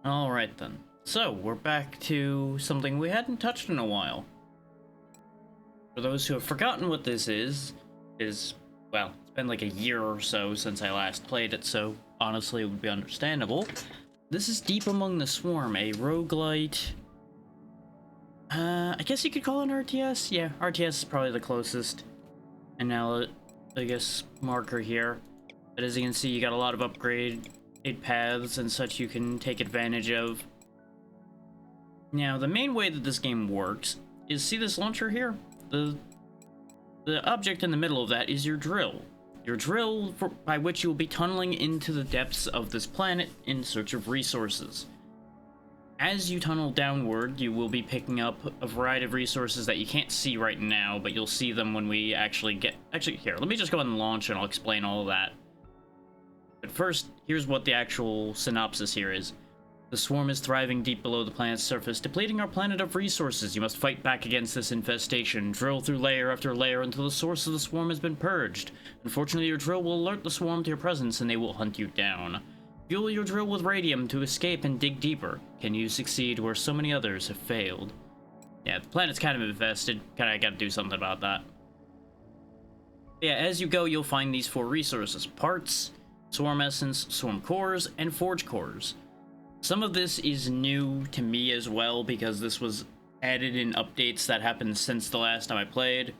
Alright then. So, we're back to something we hadn't touched in a while. For those who have forgotten what this is, well, it's been like a year or so since I last played it, so honestly it would be understandable. This is Deep Among the Swarm, a roguelite... I guess you could call it an RTS? Yeah, RTS is probably the closest. And now, I guess, marker here. But as you can see, you got a lot of upgrade paths and such you can take advantage of. Now, the main way that this game works is, see this launcher here? The object in the middle of that is your drill. Your drill by which you will be tunneling into the depths of this planet in search of resources. As you tunnel downward, you will be picking up a variety of resources that you can't see right now, but you'll see them when we actually get... Actually, here, let me just go ahead and launch and I'll explain all of that. But first, here's what the actual synopsis here is. The swarm is thriving deep below the planet's surface, depleting our planet of resources. You must fight back against this infestation. Drill through layer after layer until the source of the swarm has been purged. Unfortunately, your drill will alert the swarm to your presence and they will hunt you down. Fuel your drill with radium to escape and dig deeper. Can you succeed where so many others have failed? Yeah, the planet's kind of infested. Kinda gotta do something about that. Yeah, as you go, you'll find these 4 resources. Parts, swarm essence, swarm cores, and forge cores. Some of this is new to me as well, because this was added in updates that happened since the last time I played,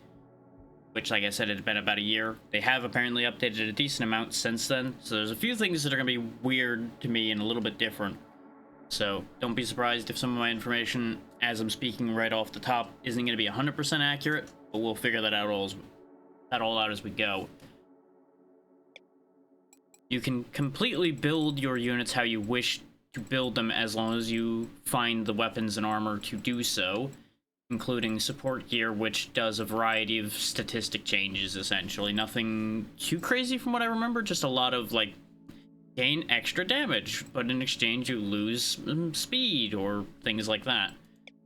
which, like I said, it had been about a year. They have apparently updated a decent amount since then, so there's a few things that are going to be weird to me and a little bit different. So don't be surprised if some of my information, as I'm speaking right off the top, isn't going to be 100% accurate, but we'll figure that out all out as we go. You can completely build your units how you wish to build them as long as you find the weapons and armor to do so, including support gear, which does a variety of statistic changes, essentially. Nothing too crazy from what I remember, just a lot of, like, gain extra damage, but in exchange you lose speed, or things like that.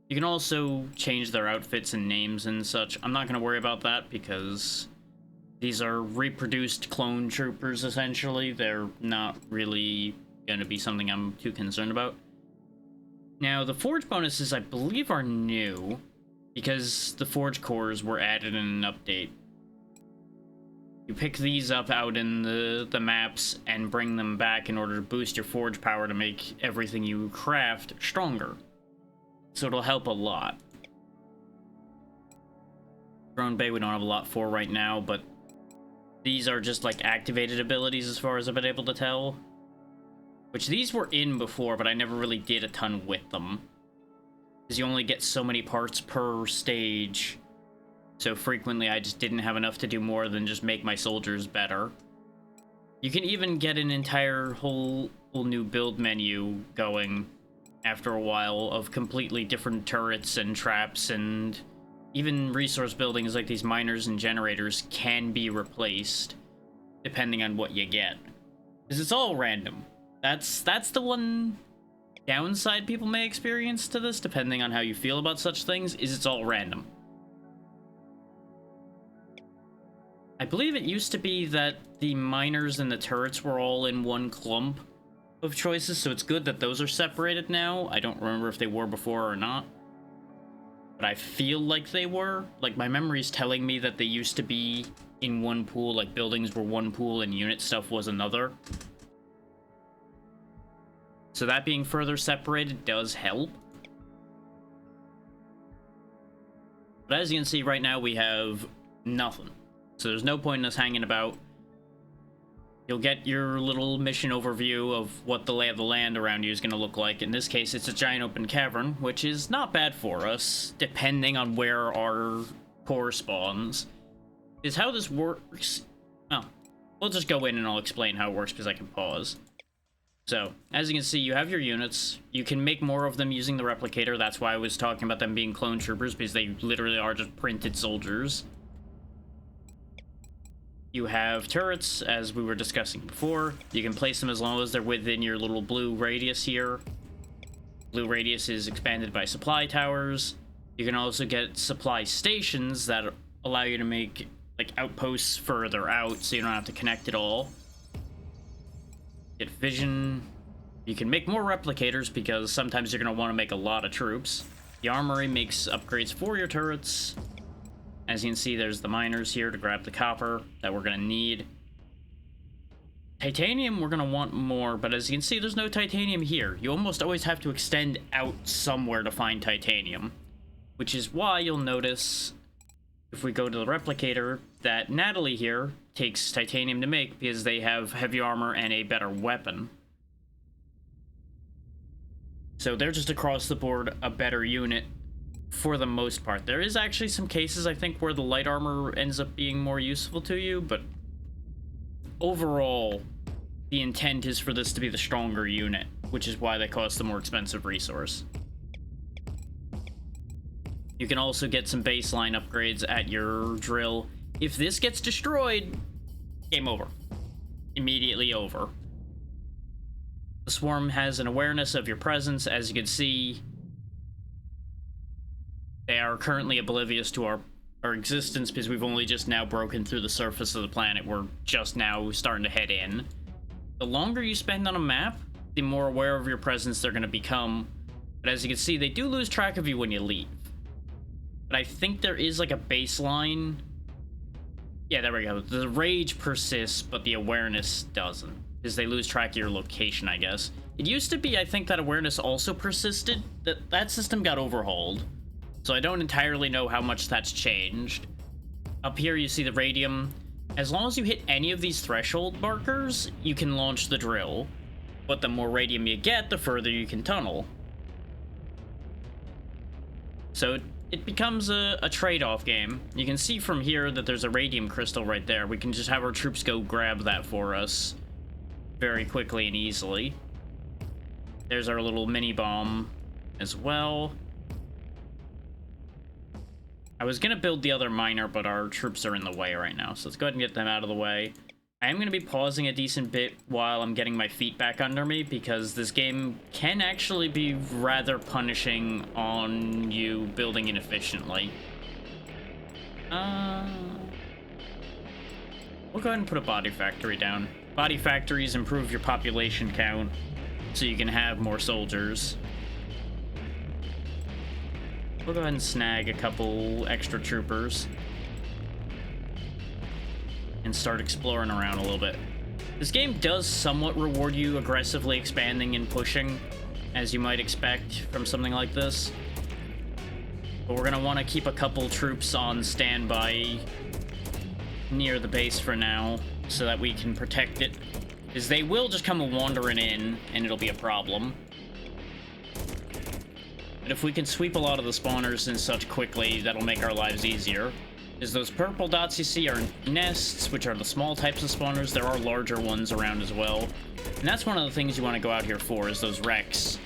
You can also change their outfits and names and such. I'm not going to worry about that, because these are reproduced clone troopers, essentially. They're not really going to be something I'm too concerned about. Now, the forge bonuses, I believe, are new, because the forge cores were added in an update. You pick these up out in the maps and bring them back in order to boost your forge power to make everything you craft stronger. So it'll help a lot. Drone Bay we don't have a lot for right now, but these are just like activated abilities as far as I've been able to tell. Which these were in before, but I never really did a ton with them. Because you only get so many parts per stage. So frequently I just didn't have enough to do more than just make my soldiers better. You can even get an entire whole new build menu going after a while of completely different turrets and traps, and even resource buildings like these miners and generators can be replaced depending on what you get. Because it's all random. That's the one downside people may experience to this, depending on how you feel about such things, is it's all random. I believe it used to be that the miners and the turrets were all in one clump of choices, so it's good that those are separated now. I don't remember if they were before or not, but I feel like they were. Like, my memory's telling me that they used to be in one pool, like buildings were one pool and unit stuff was another. So that being further separated does help. But as you can see right now, we have nothing. So there's no point in us hanging about. You'll get your little mission overview of what the lay of the land around you is going to look like. In this case, it's a giant open cavern, which is not bad for us, depending on where our core spawns. Is how this works... Well, we'll just go in and I'll explain how it works because I can pause. So, as you can see, you have your units. You can make more of them using the replicator. That's why I was talking about them being clone troopers, because they literally are just printed soldiers. You have turrets, as we were discussing before. You can place them as long as they're within your little blue radius here. Blue radius is expanded by supply towers. You can also get supply stations that allow you to make, like, outposts further out, so you don't have to connect it all. Get vision. You can make more replicators because sometimes you're going to want to make a lot of troops. The armory makes upgrades for your turrets. As you can see, there's the miners here to grab the copper that we're going to need. Titanium, we're going to want more, but as you can see, there's no titanium here. You almost always have to extend out somewhere to find titanium, which is why you'll notice, if we go to the replicator, that Natalie here takes titanium to make because they have heavy armor and a better weapon. So they're just across the board a better unit for the most part. There is actually some cases, I think, where the light armor ends up being more useful to you, but overall, the intent is for this to be the stronger unit, which is why they cost the more expensive resource. You can also get some baseline upgrades at your drill. If this gets destroyed, game over. Immediately over. The swarm has an awareness of your presence. As you can see, they are currently oblivious to our existence because we've only just now broken through the surface of the planet. We're just now starting to head in. The longer you spend on a map, the more aware of your presence they're going to become. But as you can see, they do lose track of you when you leave. But I think there is like a baseline. Yeah, there we go. The rage persists, but the awareness doesn't, because they lose track of your location, I guess. It used to be, I think, that awareness also persisted. That system got overhauled, so I don't entirely know how much that's changed. Up here, you see the radium. As long as you hit any of these threshold markers, you can launch the drill. But the more radium you get, the further you can tunnel. So it becomes a trade-off game. You can see from here that there's a radium crystal right there. We can just have our troops go grab that for us very quickly and easily. There's our little mini bomb as well. I was gonna build the other miner, but our troops are in the way right now, so let's go ahead and get them out of the way. I am gonna be pausing a decent bit while I'm getting my feet back under me, because this game can actually be rather punishing on you building inefficiently. We'll go ahead and put a body factory down. Body factories improve your population count, so you can have more soldiers. We'll go ahead and snag a couple extra troopers and start exploring around a little bit. This game does somewhat reward you aggressively expanding and pushing, as you might expect from something like this. But we're gonna want to keep a couple troops on standby near the base for now, so that we can protect it, because they will just come wandering in, and it'll be a problem. But if we can sweep a lot of the spawners and such quickly, that'll make our lives easier. Is those purple dots you see are nests, which are the small types of spawners. There are larger ones around as well. And that's one of the things you want to go out here for, is those wrecks.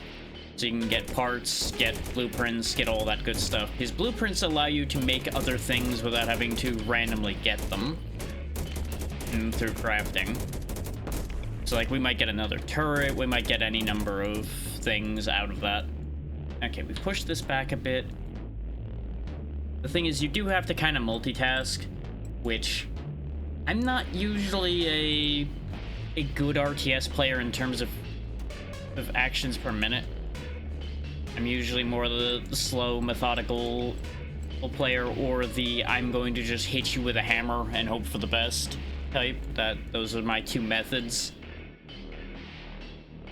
So you can get parts, get blueprints, get all that good stuff. His blueprints allow you to make other things without having to randomly get them through crafting. So like we might get another turret, we might get any number of things out of that. Okay, we pushed this back a bit. The thing is, you do have to kind of multitask, which I'm not usually a good RTS player in terms of actions per minute. I'm usually more the slow, methodical player, or the I'm going to just hit you with a hammer and hope for the best type. Those are my two methods.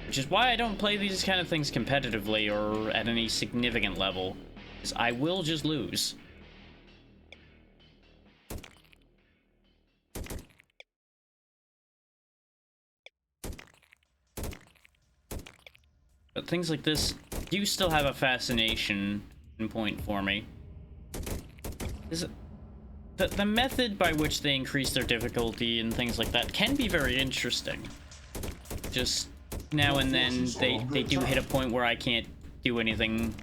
Which is why I don't play these kind of things competitively or at any significant level, because I will just lose. But things like this do still have a fascination point for me. The method by which they increase their difficulty and things like that can be very interesting. Just now and then they do hit a point where I can't do anything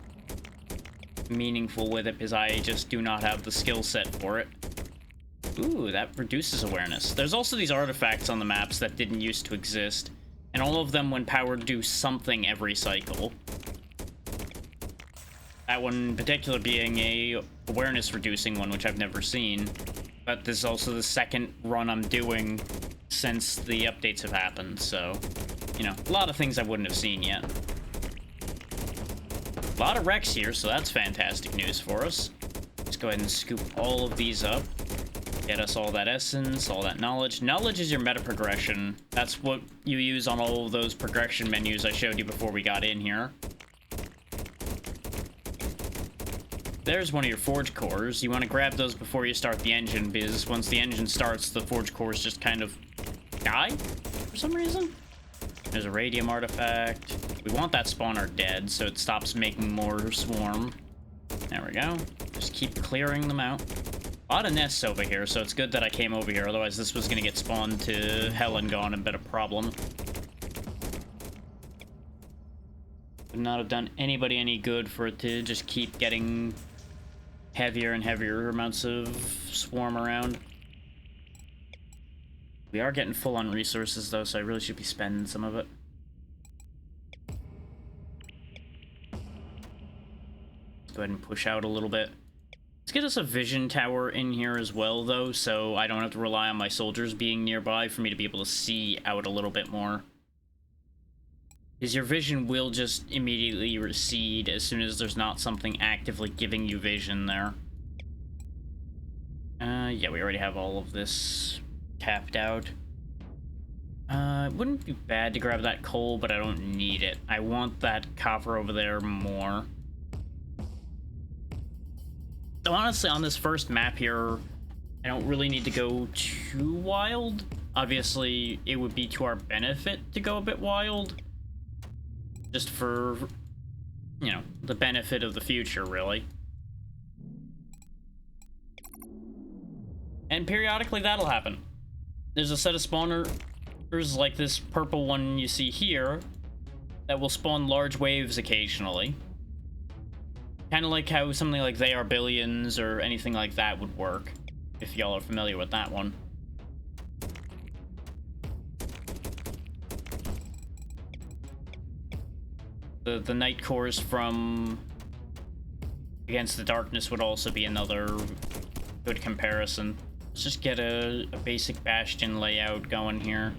meaningful with it because I just do not have the skill set for it. Ooh, that reduces awareness. There's also these artifacts on the maps that didn't used to exist, and all of them, when powered, do something every cycle. That one in particular being a awareness reducing one, which I've never seen. But this is also the second run I'm doing since the updates have happened, so you know, a lot of things I wouldn't have seen yet. A lot of wrecks here, so that's fantastic news for us. Let's go ahead and scoop all of these up. Get us all that essence, all that knowledge. Knowledge is your meta progression. That's what you use on all of those progression menus I showed you before we got in here. There's one of your forge cores. You want to grab those before you start the engine, because once the engine starts, the forge cores just kind of die for some reason. There's a radium artifact. We want that spawner dead, so it stops making more swarm. There we go. Just keep clearing them out. A lot of nests over here, so it's good that I came over here. Otherwise, this was going to get spawned to hell and gone and been a problem. Would not have done anybody any good for it to just keep getting heavier and heavier amounts of swarm around. We are getting full on resources, though, so I really should be spending some of it. Let's go ahead and push out a little bit. Let's get us a vision tower in here as well, though, so I don't have to rely on my soldiers being nearby for me to be able to see out a little bit more. Because your vision will just immediately recede as soon as there's not something actively giving you vision there. Yeah, we already have all of this tapped out. It wouldn't be bad to grab that coal, but I don't need it. I want that copper over there more. So honestly, on this first map here, I don't really need to go too wild. Obviously, it would be to our benefit to go a bit wild. Just for, you know, the benefit of the future, really. And periodically that'll happen. There's a set of spawners like this purple one you see here that will spawn large waves occasionally. Kind of like how something like They Are Billions or anything like that would work, if y'all are familiar with that one. The night cores from Against the Darkness would also be another good comparison. Let's just get a basic Bastion layout going here.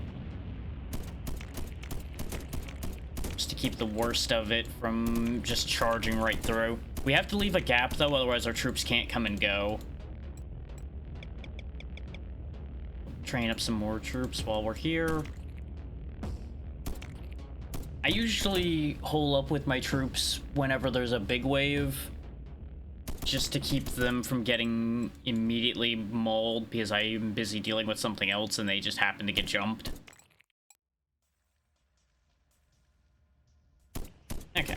Just to keep the worst of it from just charging right through. We have to leave a gap, though, otherwise our troops can't come and go. Train up some more troops while we're here. I usually hole up with my troops whenever there's a big wave, just to keep them from getting immediately mauled because I'm busy dealing with something else and they just happen to get jumped. Okay.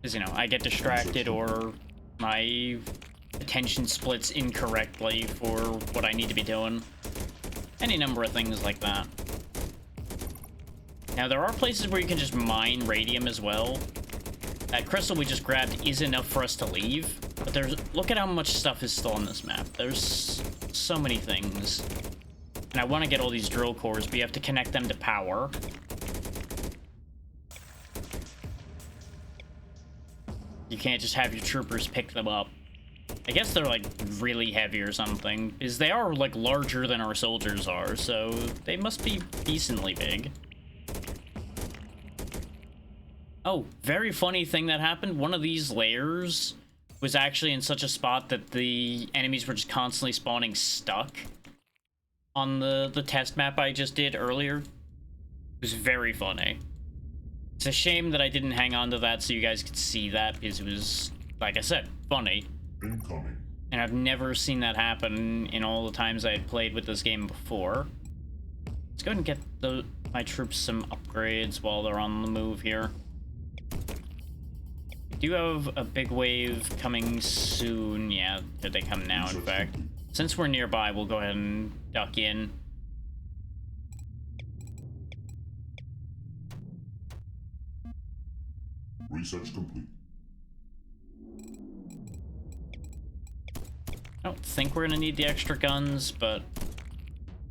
Because, you know, I get distracted or my attention splits incorrectly for what I need to be doing. Any number of things like that. Now, there are places where you can just mine radium as well. That crystal we just grabbed is enough for us to leave, but look at how much stuff is still on this map. There's so many things. And I want to get all these drill cores, but you have to connect them to power. You can't just have your troopers pick them up. I guess they're, like, really heavy or something, because they are, like, larger than our soldiers are, so they must be decently big. Oh, very funny thing that happened. One of these layers was actually in such a spot that the enemies were just constantly spawning stuck on the test map I just did earlier. It was very funny. It's a shame that I didn't hang on to that so you guys could see that, because it was, like I said, funny. Incoming. And I've never seen that happen in all the times I had played with this game before. Let's go ahead and get my troops some upgrades while they're on the move here. We do have a big wave coming soon. Yeah, here they come now, in fact. Since we're nearby, we'll go ahead and duck in. Research complete. I don't think we're gonna need the extra guns, but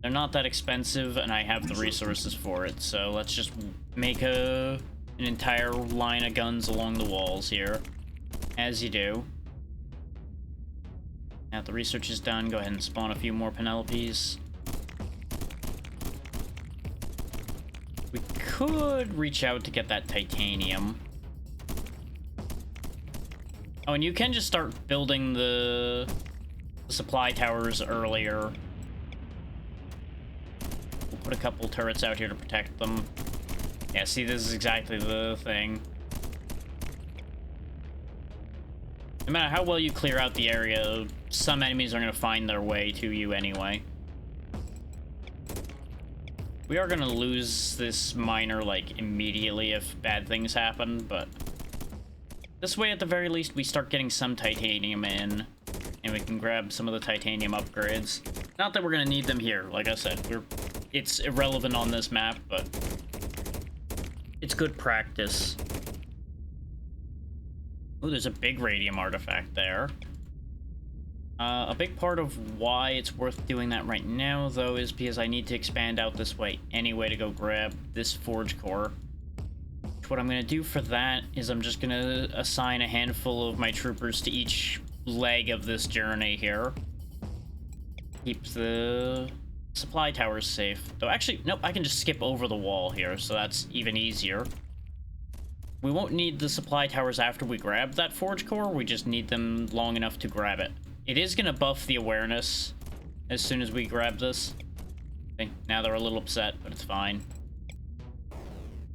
they're not that expensive, and I have the resources for it, so let's just make an entire line of guns along the walls here, as you do. Now that the research is done, go ahead and spawn a few more Penelopes. could reach out to get that titanium. Oh, and you can just start building the supply towers earlier. We'll put a couple turrets out here to protect them. Yeah, see, this is exactly the thing. No matter how well you clear out the area, some enemies are going to find their way to you anyway. We are going to lose this miner, like, immediately if bad things happen, but this way, at the very least, we start getting some titanium in, and we can grab some of the titanium upgrades. Not that we're going to need them here, like I said. It's irrelevant on this map, but it's good practice. Oh, there's a big radium artifact there. A big part of why it's worth doing that right now, though, is because I need to expand out this way anyway to go grab this forge core. What I'm going to do for that is I'm just going to assign a handful of my troopers to each leg of this journey here. Keep the supply towers safe. Though, actually, nope, I can just skip over the wall here, so that's even easier. We won't need the supply towers after we grab that forge core, we just need them long enough to grab it. It is going to buff the awareness as soon as we grab this. Okay, now they're a little upset, but it's fine.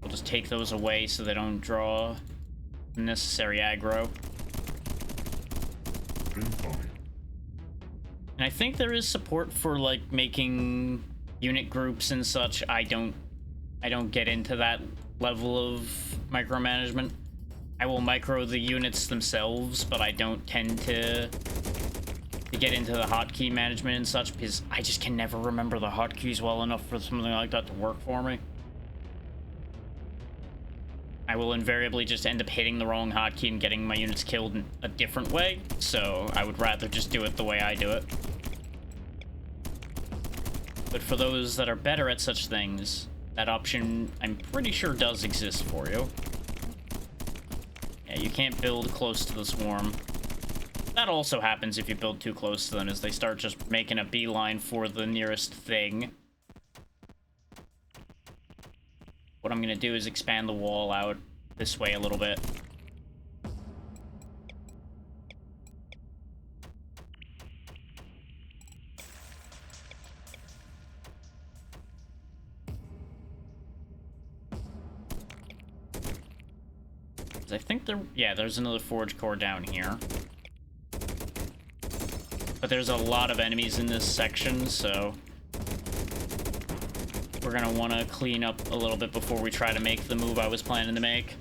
We'll just take those away so they don't draw unnecessary aggro. Incoming. And I think there is support for, like, making unit groups and such. I don't get into that level of micromanagement. I will micro the units themselves, but I don't tend to get into the hotkey management and such, because I just can never remember the hotkeys well enough for something like that to work for me. I will invariably just end up hitting the wrong hotkey and getting my units killed in a different way, so I would rather just do it the way I do it. But for those that are better at such things, that option, I'm pretty sure, does exist for you. Yeah, you can't build close to the swarm. That also happens if you build too close to them, as they start just making a beeline for the nearest thing. What I'm going to do is expand the wall out this way a little bit. I think there's another forge core down here. But there's a lot of enemies in this section, so we're gonna want to clean up a little bit before we try to make the move I was planning to make.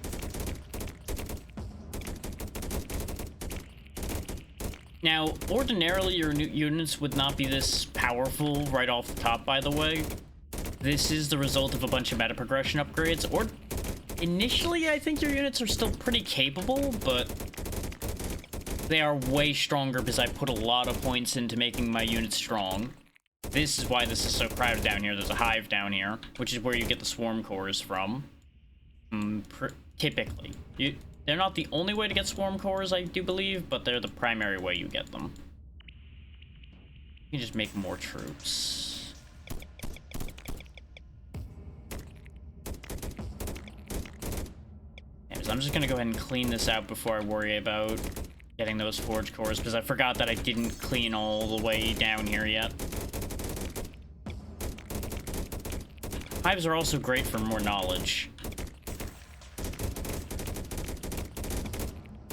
Now, ordinarily, your new units would not be this powerful right off the top, by the way. This is the result of a bunch of meta progression upgrades, or initially, I think your units are still pretty capable, but they are way stronger because I put a lot of points into making my units strong. This is why this is so crowded down here. There's a hive down here, which is where you get the swarm cores from. Typically. They're not the only way to get swarm cores, I do believe, but they're the primary way you get them. You can just make more troops. Anyways, I'm just gonna go ahead and clean this out before I worry about getting those forge cores, because I forgot that I didn't clean all the way down here yet. Hives are also great for more knowledge.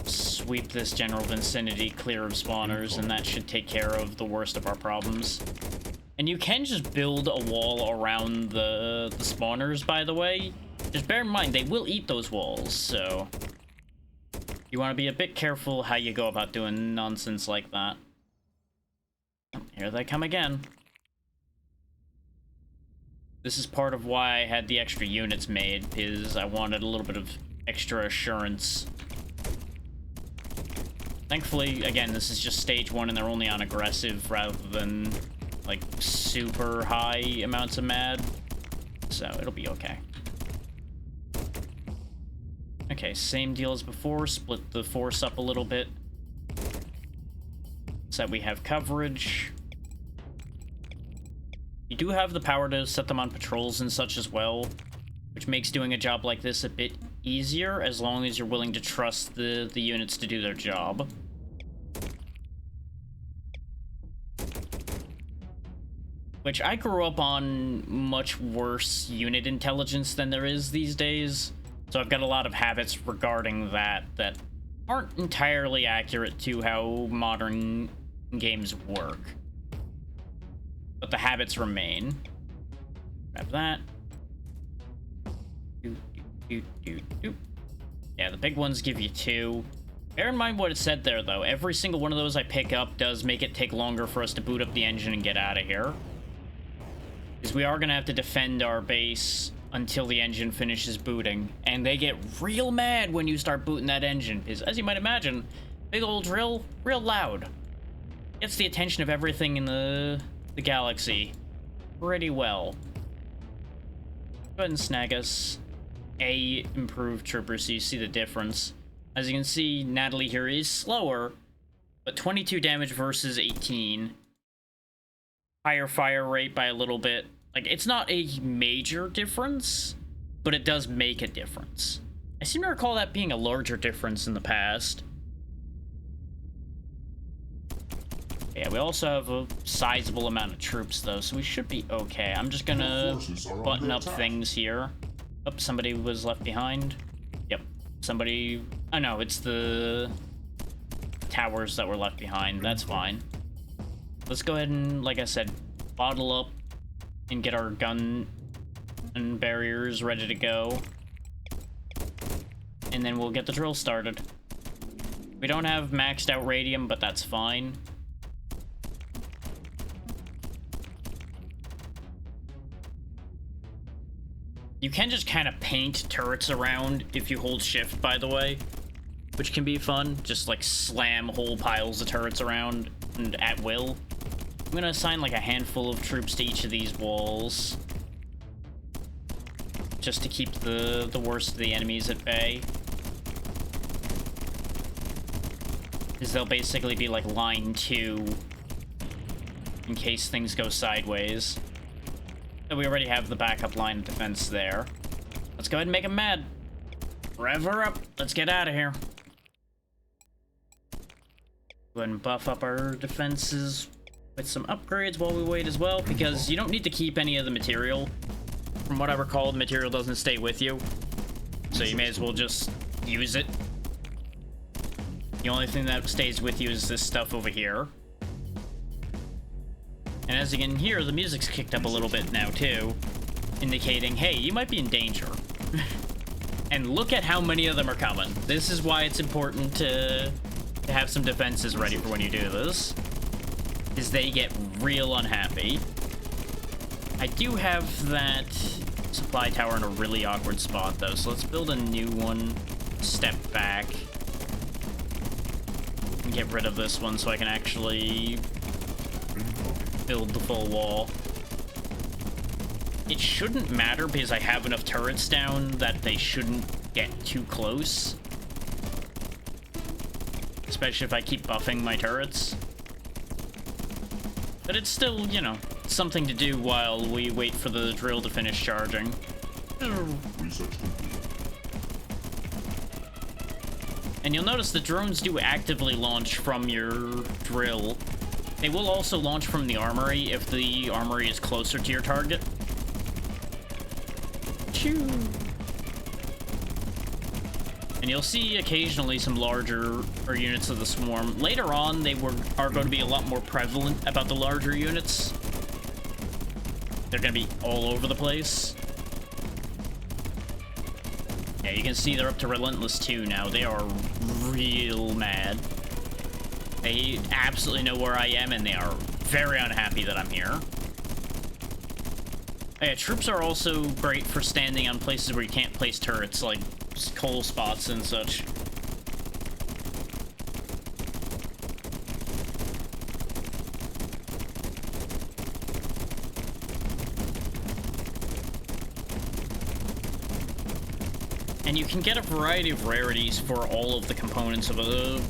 Sweep this general vicinity clear of spawners, and that should take care of the worst of our problems. And you can just build a wall around the spawners, by the way. Just bear in mind, they will eat those walls, so you want to be a bit careful how you go about doing nonsense like that. Here they come again. This is part of why I had the extra units made, because I wanted a little bit of extra assurance. Thankfully, again, this is just stage 1 and they're only on aggressive rather than, like, super high amounts of mad. So, it'll be okay. Okay, same deal as before. Split the force up a little bit so that we have coverage. You do have the power to set them on patrols and such as well. which makes doing a job like this a bit easier as long as you're willing to trust the units to do their job. Which I grew up on much worse unit intelligence than there is these days, so I've got a lot of habits regarding that aren't entirely accurate to how modern games work. But the habits remain. Grab that. Yeah, the big ones give you 2. Bear in mind what it said there, though. Every single one of those I pick up does make it take longer for us to boot up the engine and get out of here. Because we are going to have to defend our base until the engine finishes booting. And they get real mad when you start booting that engine. Because, as you might imagine, big old drill, real loud. Gets the attention of everything in the galaxy pretty well. Go ahead and snag us a improved trooper so you see the difference. As you can see, Natalie here is slower, but 22 damage versus 18. Higher fire rate by a little bit. Like, it's not a major difference, but it does make a difference. I seem to recall that being a larger difference in the past. Yeah, we also have a sizable amount of troops, though, so we should be okay. I'm just gonna button up things here. Oh, somebody was left behind. Yep, somebody... Oh, no, it's the towers that were left behind. That's fine. Let's go ahead and, like I said, bottle up and get our gun and barriers ready to go. And then we'll get the drill started. We don't have maxed out radium, but that's fine. You can just kind of paint turrets around if you hold shift, by the way, which can be fun. Just like slam whole piles of turrets around and at will. I'm gonna assign like a handful of troops to each of these walls, just to keep the worst of the enemies at bay. Because they'll basically be like line 2 in case things go sideways. So we already have the backup line of defense there. Let's go ahead and make them mad. Rev her up. Let's get out of here. Go ahead and buff up our defenses with some upgrades while we wait as well, because you don't need to keep any of the material. From what I recall, the material doesn't stay with you, so you may as well just use it. The only thing that stays with you is this stuff over here. And as you can hear, the music's kicked up a little bit now, too, indicating, hey, you might be in danger. And look at how many of them are coming. This is why it's important to have some defenses ready for when you do this, is they get real unhappy. I do have that supply tower in a really awkward spot, though, so let's build a new one, step back, and get rid of this one so I can actually build the full wall. It shouldn't matter because I have enough turrets down that they shouldn't get too close. Especially if I keep buffing my turrets. But it's still, you know, something to do while we wait for the drill to finish charging. And you'll notice the drones do actively launch from your drill. They will also launch from the armory if the armory is closer to your target. Choo! And you'll see occasionally some larger units of the swarm. Later on, they are going to be a lot more prevalent about the larger units. They're going to be all over the place. Yeah, you can see they're up to Relentless 2 now. They are real mad. They absolutely know where I am, and they are very unhappy that I'm here. Oh yeah, troops are also great for standing on places where you can't place turrets, like coal spots and such. And you can get a variety of rarities for all of the components of a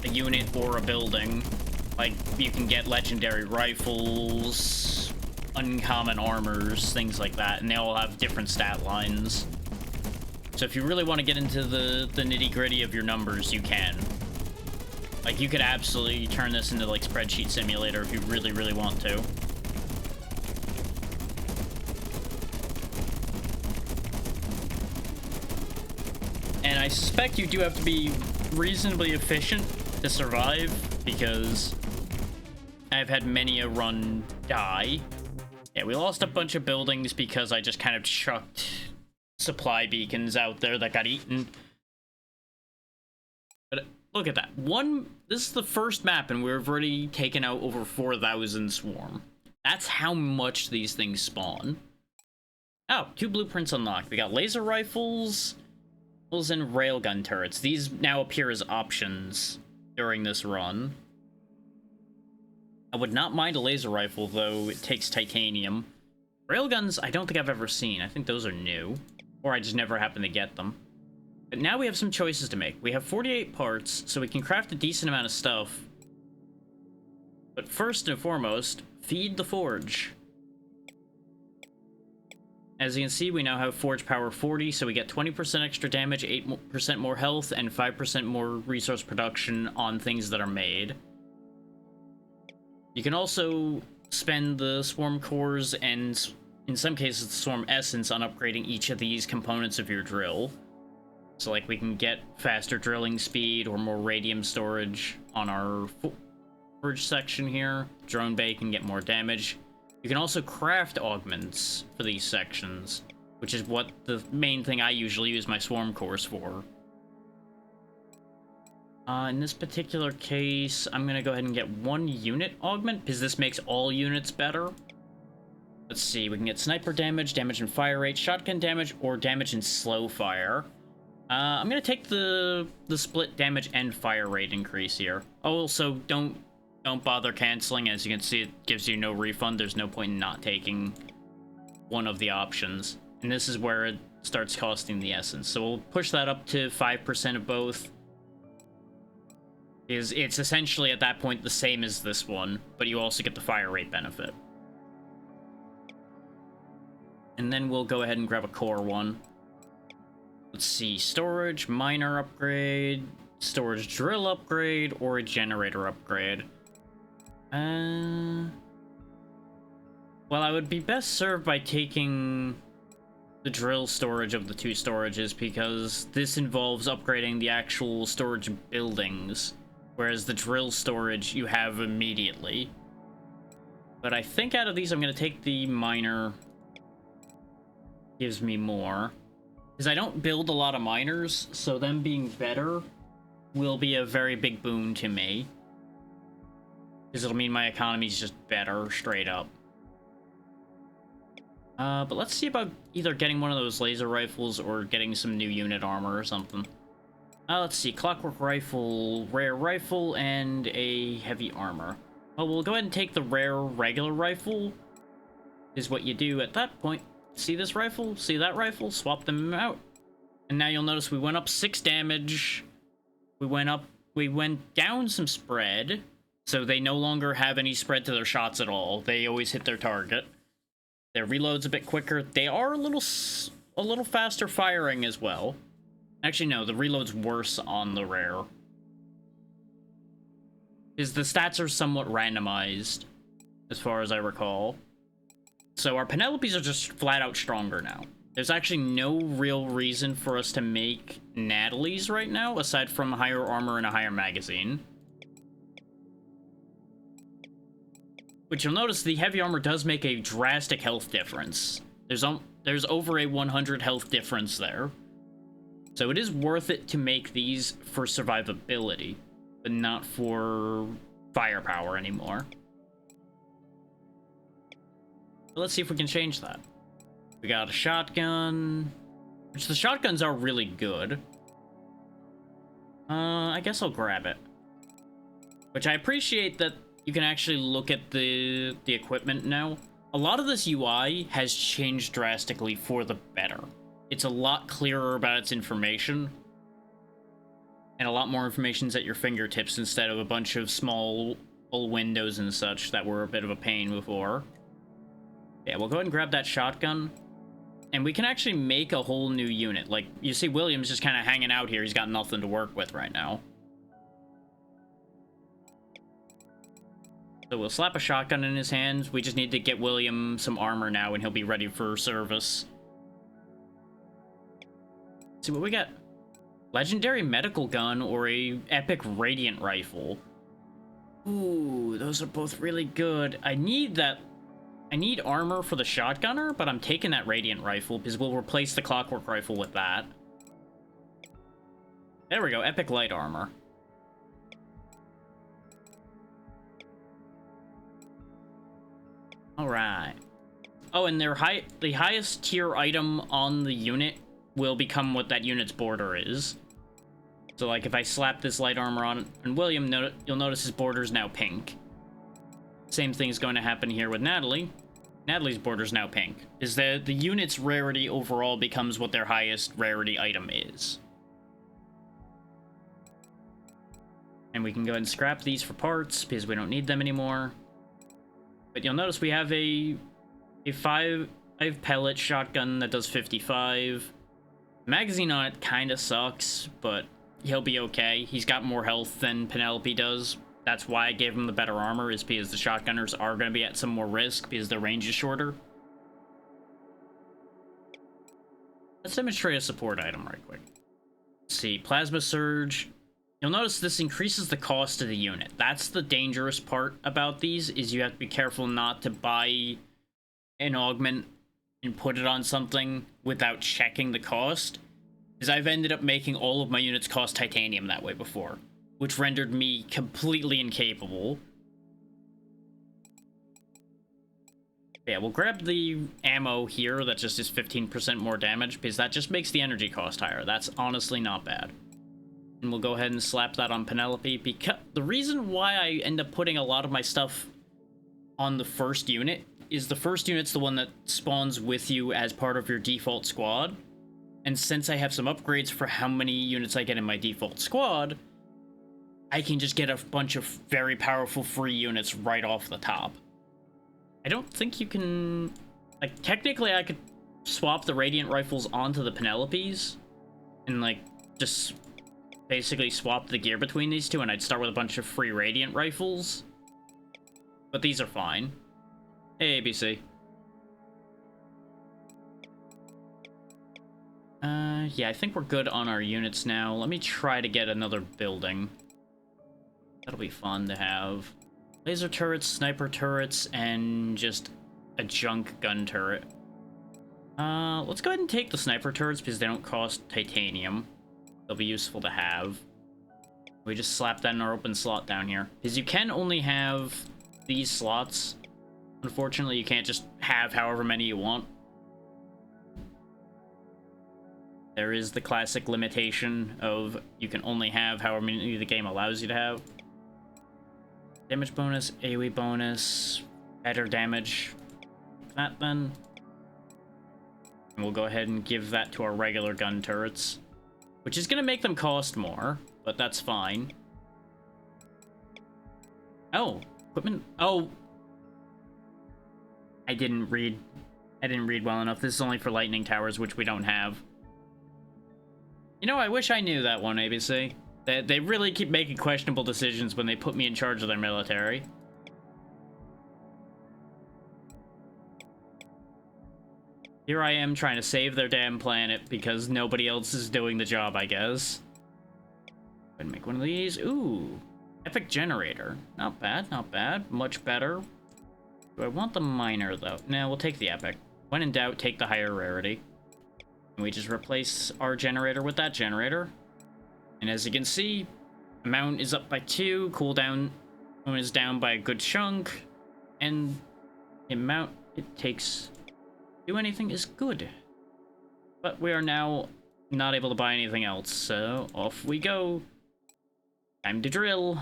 unit or a building. Like, you can get legendary rifles, uncommon armors, things like that, and they all have different stat lines. So if you really want to get into the nitty-gritty of your numbers, you can. Like, you could absolutely turn this into, like, Spreadsheet Simulator if you really, really want to. And I suspect you do have to be reasonably efficient to survive, because I've had many a run die. Yeah, we lost a bunch of buildings because I just kind of chucked supply beacons out there that got eaten. But look at that. This is the first map, and we've already taken out over 4,000 swarm. That's how much these things spawn. Oh, 2 blueprints unlocked. We got laser rifles and railgun turrets. These now appear as options during this run. I would not mind a laser rifle, though it takes titanium. Railguns, I don't think I've ever seen. I think those are new. Or I just never happened to get them. But now we have some choices to make. We have 48 parts, so we can craft a decent amount of stuff. But first and foremost, feed the forge. As you can see, we now have forge power 40, so we get 20% extra damage, 8% more health, and 5% more resource production on things that are made. You can also spend the swarm cores and, in some cases, the swarm essence on upgrading each of these components of your drill. So, like, we can get faster drilling speed or more radium storage on our forge section here. Drone bay can get more damage. You can also craft augments for these sections, which is what the main thing I usually use my swarm cores for. In this particular case, I'm gonna go ahead and get 1 unit augment, because this makes all units better. Let's see, we can get sniper damage, damage and fire rate, shotgun damage, or damage and slow fire. I'm gonna take the split damage and fire rate increase here. Also, don't bother canceling. As you can see, it gives you no refund. There's no point in not taking one of the options. And this is where it starts costing the essence. So we'll push that up to 5% of both. It's essentially at that point the same as this one, but you also get the fire rate benefit. And then we'll go ahead and grab a core one. Let's see, storage, miner upgrade, storage drill upgrade, or a generator upgrade. Well, I would be best served by taking the drill storage of the 2 storages, because this involves upgrading the actual storage buildings, whereas the drill storage you have immediately. But I think out of these, I'm going to take the miner. Gives me more. Because I don't build a lot of miners, so them being better will be a very big boon to me. Because it'll mean my economy's just better, straight up. But let's see about either getting one of those laser rifles or getting some new unit armor or something. Let's see, clockwork rifle, rare rifle, and a heavy armor. Well, we'll go ahead and take the rare regular rifle, is what you do at that point. See this rifle? See that rifle? Swap them out. And now you'll notice we went up 6 damage. We went down some spread. So they no longer have any spread to their shots at all. They always hit their target. Their reload's a bit quicker. They are a little faster firing as well. Actually, no, the reload's worse on the rare. Because the stats are somewhat randomized, as far as I recall. So our Penelopes are just flat out stronger now. There's actually no real reason for us to make Natalie's right now, aside from higher armor and a higher magazine. Which you'll notice the heavy armor does make a drastic health difference. There's over a 100 health difference there. So it is worth it to make these for survivability, but not for firepower anymore. Let's see if we can change that. We got a shotgun, which the shotguns are really good. I guess I'll grab it. Which I appreciate that you can actually look at the equipment now. A lot of this UI has changed drastically for the better. It's a lot clearer about its information, and a lot more information's at your fingertips instead of a bunch of small windows and such that were a bit of a pain before. Yeah, we'll go ahead and grab that shotgun. And we can actually make a whole new unit. Like, you see William's just kind of hanging out here. He's got nothing to work with right now. So we'll slap a shotgun in his hands. We just need to get William some armor now, and he'll be ready for service. Let's see what we got. Legendary medical gun or a epic radiant rifle. Ooh, those are both really good. I need armor for the shotgunner, but I'm taking that radiant rifle because we'll replace the clockwork rifle with that. There we go, epic light armor. Alright. Oh, and the highest tier item on the unit will become what that unit's border is. So, like, if I slap this light armor on William, you'll notice his border is now pink. Same thing's going to happen here with Natalie. Natalie's border's now pink. Is the unit's rarity overall becomes what their highest rarity item is. And we can go ahead and scrap these for parts, because we don't need them anymore. But you'll notice we have a 5 pellet shotgun that does 55. Magazine on it kind of sucks, but he'll be okay. He's got more health than Penelope does. That's why I gave him the better armor, is because the shotgunners are going to be at some more risk because their range is shorter. Let's demonstrate a support item right quick. Let's see, Plasma Surge. You'll notice this increases the cost of the unit. That's the dangerous part about these, is you have to be careful not to buy an augment and put it on something without checking the cost. Because I've ended up making all of my units cost titanium that way before, which rendered me completely incapable. Yeah, we'll grab the ammo here that just is 15% more damage, because that just makes the energy cost higher. That's honestly not bad. And we'll go ahead and slap that on Penelope, because the reason why I end up putting a lot of my stuff on the first unit is the first unit's the one that spawns with you as part of your default squad. And since I have some upgrades for how many units I get in my default squad, I can just get a bunch of very powerful free units right off the top. I don't think you can... Like, technically I could swap the Radiant Rifles onto the Penelopes and, like, just basically swap the gear between these two, and I'd start with a bunch of free Radiant Rifles. But these are fine. Hey, ABC. Yeah, I think we're good on our units now. Let me try to get another building. That'll be fun to have. Laser turrets, sniper turrets, and just a junk gun turret. Let's go ahead and take the sniper turrets because they don't cost titanium. They'll be useful to have. We just slap that in our open slot down here. Because you can only have these slots. Unfortunately, you can't just have however many you want. There is the classic limitation of you can only have however many the game allows you to have. Damage bonus, AoE bonus, better damage. That then. And we'll go ahead and give that to our regular gun turrets, which is going to make them cost more, but that's fine. Oh, equipment. Oh, I didn't read well enough. This is only for lightning towers, which we don't have. You know, I wish I knew that one, ABC. They really keep making questionable decisions when they put me in charge of their military. Here I am trying to save their damn planet because nobody else is doing the job, I guess. Go ahead and make one of these. Ooh, epic generator. Not bad, not bad. Much better. Do I want the miner, though? No, we'll take the epic. When in doubt, take the higher rarity. And we just replace our generator with that generator. And as you can see, amount is up by 2, cooldown is down by a good chunk, and the amount it takes to do anything is good. But we are now not able to buy anything else, so off we go. Time to drill.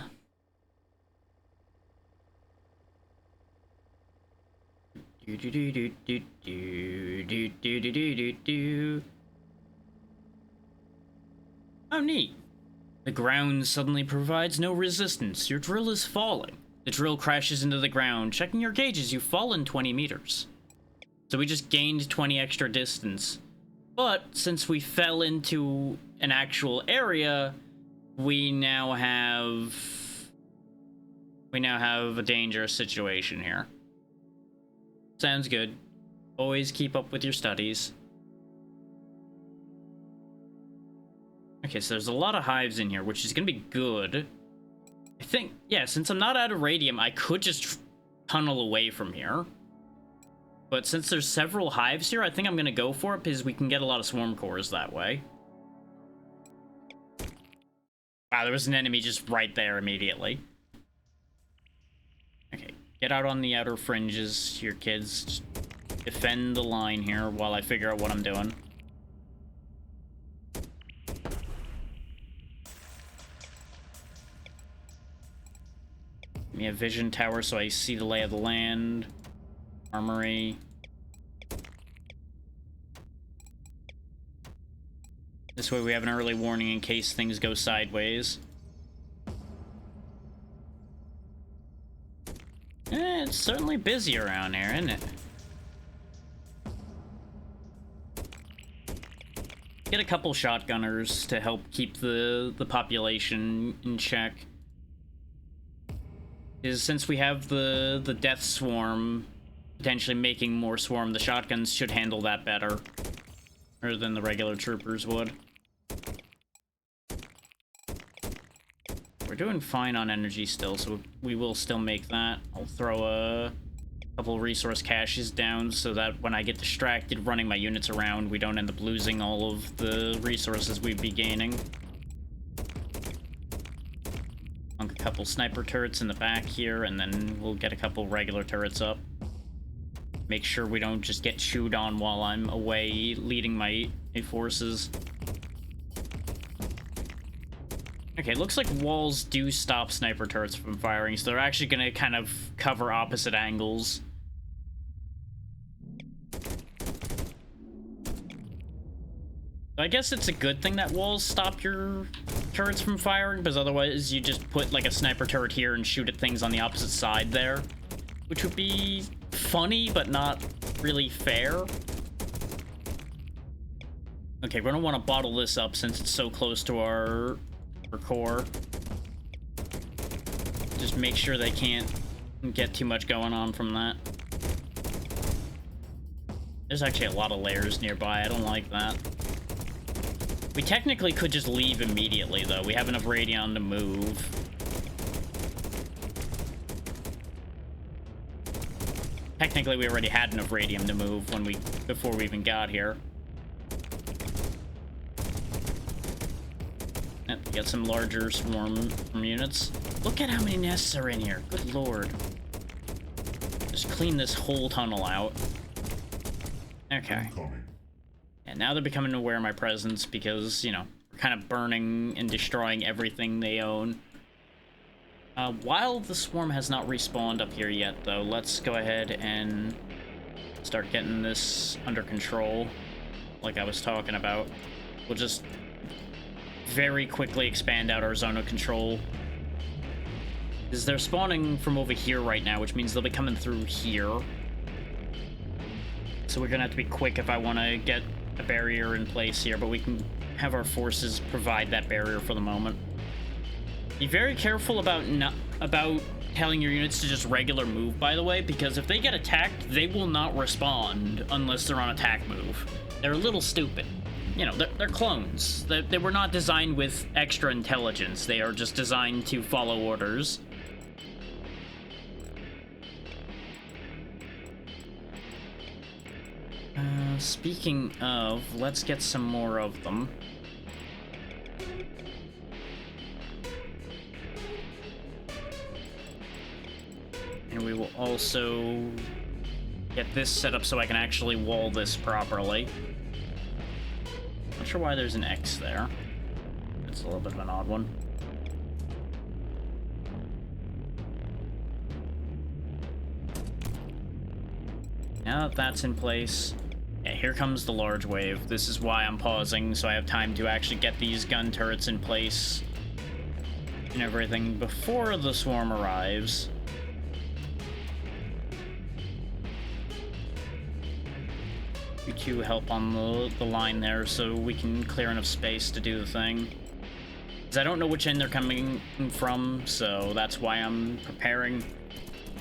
Oh, neat. The ground suddenly provides no resistance. Your drill is falling. The drill crashes into the ground. Checking your gauges, you've fallen 20 meters. So we just gained 20 extra distance. But since we fell into an actual area, we now have a dangerous situation here. Sounds good. Always keep up with your studies. Okay, so there's a lot of hives in here, which is gonna be good. I think, yeah, since I'm not out of radium, I could just tunnel away from here. But since there's several hives here, I think I'm gonna go for it because we can get a lot of swarm cores that way. Wow, there was an enemy just right there immediately. Okay, get out on the outer fringes here, kids. Just defend the line here while I figure out what I'm doing. Give me a vision tower so I see the lay of the land. Armory. This way we have an early warning in case things go sideways. It's certainly busy around here, isn't it? Get a couple shotgunners to help keep the population in check. Is since we have the death swarm potentially making more swarm, the shotguns should handle that better than the regular troopers would. We're doing fine on energy still, so we will still make that. I'll throw a couple resource caches down so that when I get distracted running my units around, we don't end up losing all of the resources we'd be gaining. A couple sniper turrets in the back here, and then we'll get a couple regular turrets up. Make sure we don't just get chewed on while I'm away leading my forces. Okay, looks like walls do stop sniper turrets from firing, so they're actually going to kind of cover opposite angles. So I guess it's a good thing that walls stop your turrets from firing, because otherwise you just put like a sniper turret here and shoot at things on the opposite side there, which would be funny but not really fair. Okay, we're gonna want to bottle this up since it's so close to our core. Just make sure they can't get too much going on from that. There's actually a lot of layers nearby. I don't like that. We technically could just leave immediately, though. We have enough radion to move. Technically, we already had enough radium to move before we even got here. Yep, we got some larger swarm units. Look at how many nests are in here. Good lord. Just clean this whole tunnel out. Okay. And now they're becoming aware of my presence because, you know, we're kind of burning and destroying everything they own. While the swarm has not respawned up here yet, though, let's go ahead and start getting this under control, like I was talking about. We'll just very quickly expand out our zone of control. Because they're spawning from over here right now, which means they'll be coming through here. So we're gonna have to be quick if I want to get a barrier in place here, but we can have our forces provide that barrier for the moment. Be very careful about telling your units to just regular move, by the way, because if they get attacked, they will not respond unless they're on attack move. They're a little stupid. You know, they're clones. They were not designed with extra intelligence. They are just designed to follow orders. Speaking of, let's get some more of them. And we will also get this set up so I can actually wall this properly. Not sure why there's an X there. It's a little bit of an odd one. Now that that's in place, yeah, here comes the large wave. This is why I'm pausing, so I have time to actually get these gun turrets in place and everything before the swarm arrives. You two help on the line there so we can clear enough space to do the thing. Because I don't know which end they're coming from, so that's why I'm preparing.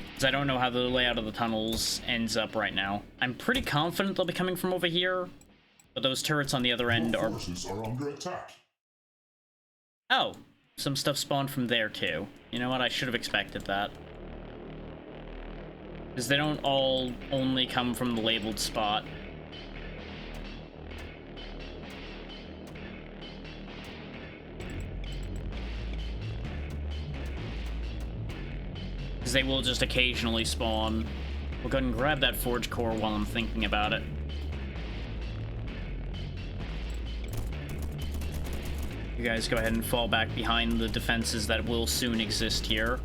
Because I don't know how the layout of the tunnels ends up right now. I'm pretty confident they'll be coming from over here, but those turrets on the other end Your are... forces are under attack. Oh, some stuff spawned from there too. You know what, I should have expected that. Because they don't all only come from the labeled spot. Because they will just occasionally spawn. We'll go ahead and grab that forge core while I'm thinking about it. You guys go ahead and fall back behind the defenses that will soon exist here.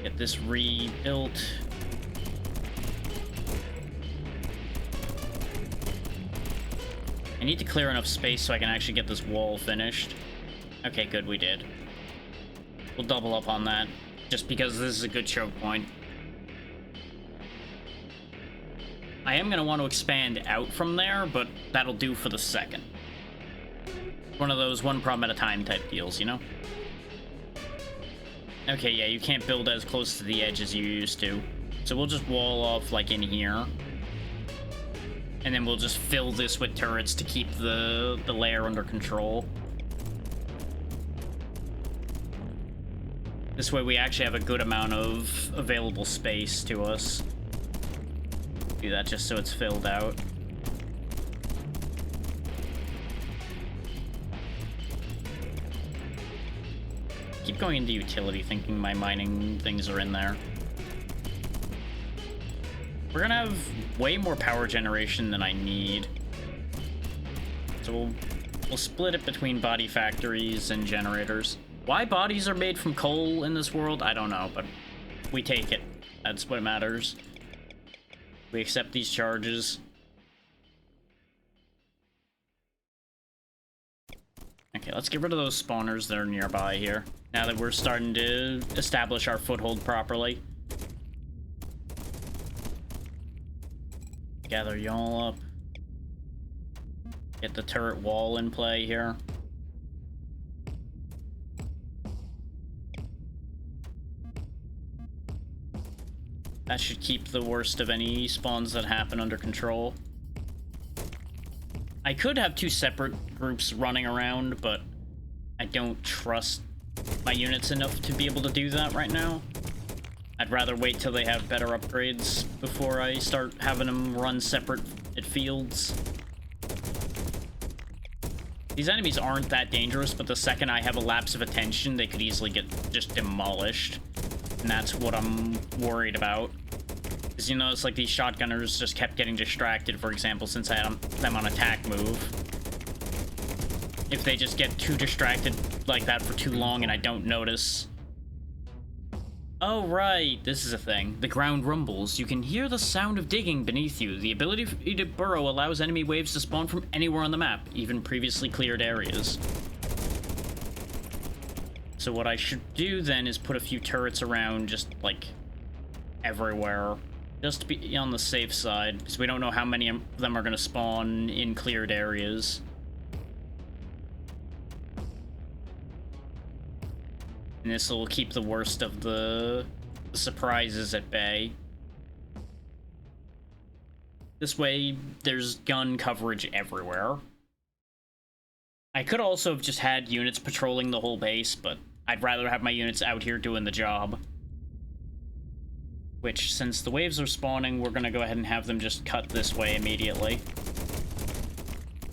Get this rebuilt. I need to clear enough space so I can actually get this wall finished. Okay, good, we did. We'll double up on that, just because this is a good choke point. I am going to want to expand out from there, but that'll do for the second. One of those one problem at a time type deals, you know? Okay, yeah, you can't build as close to the edge as you used to. So we'll just wall off, like, in here. And then we'll just fill this with turrets to keep the layer under control. This way we actually have a good amount of available space to us. Do that just so it's filled out. Keep going into utility, thinking my mining things are in there. We're gonna have way more power generation than I need. So we'll split it between body factories and generators. Why bodies are made from coal in this world, I don't know, but we take it. That's what matters. We accept these charges. Okay, let's get rid of those spawners that are nearby here. Now that we're starting to establish our foothold properly. Gather y'all up. Get the turret wall in play here. That should keep the worst of any spawns that happen under control. I could have two separate groups running around, but I don't trust my units enough to be able to do that right now. I'd rather wait till they have better upgrades before I start having them run separate at fields. These enemies aren't that dangerous, but the second I have a lapse of attention, they could easily get just demolished. And that's what I'm worried about. Because, you know, it's like these shotgunners just kept getting distracted, for example, since I had them on attack move. If they just get too distracted like that for too long and I don't notice. Oh, right. This is a thing. The ground rumbles. You can hear the sound of digging beneath you. The ability for you to burrow allows enemy waves to spawn from anywhere on the map, even previously cleared areas. So what I should do then is put a few turrets around just, like, everywhere. Just to be on the safe side, because we don't know how many of them are going to spawn in cleared areas. And this will keep the worst of the surprises at bay. This way, there's gun coverage everywhere. I could also have just had units patrolling the whole base, but I'd rather have my units out here doing the job. Which, since the waves are spawning, we're gonna go ahead and have them just cut this way immediately.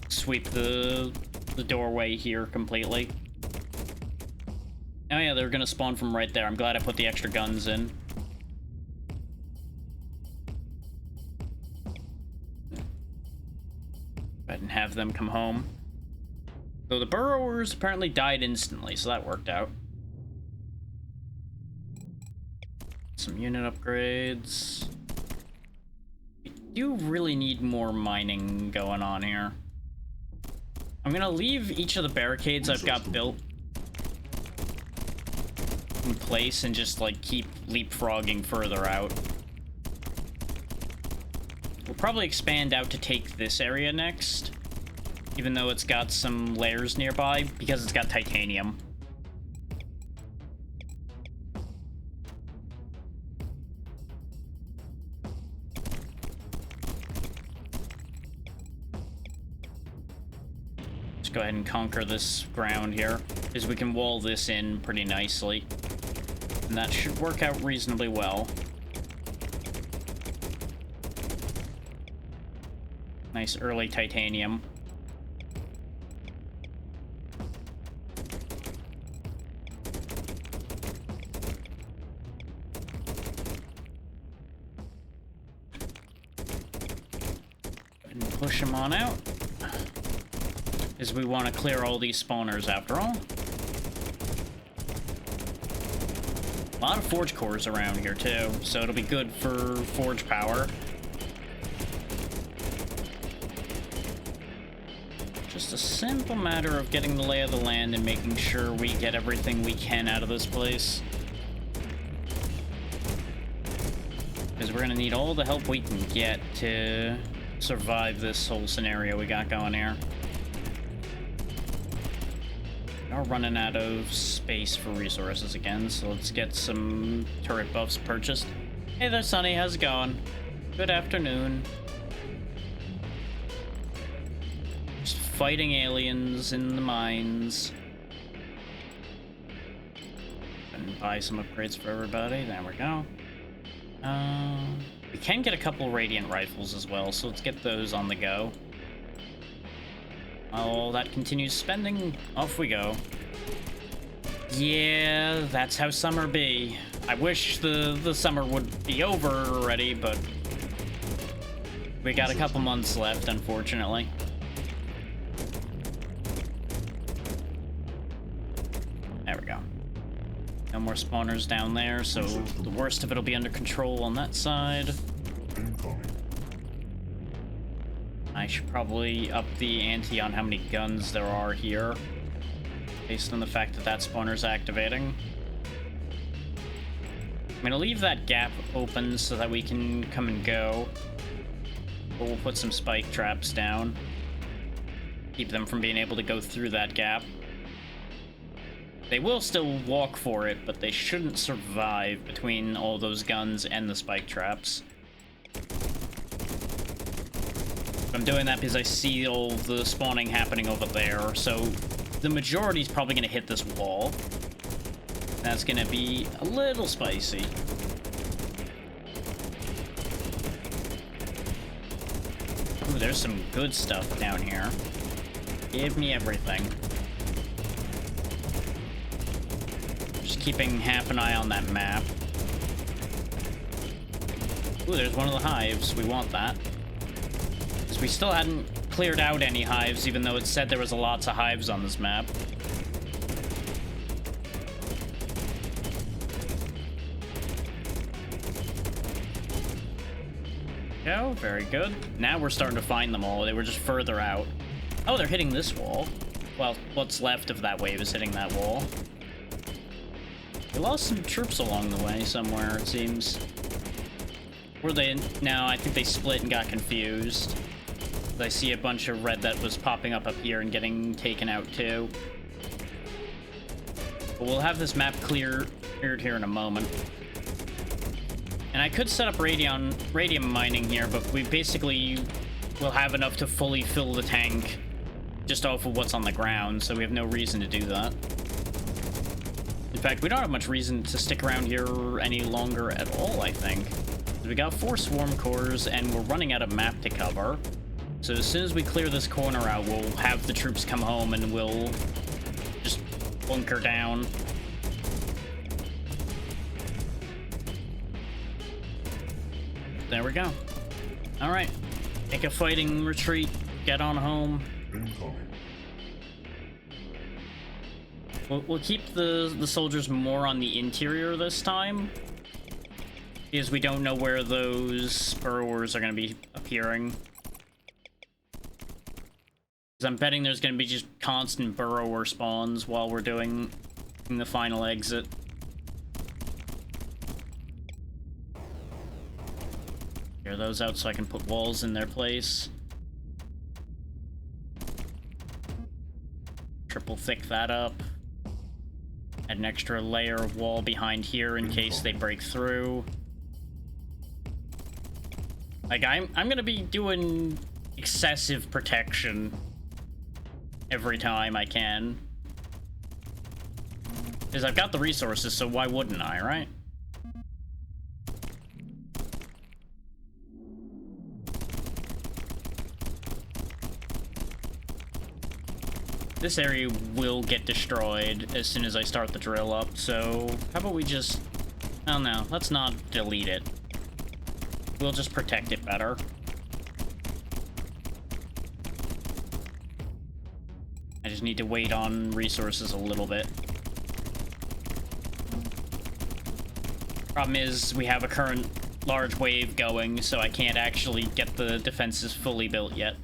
Sweep the doorway here completely. Oh yeah, they're gonna spawn from right there. I'm glad I put the extra guns in. Go ahead and have them come home. So the burrowers apparently died instantly, so that worked out. Some unit upgrades. We do really need more mining going on here. I'm gonna leave each of the barricades I've got built in place and just, like, keep leapfrogging further out. We'll probably expand out to take this area next, even though it's got some layers nearby, because it's got titanium. Let's go ahead and conquer this ground here, because we can wall this in pretty nicely. And that should work out reasonably well. Nice early titanium. And push them on out. Because we want to clear all these spawners after all. A lot of forge cores around here too, so it'll be good for forge power. Just a simple matter of getting the lay of the land and making sure we get everything we can out of this place. Because we're gonna need all the help we can get to survive this whole scenario we got going here. We're running out of space for resources again, so let's get some turret buffs purchased. Hey there, Sonny, how's it going? Good afternoon. Just fighting aliens in the mines. And buy some upgrades for everybody. There we go. We can get a couple Radiant rifles as well, so let's get those on the go. While that continues spending, off we go. Yeah, that's how summer be. I wish the summer would be over already, but we got a couple months left, unfortunately. There we go. No more spawners down there, so the worst of it'll be under control on that side. Incoming. I should probably up the ante on how many guns there are here, based on the fact that that spawner's activating. I'm gonna leave that gap open so that we can come and go. But we'll put some spike traps down. Keep them from being able to go through that gap. They will still walk for it, but they shouldn't survive between all those guns and the spike traps. I'm doing that because I see all the spawning happening over there, so the majority is probably going to hit this wall. That's going to be a little spicy. Ooh, there's some good stuff down here. Give me everything. Just keeping half an eye on that map. Ooh, there's one of the hives. We want that. We still hadn't cleared out any hives, even though it said there was lots of hives on this map. Oh, very good. Now we're starting to find them all. They were just further out. Oh, they're hitting this wall. Well, what's left of that wave is hitting that wall. We lost some troops along the way somewhere, it seems. Were they? No, I think they split and got confused. I see a bunch of red that was popping up here and getting taken out too. But we'll have this map cleared here in a moment. And I could set up radium mining here, but we basically will have enough to fully fill the tank just off of what's on the ground, so we have no reason to do that. In fact, we don't have much reason to stick around here any longer at all, I think. We got 4 swarm cores, and we're running out of map to cover. So as soon as we clear this corner out, we'll have the troops come home and we'll just bunker down. There we go. All right, make a fighting retreat, get on home. Incoming. We'll keep the soldiers more on the interior this time, because we don't know where those burrowers are going to be appearing. I'm betting there's going to be just constant burrower spawns while we're doing the final exit. Clear those out so I can put walls in their place. Triple thick that up. Add an extra layer of wall behind here in case they break through. Like, I'm gonna be doing excessive protection every time I can. Because I've got the resources, so why wouldn't I, right? This area will get destroyed as soon as I start the drill up, so how about we just... I don't know, let's not delete it. We'll just protect it better. I just need to wait on resources a little bit. Problem is, we have a current large wave going, so I can't actually get the defenses fully built yet.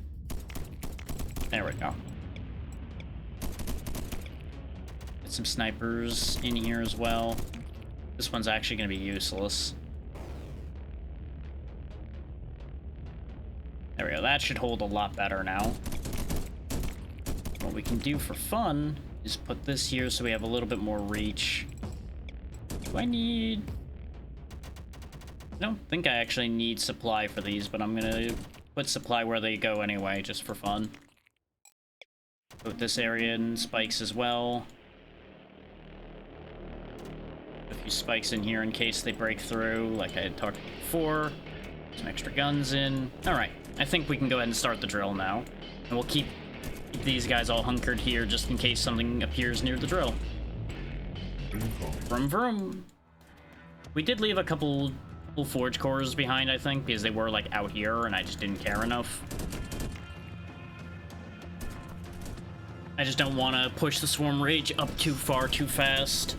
There we go. Get some snipers in here as well. This one's actually going to be useless. There we go. That should hold a lot better now. What we can do for fun is put this here so we have a little bit more reach. Do I need... I don't think I actually need supply for these, but I'm gonna put supply where they go anyway, just for fun. Put this area in spikes as well. A few spikes in here in case they break through, like I had talked about before. Some extra guns in. Alright, I think we can go ahead and start the drill now. And we'll keep these guys all hunkered here just in case something appears near the drill. Vroom vroom. We did leave a couple forge cores behind, I think, because they were like out here and I just didn't care enough. I just don't want to push the swarm rage up too far too fast.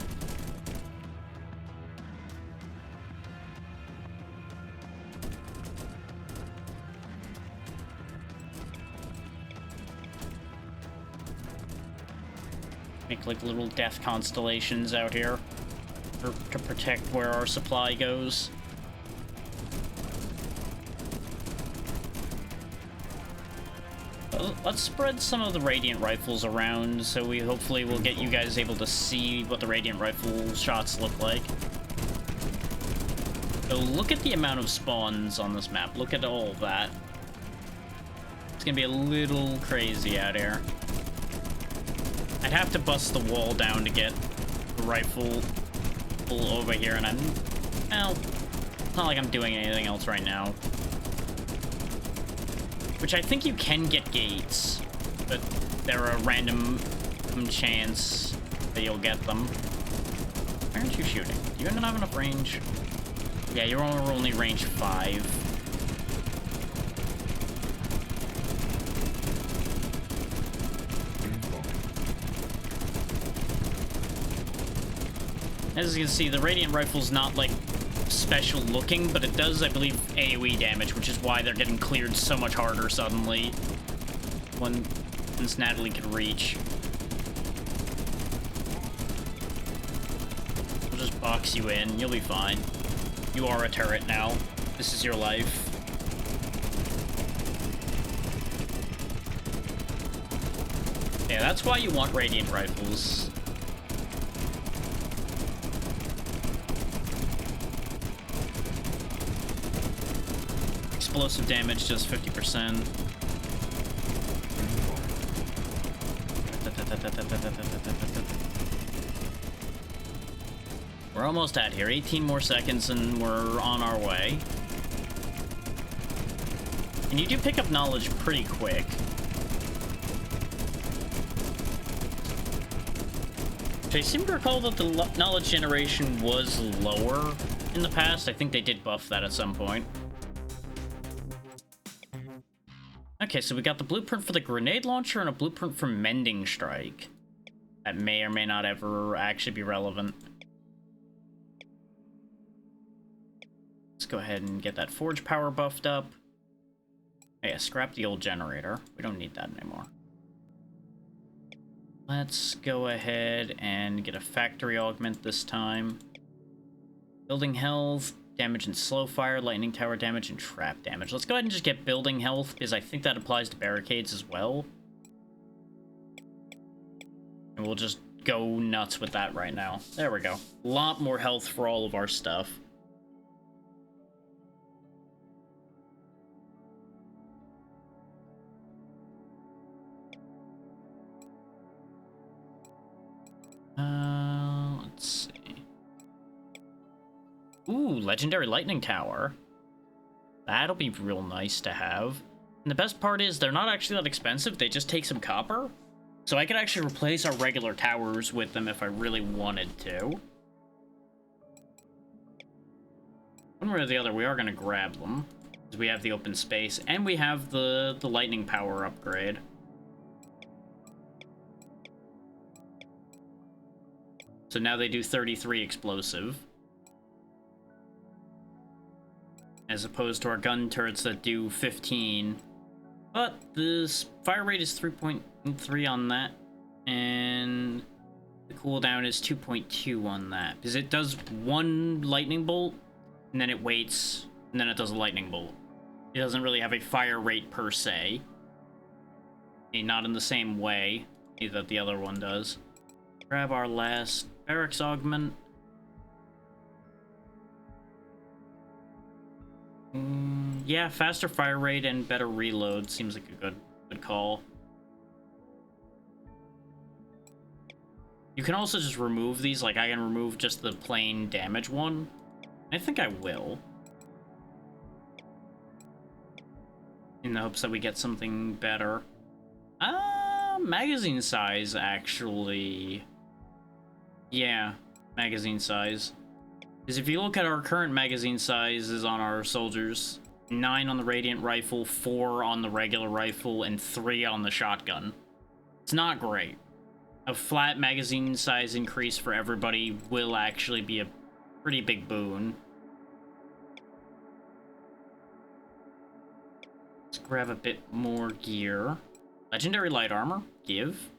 Make like little death constellations out here to protect where our supply goes. Let's spread some of the Radiant Rifles around so we hopefully will get you guys able to see what the Radiant Rifle shots look like. So look at the amount of spawns on this map. Look at all of that. It's gonna be a little crazy out here. I'd have to bust the wall down to get the rifle pull over here, and well, it's not like I'm doing anything else right now. Which I think you can get gates, but they're a random chance that you'll get them. Why aren't you shooting? Do you not have enough range? Yeah, you're only range 5. As you can see, the Radiant Rifle's not, like, special looking, but it does, I believe, AoE damage, which is why they're getting cleared so much harder suddenly once Natalie could reach. We'll just box you in. You'll be fine. You are a turret now. This is your life. Yeah, that's why you want Radiant Rifles. Explosive damage, just 50%. We're almost at here. 18 more seconds and we're on our way. And you do pick up knowledge pretty quick. I seem to recall that the knowledge generation was lower in the past. I think they did buff that at some point. Okay, so we got the blueprint for the grenade launcher and a blueprint for Mending Strike. That may or may not ever actually be relevant. Let's go ahead and get that forge power buffed up. Oh yeah, scrap the old generator. We don't need that anymore. Let's go ahead and get a factory augment this time. Building health, damage and slow fire, lightning tower damage, and trap damage. Let's go ahead and just get building health, because I think that applies to barricades as well. And we'll just go nuts with that right now. There we go. A lot more health for all of our stuff. Let's see. Ooh, legendary lightning tower. That'll be real nice to have. And the best part is they're not actually that expensive. They just take some copper. So I could actually replace our regular towers with them if I really wanted to. One way or the other, we are going to grab them. Because we have the open space. And we have the lightning power upgrade. So now they do 33 explosive. As opposed to our gun turrets that do 15. But this fire rate is 3.3 on that. And the cooldown is 2.2 on that. Because it does one lightning bolt, and then it waits, and then it does a lightning bolt. It doesn't really have a fire rate per se. Not in the same way that the other one does. Grab our last barracks augment. Yeah, faster fire rate and better reload seems like a good call. You can also just remove these, like I can remove just the plain damage one. I think I will. In the hopes that we get something better. Magazine size, actually. Yeah, magazine size. Because if you look at our current magazine sizes on our soldiers, 9 on the Radiant Rifle, 4 on the regular rifle, and 3 on the shotgun. It's not great. A flat magazine size increase for everybody will actually be a pretty big boon. Let's grab a bit more gear. Legendary light armor, give.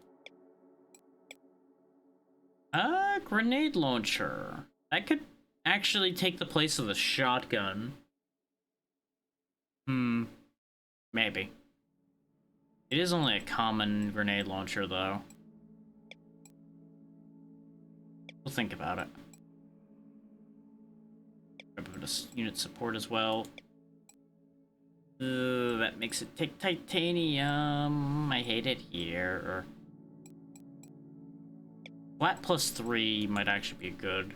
Grenade launcher. That could actually take the place of the shotgun. Maybe. It is only a common grenade launcher, though. We'll think about it. Grab a bit of unit support as well. That makes it take titanium. I hate it here. Flat plus 3 might actually be good.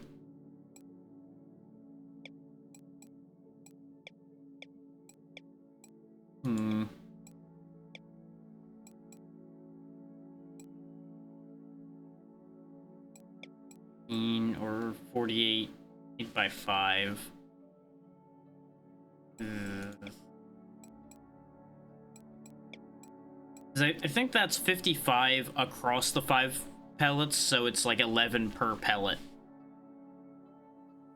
Or 48, 8x5. I think that's 55 across the 5 pellets, so it's like 11 per pellet.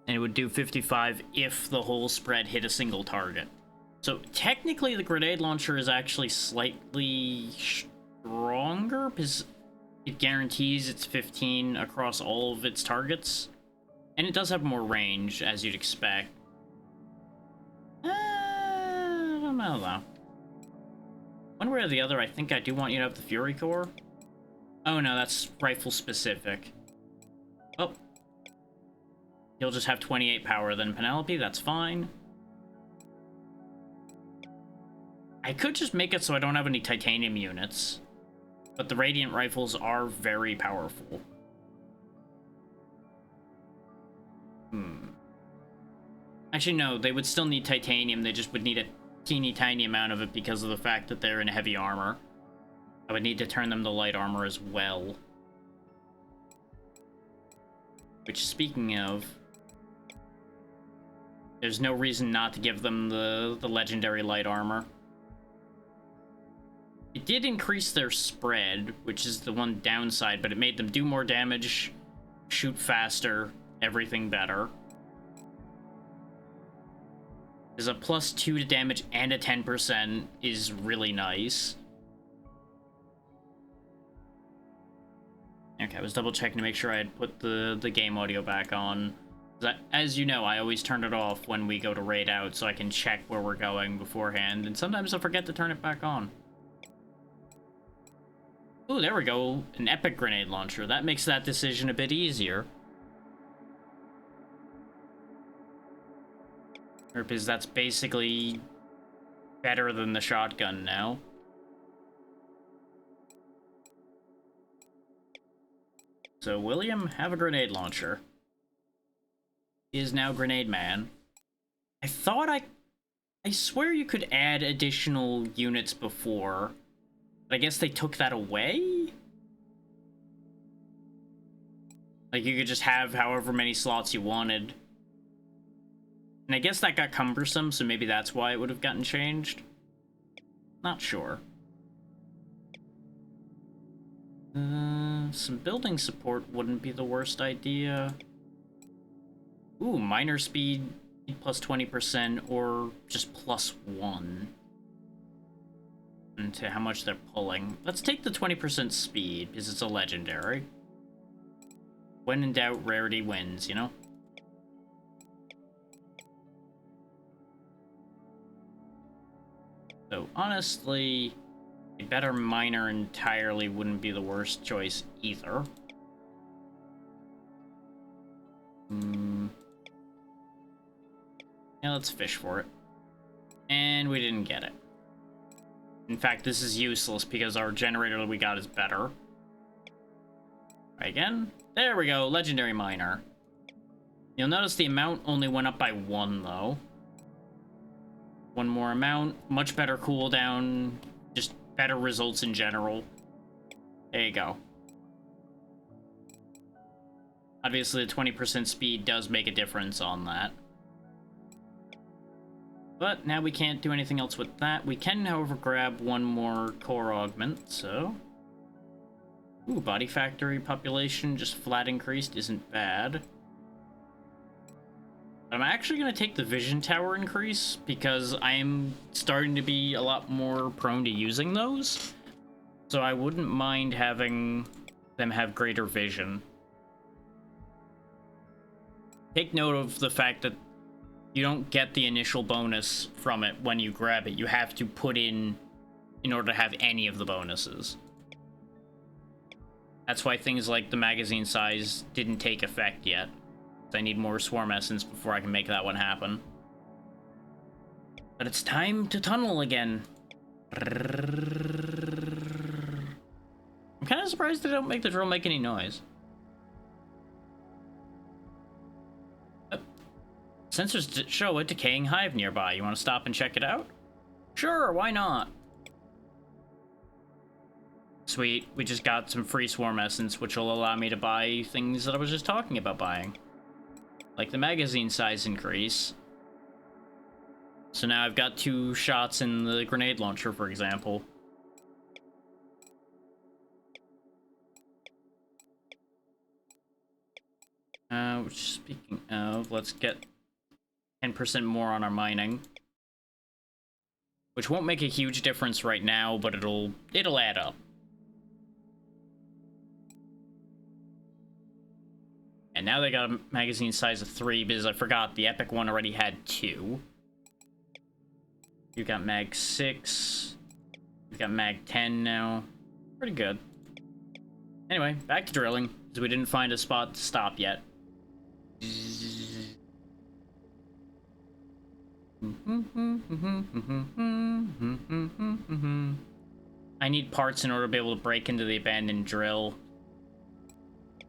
And it would do 55 if the whole spread hit a single target. So technically the grenade launcher is actually slightly stronger because it guarantees it's 15 across all of its targets. And it does have more range, as you'd expect. I don't know, though. One way or the other, I think I do want you to have the Fury Core. Oh, no, that's rifle-specific. Oh. You'll just have 28 power then, Penelope. That's fine. I could just make it so I don't have any titanium units. But the Radiant Rifles are very powerful. Actually, no, they would still need titanium. They just would need a teeny tiny amount of it because of the fact that they're in heavy armor. I would need to turn them to light armor as well. Which, speaking of, there's no reason not to give them the legendary light armor. It did increase their spread, which is the one downside, but it made them do more damage, shoot faster, everything better. There's a +2 to damage and a 10% is really nice. Okay, I was double checking to make sure I had put the game audio back on. As you know, I always turn it off when we go to raid out so I can check where we're going beforehand, and sometimes I forget to turn it back on. Ooh, there we go. An epic grenade launcher. That makes that decision a bit easier. Because that's basically better than the shotgun now. So, William, have a grenade launcher. He is now Grenade Man. I swear you could add additional units before. But I guess they took that away? Like, you could just have however many slots you wanted. And I guess that got cumbersome, so maybe that's why it would have gotten changed. Not sure. Some building support wouldn't be the worst idea. Ooh, minor speed plus 20% or just +1. Into how much they're pulling. Let's take the 20% speed, because it's a legendary. When in doubt, rarity wins, you know? So, honestly, a better miner entirely wouldn't be the worst choice either. Yeah, let's fish for it. And we didn't get it. In fact, this is useless because our generator that we got is better. Try again. There we go, legendary miner. You'll notice the amount only went up by 1, though. One more amount, much better cooldown, just better results in general. There you go. Obviously, the 20% speed does make a difference on that. But now we can't do anything else with that. We can, however, grab one more core augment, so... Ooh, body factory population just flat increased isn't bad. I'm actually going to take the vision tower increase because I'm starting to be a lot more prone to using those. So I wouldn't mind having them have greater vision. Take note of the fact that you don't get the initial bonus from it when you grab it. You have to put in order to have any of the bonuses. That's why things like the magazine size didn't take effect yet. I need more swarm essence before I can make that one happen. But it's time to tunnel again. I'm kind of surprised they don't make the drill make any noise. Sensors show a decaying hive nearby. You want to stop and check it out? Sure, why not? Sweet, we just got some free swarm essence, which will allow me to buy things that I was just talking about buying. Like the magazine size increase. So now I've got 2 shots in the grenade launcher, for example. Speaking of, let's get 10% more on our mining. Which won't make a huge difference right now, but it'll add up. And now they got a magazine size of 3 because I forgot the epic one already had 2. You got mag 6. You got mag 10 now. Pretty good. Anyway, back to drilling, because we didn't find a spot to stop yet. I need parts in order to be able to break into the abandoned drill.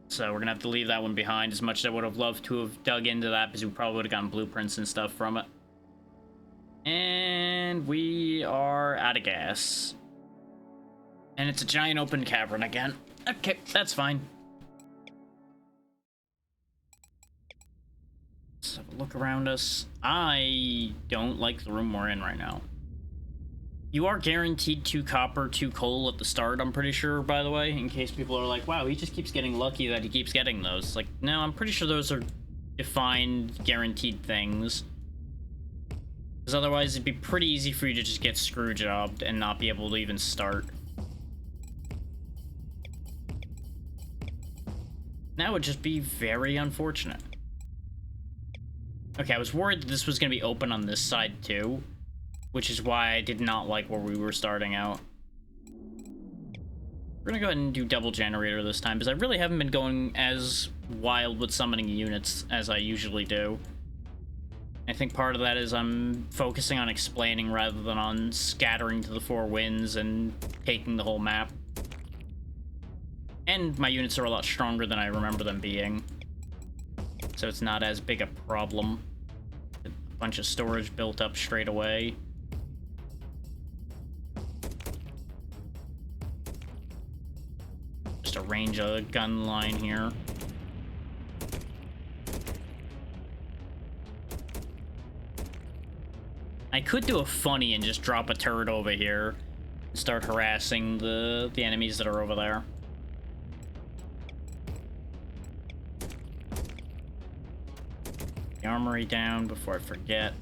So we're gonna have to leave that one behind, as much as I would have loved to have dug into that, because we probably would have gotten blueprints and stuff from it. And we are out of gas. And it's a giant open cavern again. Okay, that's fine. Let's have a look around us. I don't like the room we're in right now. You are guaranteed 2 copper, 2 coal at the start, I'm pretty sure, by the way, in case people are like, wow, he just keeps getting lucky that he keeps getting those. Like, no, I'm pretty sure those are defined, guaranteed things. Because otherwise it'd be pretty easy for you to just get screw-jobbed and not be able to even start. That would just be very unfortunate. Okay, I was worried that this was going to be open on this side too, which is why I did not like where we were starting out. We're going to go ahead and do double generator this time, because I really haven't been going as wild with summoning units as I usually do. I think part of that is I'm focusing on explaining rather than on scattering to the four winds and taking the whole map. And my units are a lot stronger than I remember them being, so it's not as big a problem. A bunch of storage built up straight away. Just arrange a gun line here. I could do a funny and just drop a turret over here and start harassing the enemies that are over there. The armory down before I forget.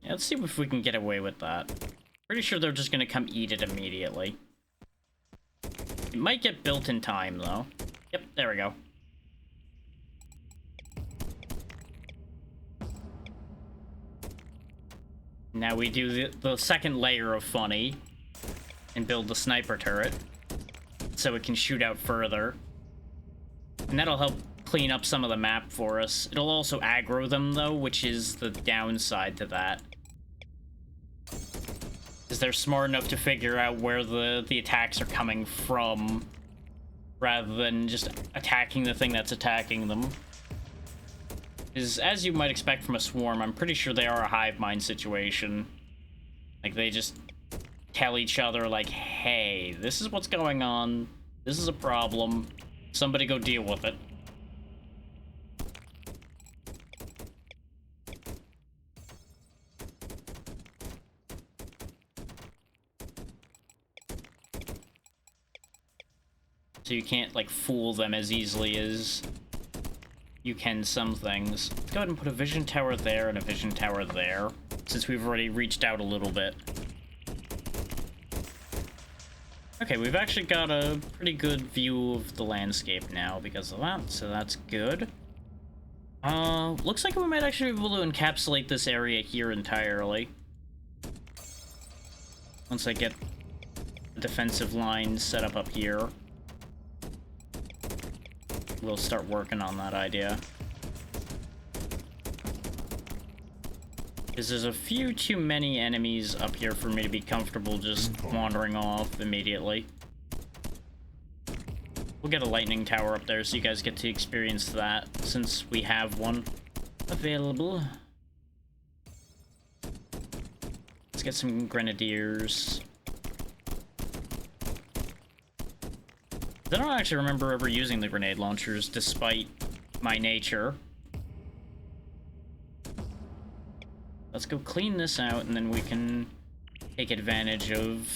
Yeah, let's see if we can get away with that. Pretty sure they're just gonna come eat it immediately. It might get built in time, though. Yep, there we go. Now we do the second layer of funny and build the sniper turret so it can shoot out further. And that'll help clean up some of the map for us. It'll also aggro them, though, which is the downside to that. Because they're smart enough to figure out where the attacks are coming from, rather than just attacking the thing that's attacking them. Because, as you might expect from a swarm, I'm pretty sure they are a hive mind situation. Like, they just tell each other, like, hey, this is what's going on, this is a problem, somebody go deal with it. So you can't, like, fool them as easily as you can some things. Let's go ahead and put a vision tower there and a vision tower there, since we've already reached out a little bit. Okay, we've actually got a pretty good view of the landscape now because of that, so that's good. Looks like we might actually be able to encapsulate this area here entirely. Once I get the defensive line set up here. We'll start working on that idea. Because there's a few too many enemies up here for me to be comfortable just wandering off immediately. We'll get a lightning tower up there so you guys get to experience that, since we have one available. Let's get some grenadiers. I don't actually remember ever using the grenade launchers, despite my nature. Let's go clean this out, and then we can take advantage of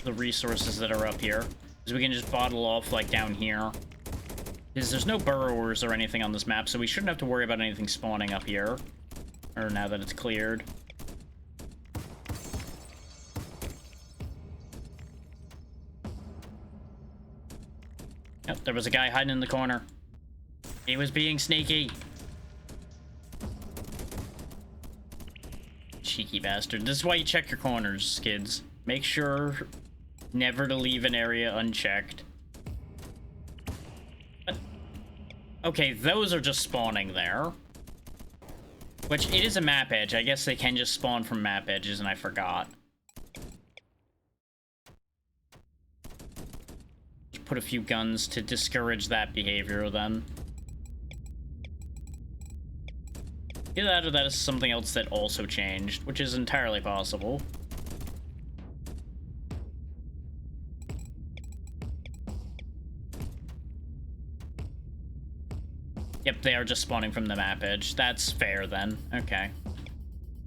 the resources that are up here. Because we can just bottle off, like, down here. Because there's no burrowers or anything on this map, so we shouldn't have to worry about anything spawning up here. Or now that it's cleared. Yep, there was a guy hiding in the corner. He was being sneaky. Cheeky bastard. This is why you check your corners, kids. Make sure never to leave an area unchecked. But, okay, those are just spawning there. Which, it is a map edge. I guess they can just spawn from map edges, and I forgot. Put a few guns to discourage that behavior, then. Either that or that is something else that also changed, which is entirely possible. Yep, they are just spawning from the map edge. That's fair, then. Okay.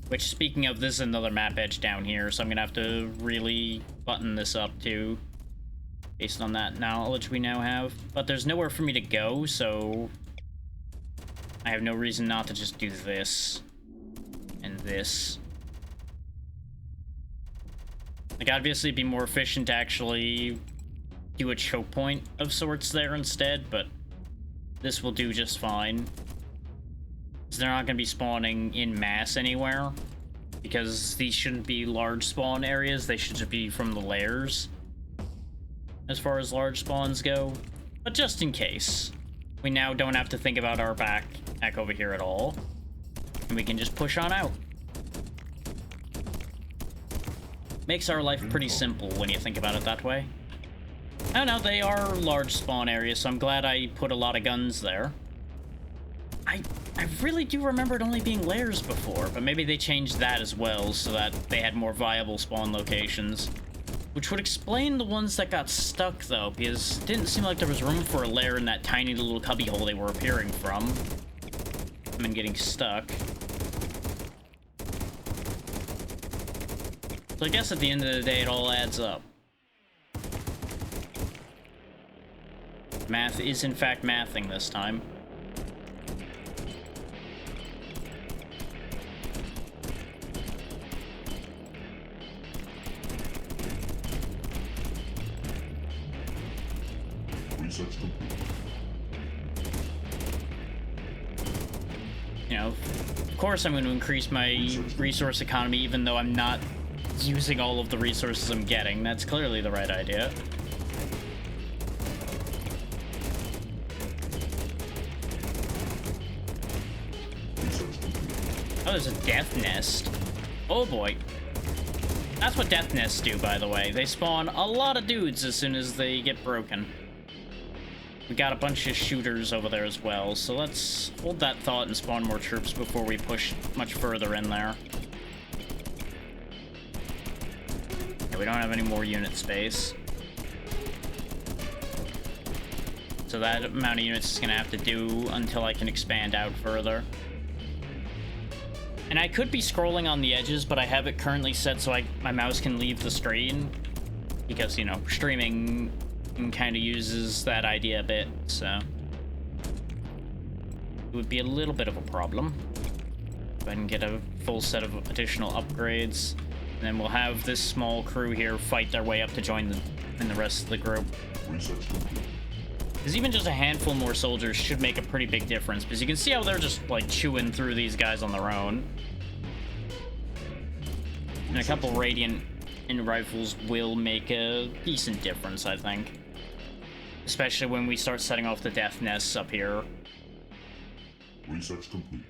Which, speaking of, this is another map edge down here, so I'm gonna have to really button this up, too. Based on that knowledge we now have. But there's nowhere for me to go, so I have no reason not to just do this and this. Like, obviously it'd be more efficient to actually do a choke point of sorts there instead, but this will do just fine. They're not going to be spawning in mass anywhere, because these shouldn't be large spawn areas. They should just be from the lairs, as far as large spawns go. But just in case, we now don't have to think about our back over here at all, and we can just push on out. Makes our life pretty simple when you think about it that way. Oh no, they are large spawn areas, so I'm glad I put a lot of guns there. I really do remember it only being lairs before, but maybe they changed that as well so that they had more viable spawn locations. Which would explain the ones that got stuck, though, because it didn't seem like there was room for a lair in that tiny little cubbyhole they were appearing from. I mean, getting stuck. So I guess at the end of the day, it all adds up. Math is, in fact, mathing this time. Research complete. You know, of course I'm going to increase my resource economy even though I'm not using all of the resources I'm getting. That's clearly the right idea. Oh, there's a death nest. Oh boy. That's what death nests do, by the way. They spawn a lot of dudes as soon as they get broken. We got a bunch of shooters over there as well, so let's hold that thought and spawn more troops before we push much further in there. Yeah, we don't have any more unit space. So that amount of units is going to have to do until I can expand out further. And I could be scrolling on the edges, but I have it currently set so my mouse can leave the screen. Because, you know, streaming kind of uses that idea a bit, so it would be a little bit of a problem. Go ahead and get a full set of additional upgrades, and then we'll have this small crew here fight their way up to join the rest of the group. Because even just a handful more soldiers should make a pretty big difference, because you can see how they're just, like, chewing through these guys on their own. And a couple Radiant and rifles will make a decent difference, I think. Especially when we start setting off the death nests up here. Research complete.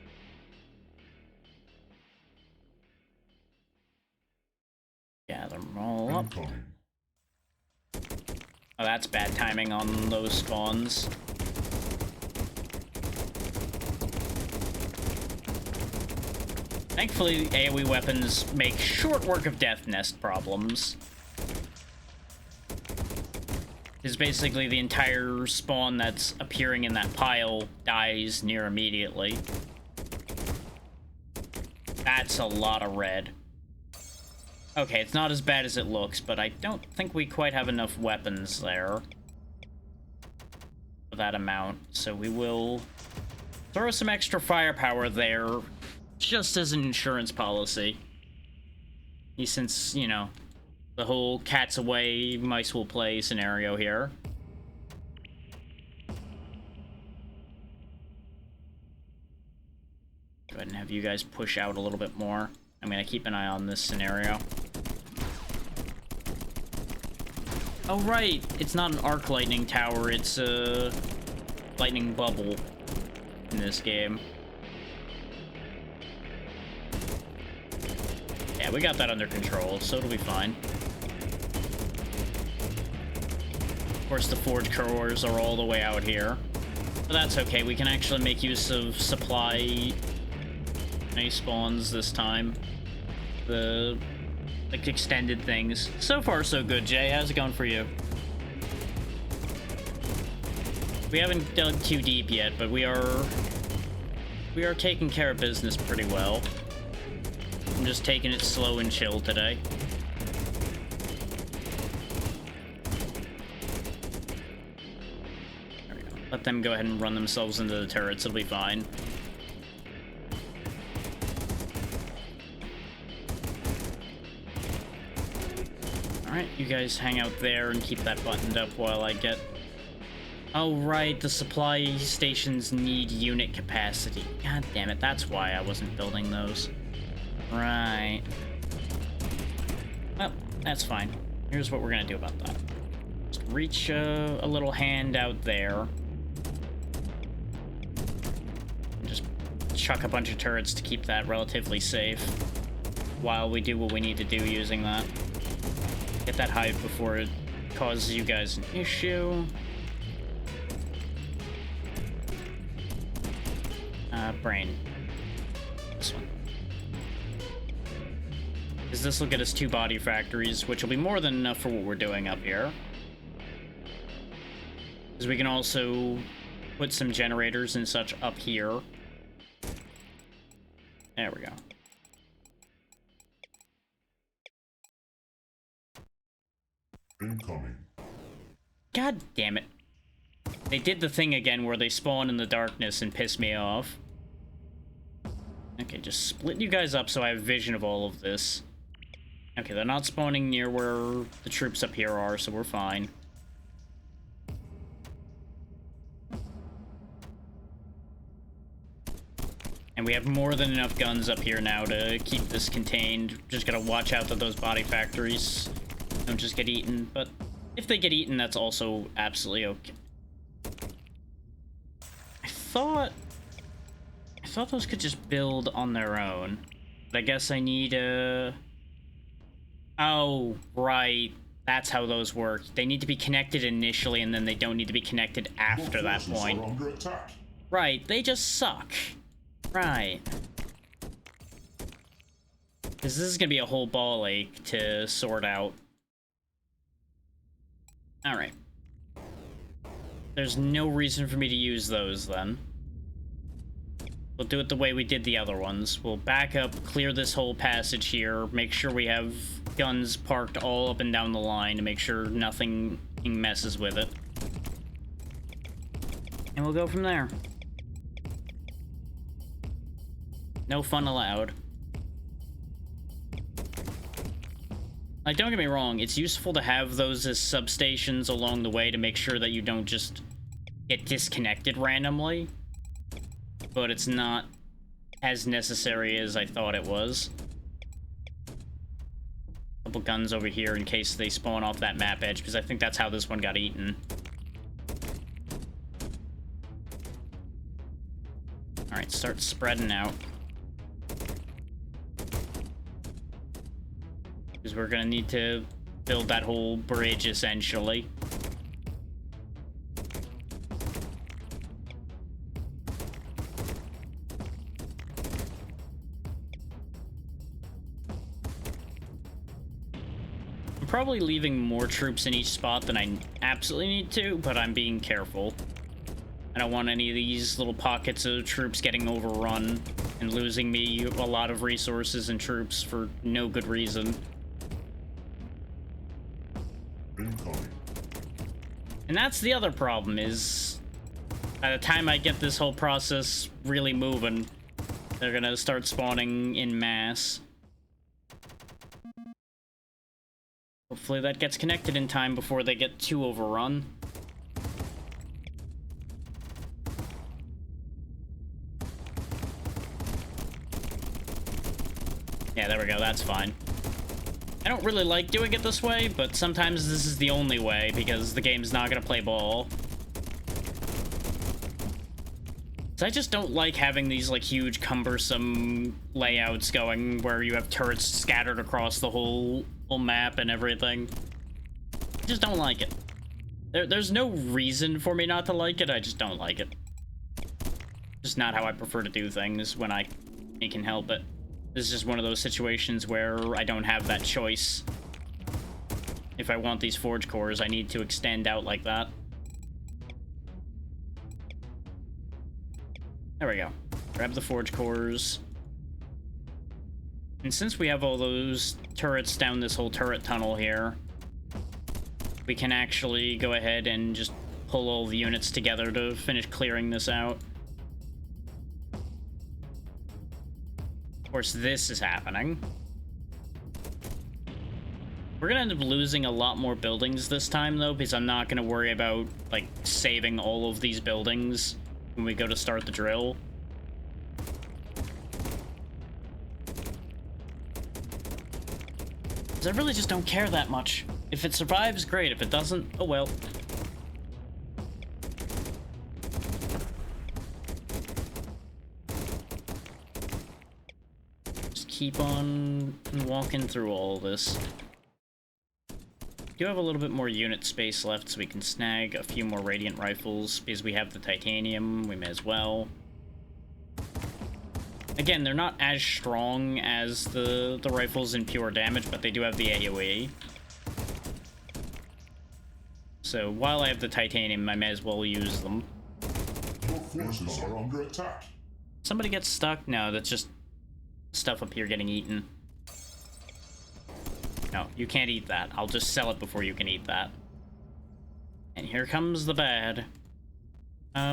Gather them all up. Incoming. Oh, that's bad timing on those spawns. Thankfully, AoE weapons make short work of death nest problems. Because basically the entire spawn that's appearing in that pile dies near immediately. That's a lot of red. Okay, it's not as bad as it looks, but I don't think we quite have enough weapons there for that amount. So we will throw some extra firepower there, just as an insurance policy. Since, you know, the whole cats away, mice will play scenario here. Go ahead and have you guys push out a little bit more. I'm gonna keep an eye on this scenario. Oh right, it's not an arc lightning tower, it's a lightning bubble in this game. Yeah, we got that under control, so it'll be fine. Of course, the forge cores are all the way out here. But that's okay, we can actually make use of supply spawns this time. The, like, extended things. So far, so good, Jay. How's it going for you? We haven't dug too deep yet, but we are taking care of business pretty well. I'm just taking it slow and chill today. There we go. Let them go ahead and run themselves into the turrets. It'll be fine. Alright, you guys hang out there and keep that buttoned up while I get... Oh, right, the supply stations need unit capacity. God damn it, that's why I wasn't building those. Right. Well, that's fine. Here's what we're gonna do about that. Just reach a little hand out there. And just chuck a bunch of turrets to keep that relatively safe while we do what we need to do using that. Get that hive before it causes you guys an issue. Brain. This one. Because this will get us 2 body factories, which will be more than enough for what we're doing up here. Because we can also put some generators and such up here. There we go. Incoming. God damn it. They did the thing again where they spawn in the darkness and piss me off. Okay, just split you guys up so I have vision of all of this. Okay, they're not spawning near where the troops up here are, so we're fine. And we have more than enough guns up here now to keep this contained. Just gotta watch out that those body factories don't just get eaten. But if they get eaten, that's also absolutely okay. I thought those could just build on their own. But I guess I need a... Oh, right. That's how those work. They need to be connected initially, and then they don't need to be connected after that point. Right, they just suck. Right. Because this is going to be a whole ball ache to sort out. Alright. There's no reason for me to use those, then. We'll do it the way we did the other ones. We'll back up, clear this whole passage here, make sure we have guns parked all up and down the line to make sure nothing messes with it. And we'll go from there. No fun allowed. Like, don't get me wrong, it's useful to have those as substations along the way to make sure that you don't just get disconnected randomly. But it's not as necessary as I thought it was. Couple guns over here in case they spawn off that map edge, because I think that's how this one got eaten. Alright, start spreading out. Because we're gonna need to build that whole bridge, essentially. I'm probably leaving more troops in each spot than I absolutely need to, but I'm being careful. I don't want any of these little pockets of troops getting overrun and losing me a lot of resources and troops for no good reason. Incoming. And that's the other problem, is by the time I get this whole process really moving, they're gonna start spawning in mass. Hopefully that gets connected in time before they get too overrun. Yeah, there we go, that's fine. I don't really like doing it this way, but sometimes this is the only way because the game's not gonna play ball. So I just don't like having these like huge cumbersome layouts going where you have turrets scattered across the whole map and everything. I just don't like it. There's no reason for me not to like it, I just don't like it. Just not how I prefer to do things when I can help it. This is just one of those situations where I don't have that choice. If I want these forge cores, I need to extend out like that. There we go. Grab the forge cores. And since we have all those turrets down this whole turret tunnel here, we can actually go ahead and just pull all the units together to finish clearing this out. Of course, this is happening. We're gonna end up losing a lot more buildings this time, though, because I'm not gonna worry about, like, saving all of these buildings when we go to start the drill. Because I really just don't care that much. If it survives, great. If it doesn't, oh well. Just keep on walking through all this. Do have a little bit more unit space left, so we can snag a few more Radiant Rifles, because we have the Titanium, we may as well. Again, they're not as strong as the rifles in pure damage, but they do have the AoE. So while I have the Titanium, I may as well use them. Your forces are under attack. Somebody gets stuck? No, that's just stuff up here getting eaten. No, you can't eat that. I'll just sell it before you can eat that. And here comes the bad.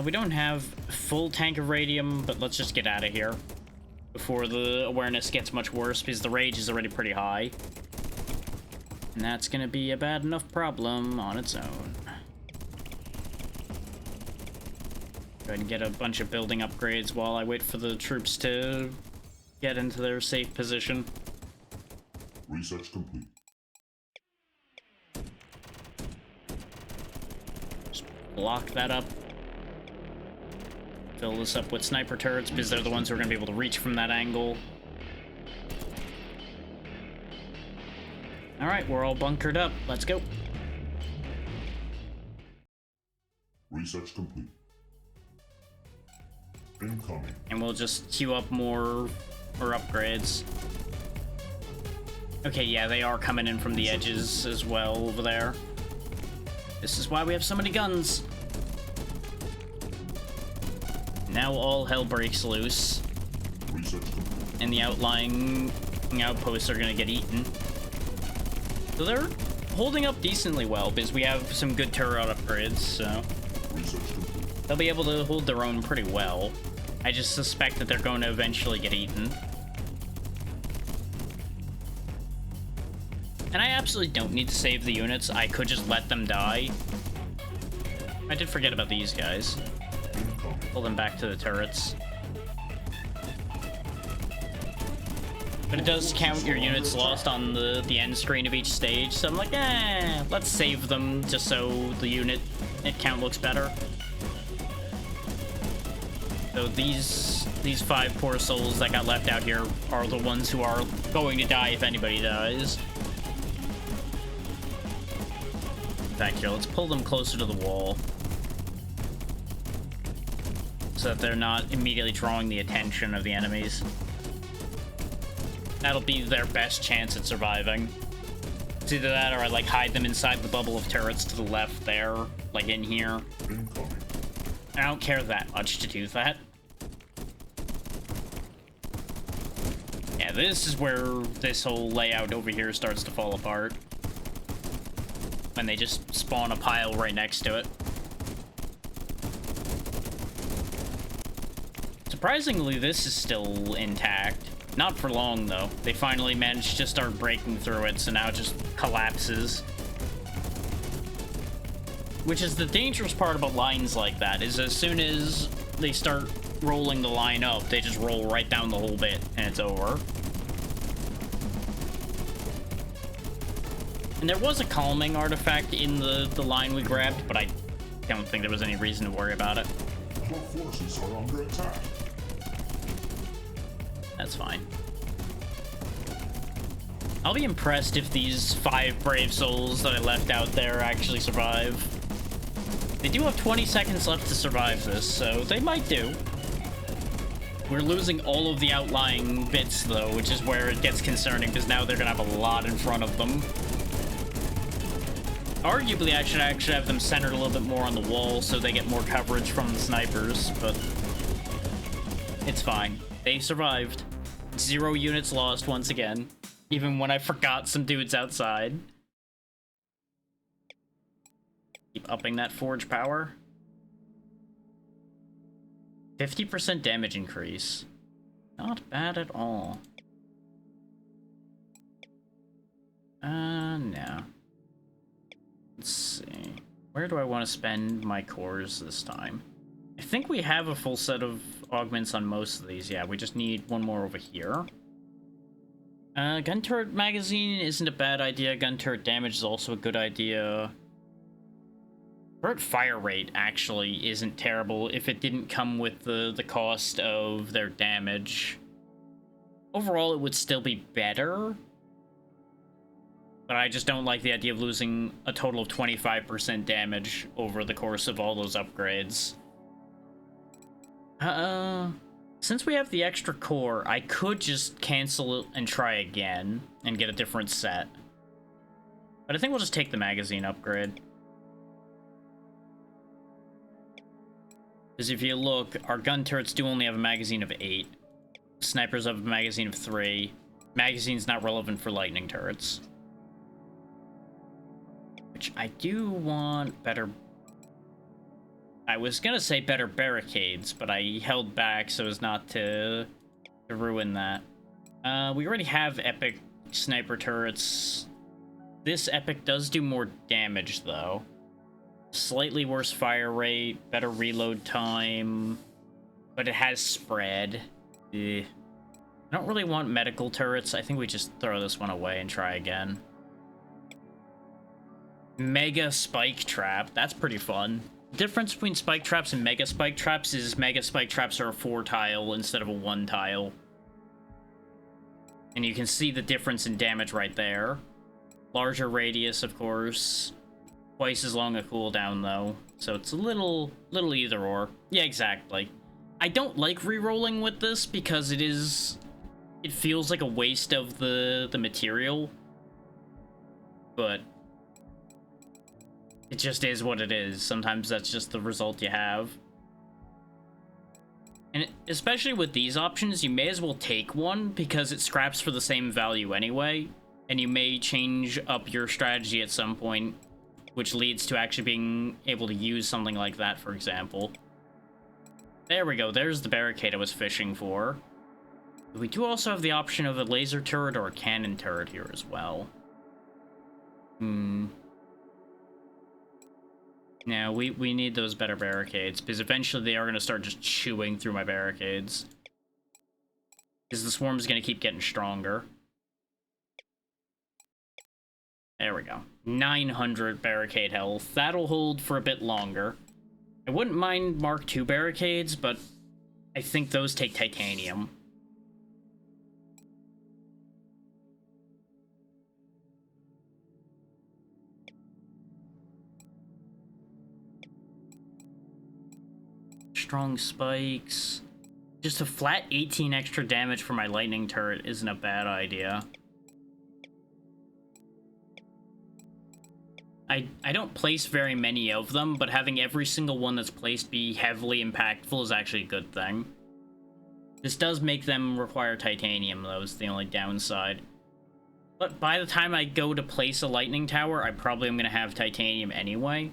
We don't have full tank of radium, but let's just get out of here before the awareness gets much worse, because the rage is already pretty high. And that's gonna be a bad enough problem on its own. Go ahead and get a bunch of building upgrades while I wait for the troops to get into their safe position. Research complete. Just block that up. Fill this up with sniper turrets, because they're the ones who are going to be able to reach from that angle. Alright, we're all bunkered up. Let's go. Research complete. Incoming. And we'll just queue up more upgrades. Okay, yeah, they are coming in from the edges as well over there. This is why we have so many guns. Now all hell breaks loose. Research complete. And the outlying outposts are gonna get eaten. So they're holding up decently well, because we have some good turret upgrades, so Research complete. they'll be able to hold their own pretty well. I just suspect that they're going to eventually get eaten. And I absolutely don't need to save the units. I could just let them die. I did forget about these guys. Incoming. Pull them back to the turrets. But it does count your units lost on the end screen of each stage, so I'm like, let's save them just so the unit count looks better. So these 5 poor souls that got left out here are the ones who are going to die if anybody dies. In fact, here, let's pull them closer to the wall, so that they're not immediately drawing the attention of the enemies. That'll be their best chance at surviving. It's either that or I like hide them inside the bubble of turrets to the left there, like in here. Incoming. I don't care that much to do that. Yeah, this is where this whole layout over here starts to fall apart. When they just spawn a pile right next to it. Surprisingly, this is still intact. Not for long, though. They finally managed to start breaking through it, so now it just collapses. Which is the dangerous part about lines like that, is as soon as they start rolling the line up, they just roll right down the whole bit, and it's over. And there was a calming artifact in the line we grabbed, but I don't think there was any reason to worry about it. Your forces are under attack. That's fine. I'll be impressed if these 5 brave souls that I left out there actually survive. They do have 20 seconds left to survive this, so they might do. We're losing all of the outlying bits, though, which is where it gets concerning, because now they're gonna have a lot in front of them. Arguably, I should actually have them centered a little bit more on the wall so they get more coverage from the snipers, but it's fine. They survived. 0 units lost once again, even when I forgot some dudes outside. Keep upping that forge power. 50% damage increase. Not bad at all. No. Where do I want to spend my cores this time? I think we have a full set of augments on most of these. Yeah, we just need one more over here. Gun turret magazine isn't a bad idea. Gun turret damage is also a good idea. Turret fire rate actually isn't terrible if it didn't come with the cost of their damage. Overall, it would still be better. But I just don't like the idea of losing a total of 25% damage over the course of all those upgrades. Since we have the extra core, I could just cancel it and try again and get a different set. But I think we'll just take the magazine upgrade. Because if you look, our gun turrets do only have a magazine of 8. Snipers have a magazine of 3. Magazine's not relevant for lightning turrets. Which I do want better... I was gonna say better barricades, but I held back so as not to ruin that. We already have epic sniper turrets. This epic does do more damage, though. Slightly worse fire rate, better reload time, but it has spread. I don't really want medical turrets. I think we just throw this one away and try again. Mega spike trap. That's pretty fun. The difference between spike traps and mega spike traps is mega spike traps are a 4-tile instead of a 1-tile. And you can see the difference in damage right there. Larger radius, of course. Twice as long a cooldown, though. So it's a little either or. Yeah, exactly. I don't like re-rolling with this because it feels like a waste of the material. But it just is what it is. Sometimes that's just the result you have. And especially with these options, you may as well take one because it scraps for the same value anyway. And you may change up your strategy at some point, which leads to actually being able to use something like that, for example. There we go. There's the barricade I was fishing for. We do also have the option of a laser turret or a cannon turret here as well. Now, we need those better barricades, because eventually they are going to start just chewing through my barricades. Because the swarm's going to keep getting stronger. There we go. 900 barricade health. That'll hold for a bit longer. I wouldn't mind Mark II barricades, but I think those take titanium. Strong spikes. Just a flat 18 extra damage for my lightning turret isn't a bad idea. I don't place very many of them, but having every single one that's placed be heavily impactful is actually a good thing. This does make them require titanium, though, is the only downside. But by the time I go to place a lightning tower, I probably am going to have titanium anyway.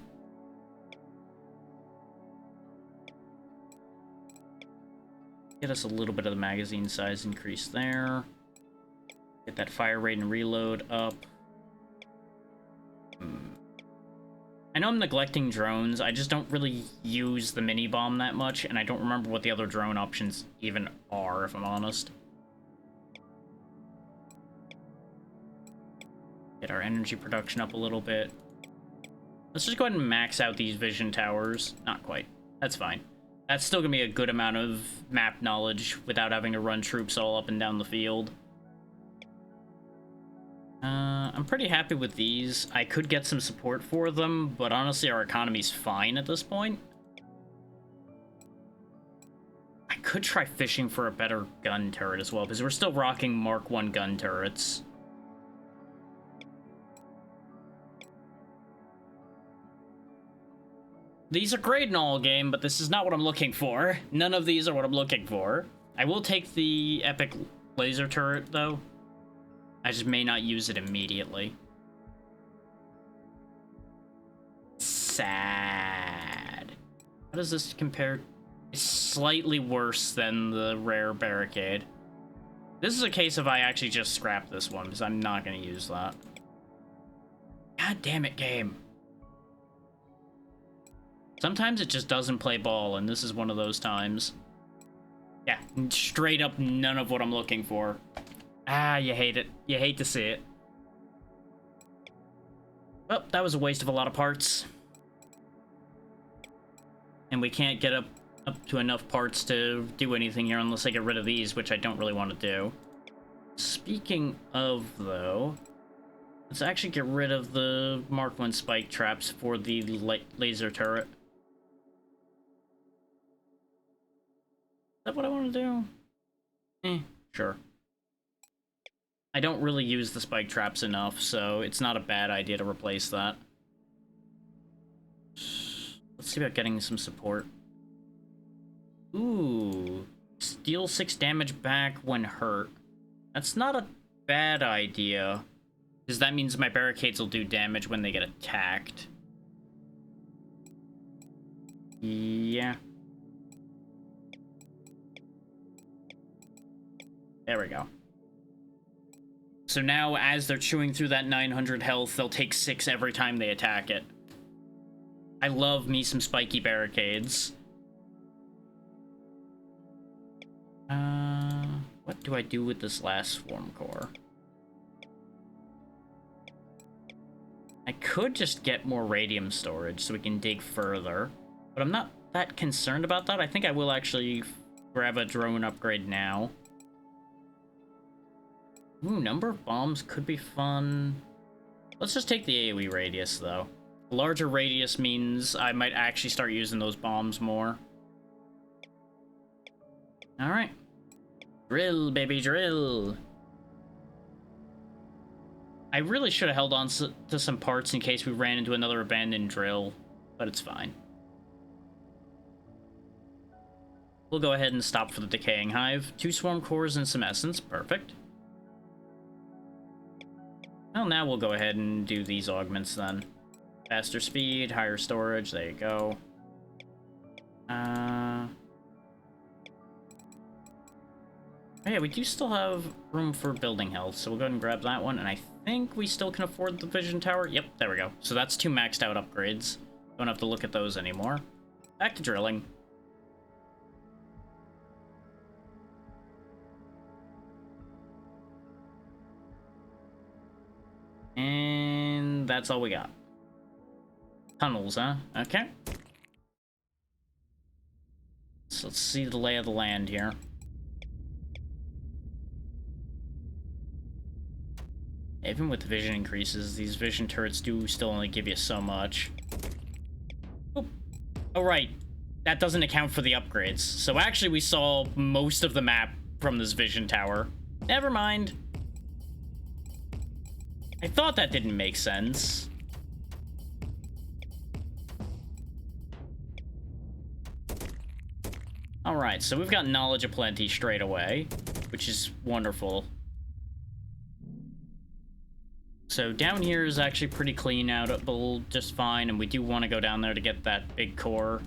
Get us a little bit of the magazine size increase there. Get that fire rate and reload up. I know I'm neglecting drones, I just don't really use the mini-bomb that much, and I don't remember what the other drone options even are, if I'm honest. Get our energy production up a little bit. Let's just go ahead and max out these vision towers. Not quite. That's fine. That's still gonna be a good amount of map knowledge without having to run troops all up and down the field. I'm pretty happy with these. I could get some support for them, but honestly our economy's fine at this point. I could try fishing for a better gun turret as well, because we're still rocking Mark I gun turrets. These are great in all game, but this is not what I'm looking for. None of these are what I'm looking for. I will take the epic laser turret, though. I just may not use it immediately. Sad. How does this compare? It's slightly worse than the rare barricade. This is a case of I actually just scrap this one, because I'm not going to use that. God damn it, game. Sometimes it just doesn't play ball, and this is one of those times. Yeah, straight up none of what I'm looking for. Ah, you hate it. You hate to see it. Well, that was a waste of a lot of parts. And we can't get up to enough parts to do anything here unless I get rid of these, which I don't really want to do. Speaking of, though, let's actually get rid of the Mark 1 spike traps for the laser turret. Is that what I want to do? Sure. I don't really use the spike traps enough, so it's not a bad idea to replace that. Let's see about getting some support. Ooh. Deal 6 damage back when hurt. That's not a bad idea, because that means my barricades will do damage when they get attacked. Yeah. There we go. So now, as they're chewing through that 900 health, they'll take 6 every time they attack it. I love me some spiky barricades. What do I do with this last swarm core? I could just get more radium storage so we can dig further, but I'm not that concerned about that. I think I will actually grab a drone upgrade now. Ooh, number of bombs could be fun. Let's just take the AoE radius, though. A larger radius means I might actually start using those bombs more. Alright. Drill, baby, drill! I really should have held on to some parts in case we ran into another abandoned drill, but it's fine. We'll go ahead and stop for the decaying hive. 2 swarm cores and some essence. Perfect. Well, now we'll go ahead and do these augments then. Faster speed, higher storage, there you go. Yeah, we do still have room for building health, so we'll go ahead and grab that one, and I think we still can afford the vision tower. Yep, there we go. So that's 2 maxed out upgrades. Don't have to look at those anymore. Back to drilling. And that's all we got. Tunnels, huh? Okay. So let's see the lay of the land here. Even with the vision increases, these vision turrets do still only give you so much. Oh, right. That doesn't account for the upgrades. So actually we saw most of the map from this vision tower. Never mind. I thought that didn't make sense. Alright, so we've got knowledge aplenty straight away, which is wonderful. So down here is actually pretty clean outable just fine, and we do want to go down there to get that big core.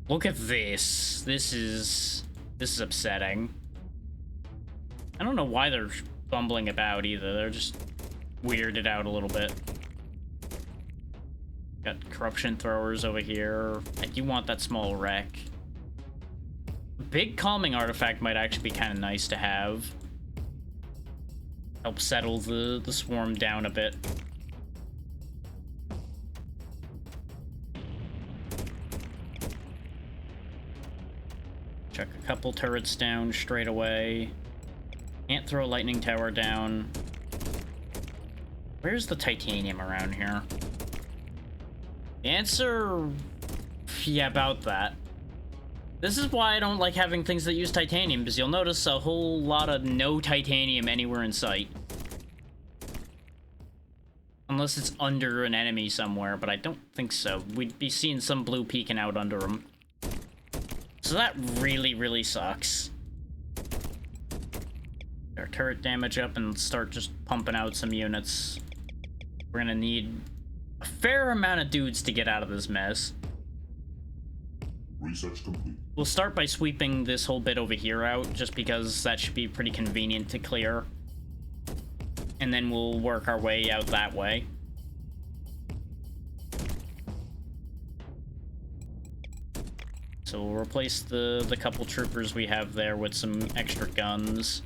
Look at this. This is upsetting. I don't know why they're bumbling about either. They're just weirded out a little bit. Got corruption throwers over here. I do want that small wreck. Big calming artifact might actually be kind of nice to have. Help settle the swarm down a bit. Chuck a couple turrets down straight away. Can't throw a lightning tower down. Where's the titanium around here? The answer... yeah, about that. This is why I don't like having things that use titanium, because you'll notice a whole lot of no titanium anywhere in sight. Unless it's under an enemy somewhere, but I don't think so. We'd be seeing some blue peeking out under them. So that really, really sucks. Get our turret damage up and start just pumping out some units. We're gonna need a fair amount of dudes to get out of this mess. Research complete. We'll start by sweeping this whole bit over here out, just because that should be pretty convenient to clear. And then we'll work our way out that way. So we'll replace the couple troopers we have there with some extra guns.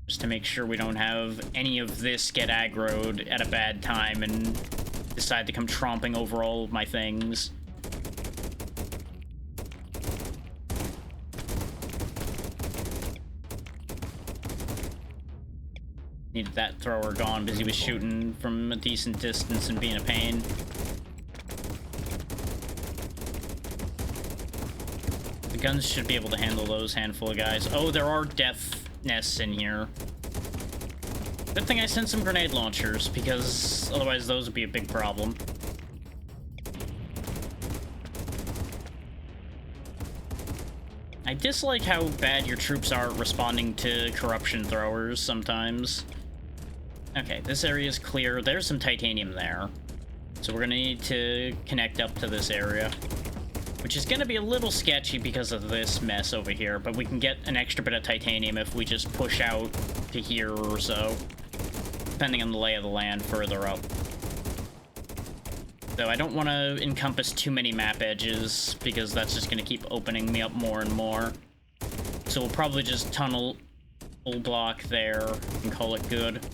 Just to make sure we don't have any of this get aggroed at a bad time and decide to come tromping over all of my things. Needed that thrower gone because he was shooting from a decent distance and being a pain. The guns should be able to handle those handful of guys. Oh, there are death nests in here. Good thing I sent some grenade launchers, because otherwise those would be a big problem. I dislike how bad your troops are at responding to corruption throwers sometimes. Okay, this area is clear. There's some titanium there. So we're gonna need to connect up to this area, which is gonna be a little sketchy because of this mess over here, but we can get an extra bit of titanium if we just push out to here or so, depending on the lay of the land further up. Though I don't want to encompass too many map edges, because that's just gonna keep opening me up more and more. So we'll probably just tunnel full block there and call it good.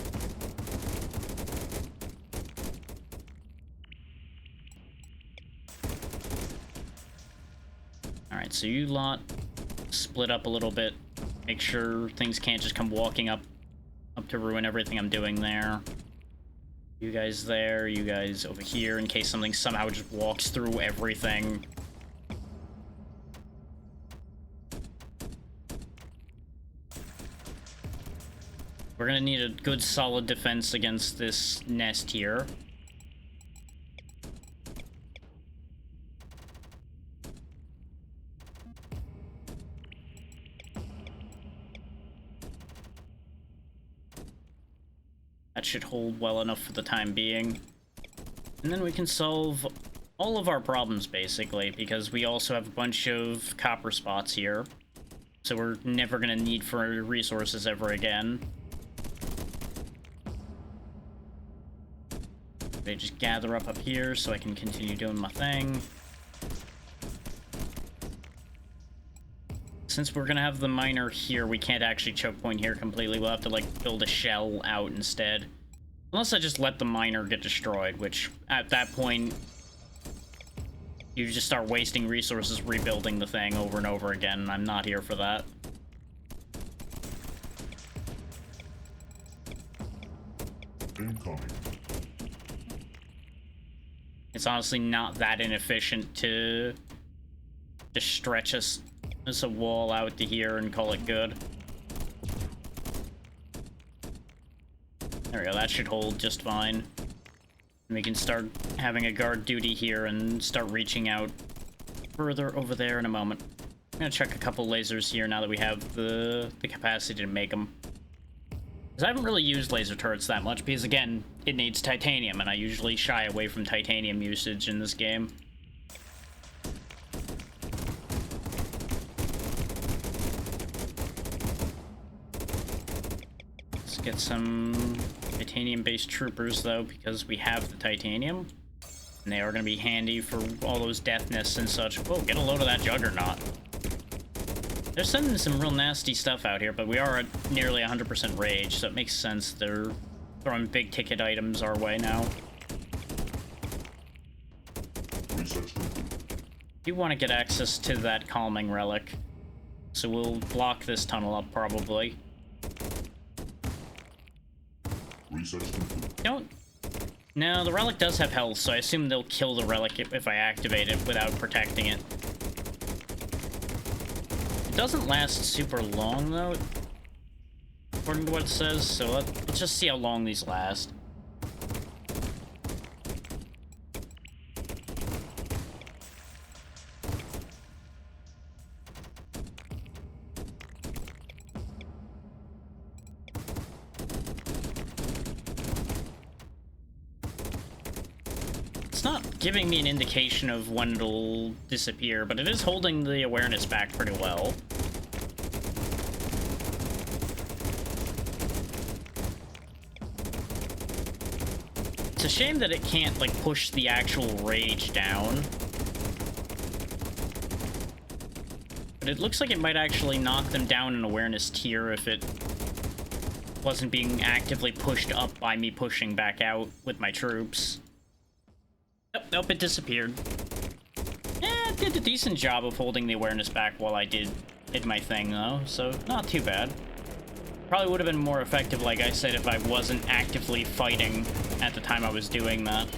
Alright, so you lot split up a little bit. Make sure things can't just come walking up to ruin everything I'm doing there. You guys there, you guys over here, in case something somehow just walks through everything. We're gonna need a good solid defense against this nest here. That should hold well enough for the time being. And then we can solve all of our problems, basically, because we also have a bunch of copper spots here. So we're never going to need for resources ever again. They just gather up here so I can continue doing my thing. Since we're gonna have the miner here, we can't actually choke point here completely. We'll have to, like, build a shell out instead. Unless I just let the miner get destroyed, which, at that point, you just start wasting resources rebuilding the thing over and over again, and I'm not here for that. Incoming. It's honestly not that inefficient to just stretch us as a wall out to here and call it good. There we go, that should hold just fine. And we can start having a guard duty here and start reaching out further over there in a moment. I'm gonna check a couple lasers here now that we have the capacity to make them. Because I haven't really used laser turrets that much, because again, it needs titanium, and I usually shy away from titanium usage in this game. Let's get some titanium-based troopers, though, because we have the titanium. And they are going to be handy for all those death nests and such. Whoa, get a load of that juggernaut. They're sending some real nasty stuff out here, but we are at nearly 100% rage, so it makes sense they're throwing big-ticket items our way now. Research complete. You want to get access to that calming relic, so we'll block this tunnel up, probably. Research complete. Don't... No, the relic does have health, so I assume they'll kill the relic if I activate it without protecting it. It doesn't last super long, though, according to what it says, so let's just see how long these last. It's not giving me an indication of when it'll disappear, but it is holding the awareness back pretty well. It's a shame that it can't, like, push the actual rage down. But it looks like it might actually knock them down an awareness tier if it wasn't being actively pushed up by me pushing back out with my troops. Nope, it disappeared. It did a decent job of holding the awareness back while I did my thing, though, so not too bad. Probably would have been more effective, like I said, if I wasn't actively fighting at the time I was doing that.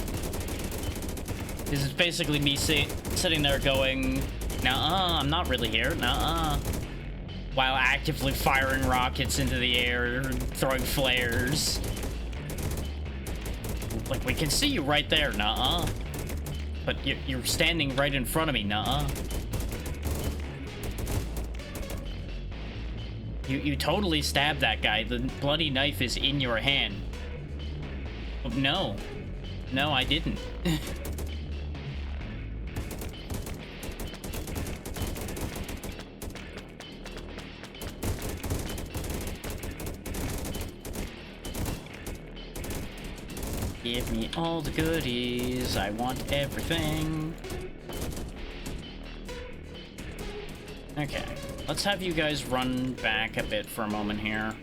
This is basically me sitting there going, nuh-uh, I'm not really here, nuh-uh. While actively firing rockets into the air, throwing flares. Like, we can see you right there, nuh-uh. But you're standing right in front of me, nuh-uh. You totally stabbed that guy. The bloody knife is in your hand. Oh, no. No, I didn't. Give me all the goodies. I want everything. Okay, let's have you guys run back a bit for a moment here.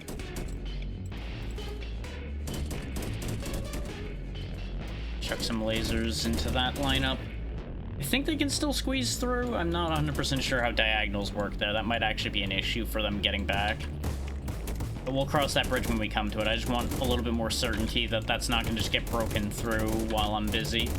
Chuck some lasers into that lineup. I think they can still squeeze through. I'm not 100% sure how diagonals work there. That might actually be an issue for them getting back. But we'll cross that bridge when we come to it. I just want a little bit more certainty that that's not going to just get broken through while I'm busy.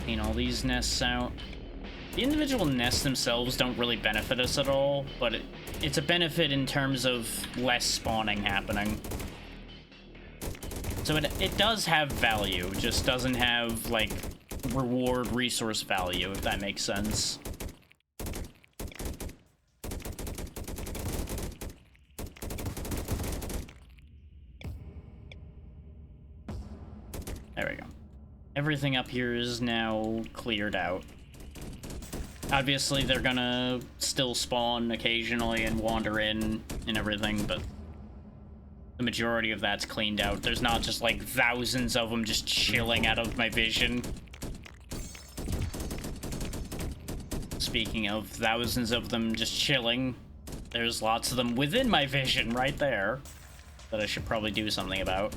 Clean all these nests out. The individual nests themselves don't really benefit us at all, but it's a benefit in terms of less spawning happening. So it does have value, just doesn't have, like, reward resource value, if that makes sense. There we go. Everything up here is now cleared out. Obviously, they're gonna still spawn occasionally and wander in and everything, but the majority of that's cleaned out. There's not just, like, thousands of them just chilling out of my vision. Speaking of thousands of them just chilling, there's lots of them within my vision right there that I should probably do something about.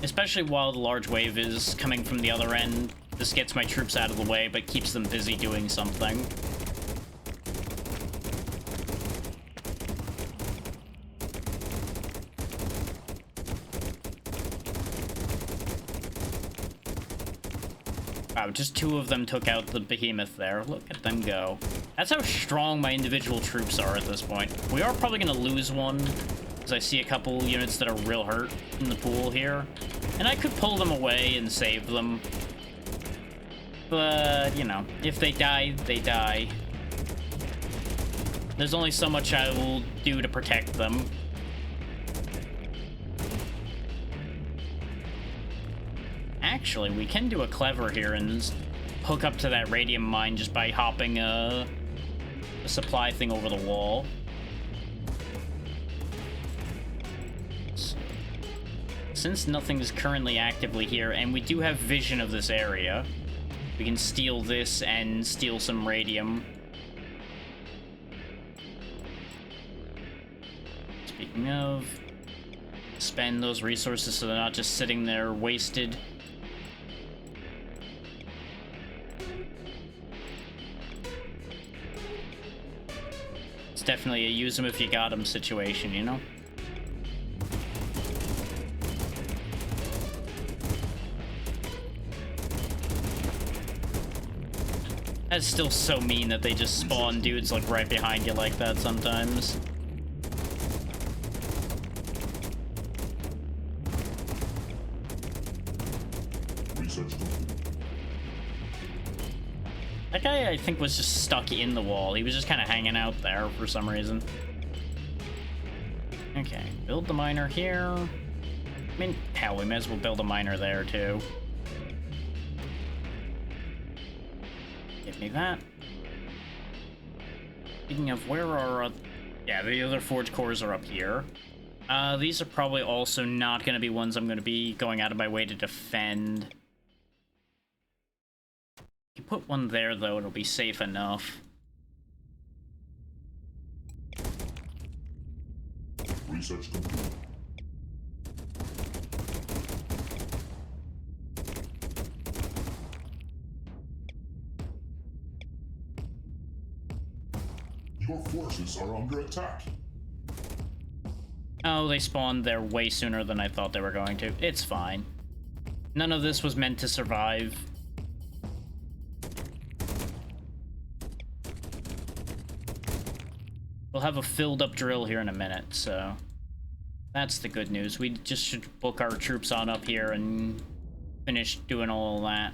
Especially while the large wave is coming from the other end. This gets my troops out of the way, but keeps them busy doing something. Wow, just 2 of them took out the behemoth there. Look at them go. That's how strong my individual troops are at this point. We are probably going to lose one, because I see a couple units that are real hurt in the pool here. And I could pull them away and save them. But, you know, if they die, they die. There's only so much I will do to protect them. Actually, we can do a clever here and hook up to that radium mine just by hopping a supply thing over the wall. So, since nothing is currently actively here, and we do have vision of this area, we can steal this and steal some radium. Speaking of, spend those resources so they're not just sitting there wasted. It's definitely a use them if you got them situation, you know? That's still so mean that they just spawn dudes like right behind you like that sometimes. Research complete. That guy, I think, was just stuck in the wall. He was just kind of hanging out there for some reason. Okay, build the miner here. I mean, hell, we may as well build a miner there, too. Give me that. Speaking of, where are... yeah, the other forge cores are up here. These are probably also not going to be ones I'm going to be going out of my way to defend. If you put one there, though, it'll be safe enough. Research complete. Your forces are under attack. Oh, they spawned there way sooner than I thought they were going to. It's fine. None of this was meant to survive. We'll have a filled up drill here in a minute, so that's the good news. We just should book our troops on up here and finish doing all that.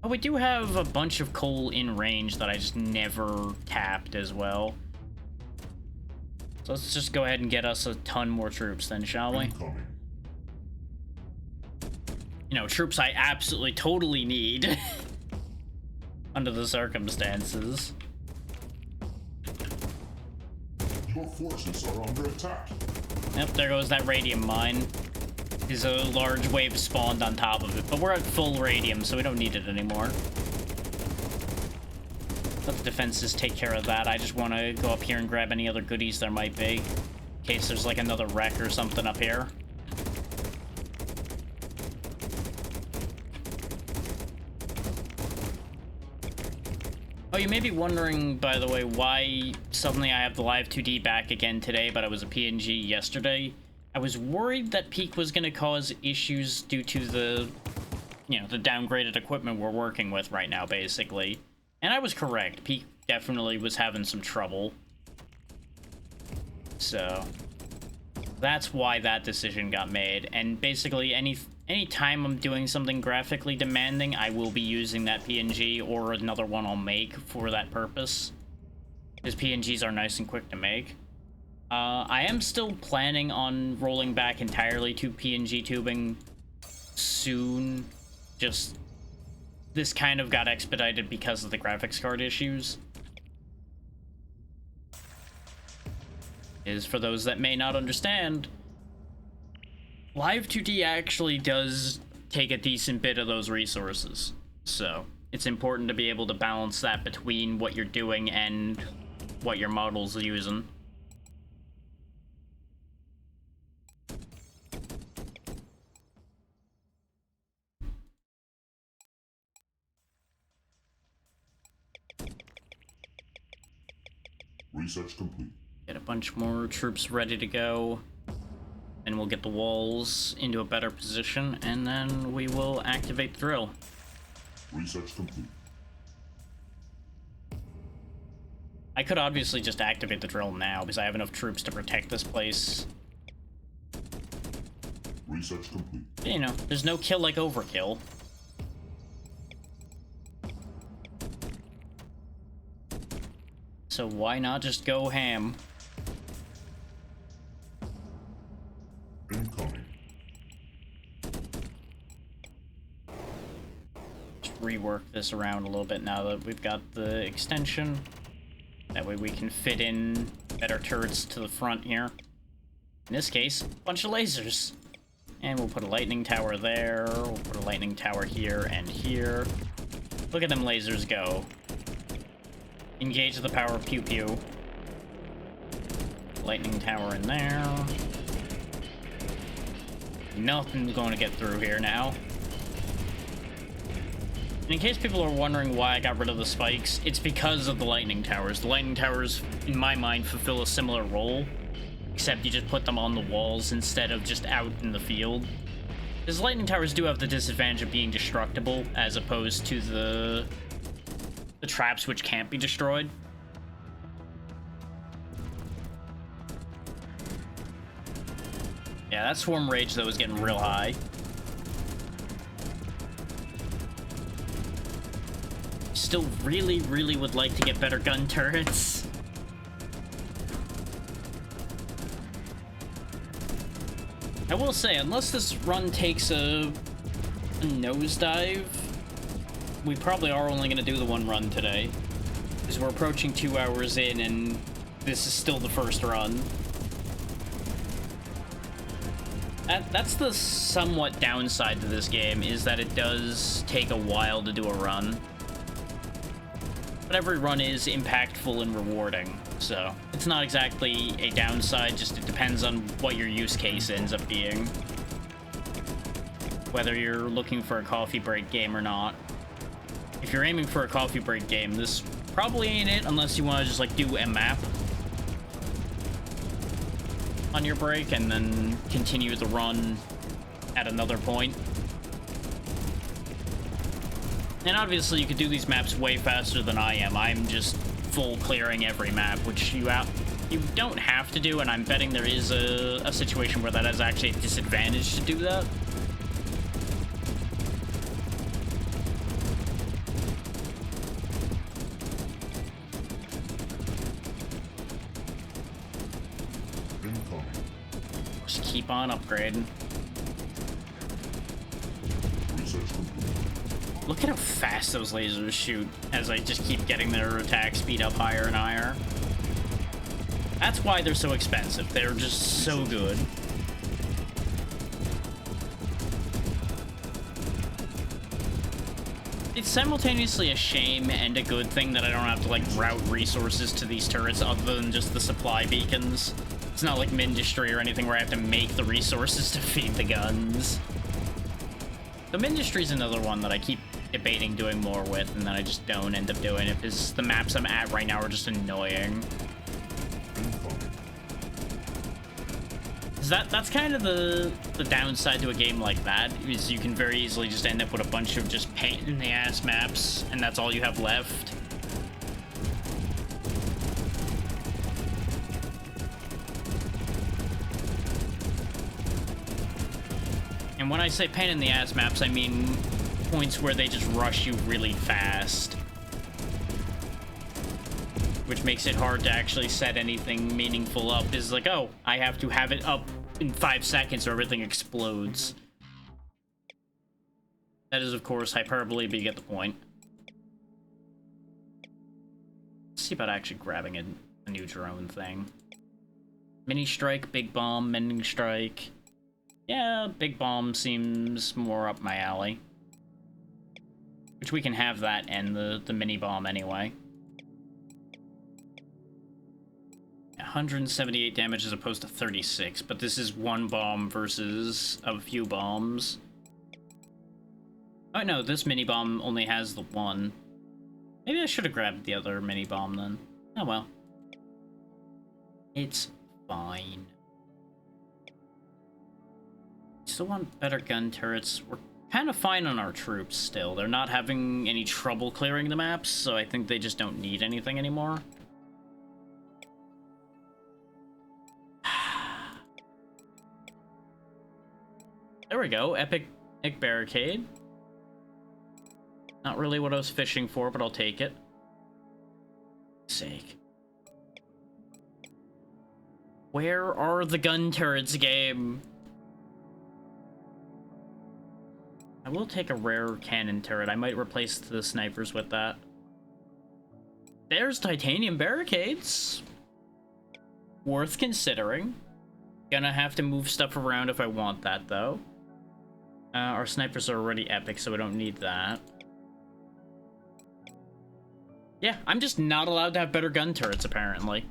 Oh, we do have a bunch of coal in range that I just never tapped as well. So let's just go ahead and get us a ton more troops then, shall we? Incoming. You know, troops I absolutely totally need under the circumstances. Your forces are under attack. Yep, there goes that radium mine. There's a large wave spawned on top of it, but we're at full radium, so we don't need it anymore. Let the defenses take care of that. I just want to go up here and grab any other goodies there might be, in case there's like another wreck or something up here. Oh, you may be wondering, by the way, why suddenly I have the Live 2D back again today, but I was a PNG yesterday. I was worried that Peak was going to cause issues due to the, you know, the downgraded equipment we're working with right now, basically. And I was correct. Peak definitely was having some trouble. So that's why that decision got made. And basically, any time I'm doing something graphically demanding, I will be using that PNG or another one I'll make for that purpose. Because PNGs are nice and quick to make. I am still planning on rolling back entirely to PNG tubing soon. Just, this kind of got expedited because of the graphics card issues. For those that may not understand, Live 2D actually does take a decent bit of those resources. So, it's important to be able to balance that between what you're doing and what your model's using. Research complete. Get a bunch more troops ready to go. And we'll get the walls into a better position, and then we will activate the drill. Research complete. I could obviously just activate the drill now, because I have enough troops to protect this place. Research complete. You know, there's no kill like overkill. So why not just go ham? Incoming. Just rework this around a little bit now that we've got the extension. That way we can fit in better turrets to the front here. In this case, a bunch of lasers. And we'll put a lightning tower there. We'll put a lightning tower here and here. Look at them lasers go. Engage the power of pew pew. Lightning tower in there. Nothing's going to get through here now. And in case people are wondering why I got rid of the spikes, it's because of the lightning towers. The lightning towers, in my mind, fulfill a similar role, except you just put them on the walls instead of just out in the field. Because lightning towers do have the disadvantage of being destructible, as opposed to the traps which can't be destroyed. Yeah, that swarm rage, though, is getting real high. Still really, really would like to get better gun turrets. I will say, unless this run takes a nosedive, we probably are only going to do the one run today. Because we're approaching 2 hours in, and this is still the first run. That's the somewhat downside to this game, is that it does take a while to do a run. But every run is impactful and rewarding, so it's not exactly a downside, just it depends on what your use case ends up being. Whether you're looking for a coffee break game or not. If you're aiming for a coffee break game, this probably ain't it, unless you want to just, like, do a map on your break and then continue the run at another point. And obviously you could do these maps way faster than I am. I'm just full clearing every map, which you don't have to do, and I'm betting there is a situation where that is actually a disadvantage to do that. Just keep on upgrading. Look at how fast those lasers shoot as I just keep getting their attack speed up higher and higher. That's why they're so expensive. They're just so good. It's simultaneously a shame and a good thing that I don't have to, like, route resources to these turrets other than just the supply beacons. It's not like Mindustry or anything where I have to make the resources to feed the guns. The Mindustry is another one that I keep debating doing more with, and then I just don't end up doing it because the maps I'm at right now are just annoying. That's kind of the downside to a game like that, is you can very easily just end up with a bunch of just pain in the ass maps, and that's all you have left. And when I say pain in the ass maps, I mean points where they just rush you really fast. Which makes it hard to actually set anything meaningful up. Is like, oh, I have to have it up in 5 seconds or everything explodes. That is, of course, hyperbole, but you get the point. Let's see about actually grabbing a new drone thing. Mini strike, big bomb, mending strike. Yeah, big bomb seems more up my alley. Which we can have that and the mini bomb anyway. 178 damage as opposed to 36, but this is one bomb versus a few bombs. Oh no, this mini bomb only has the one. Maybe I should have grabbed the other mini bomb then. Oh well. It's fine. Still want better gun turrets. We're kind of fine on our troops still. They're not having any trouble clearing the maps, so I think they just don't need anything anymore. There we go. Epic barricade. Not really what I was fishing for, but I'll take it. Sake. Where are the gun turrets, game? I will take a rare cannon turret. I might replace the snipers with that. There's titanium barricades. Worth considering. Gonna have to move stuff around if I want that, though. Our snipers are already epic, so we don't need that. Yeah, I'm just not allowed to have better gun turrets, apparently.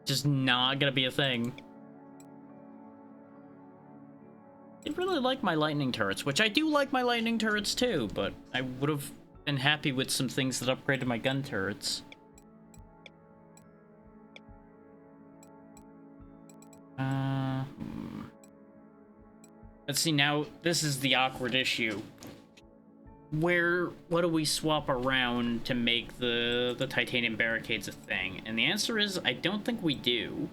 Just not gonna be a thing. I really like my lightning turrets, which I do like my lightning turrets too, but I would have been happy with some things that upgraded my gun turrets. Let's see, now this is the awkward issue. What do we swap around to make the titanium barricades a thing? And the answer is, I don't think we do.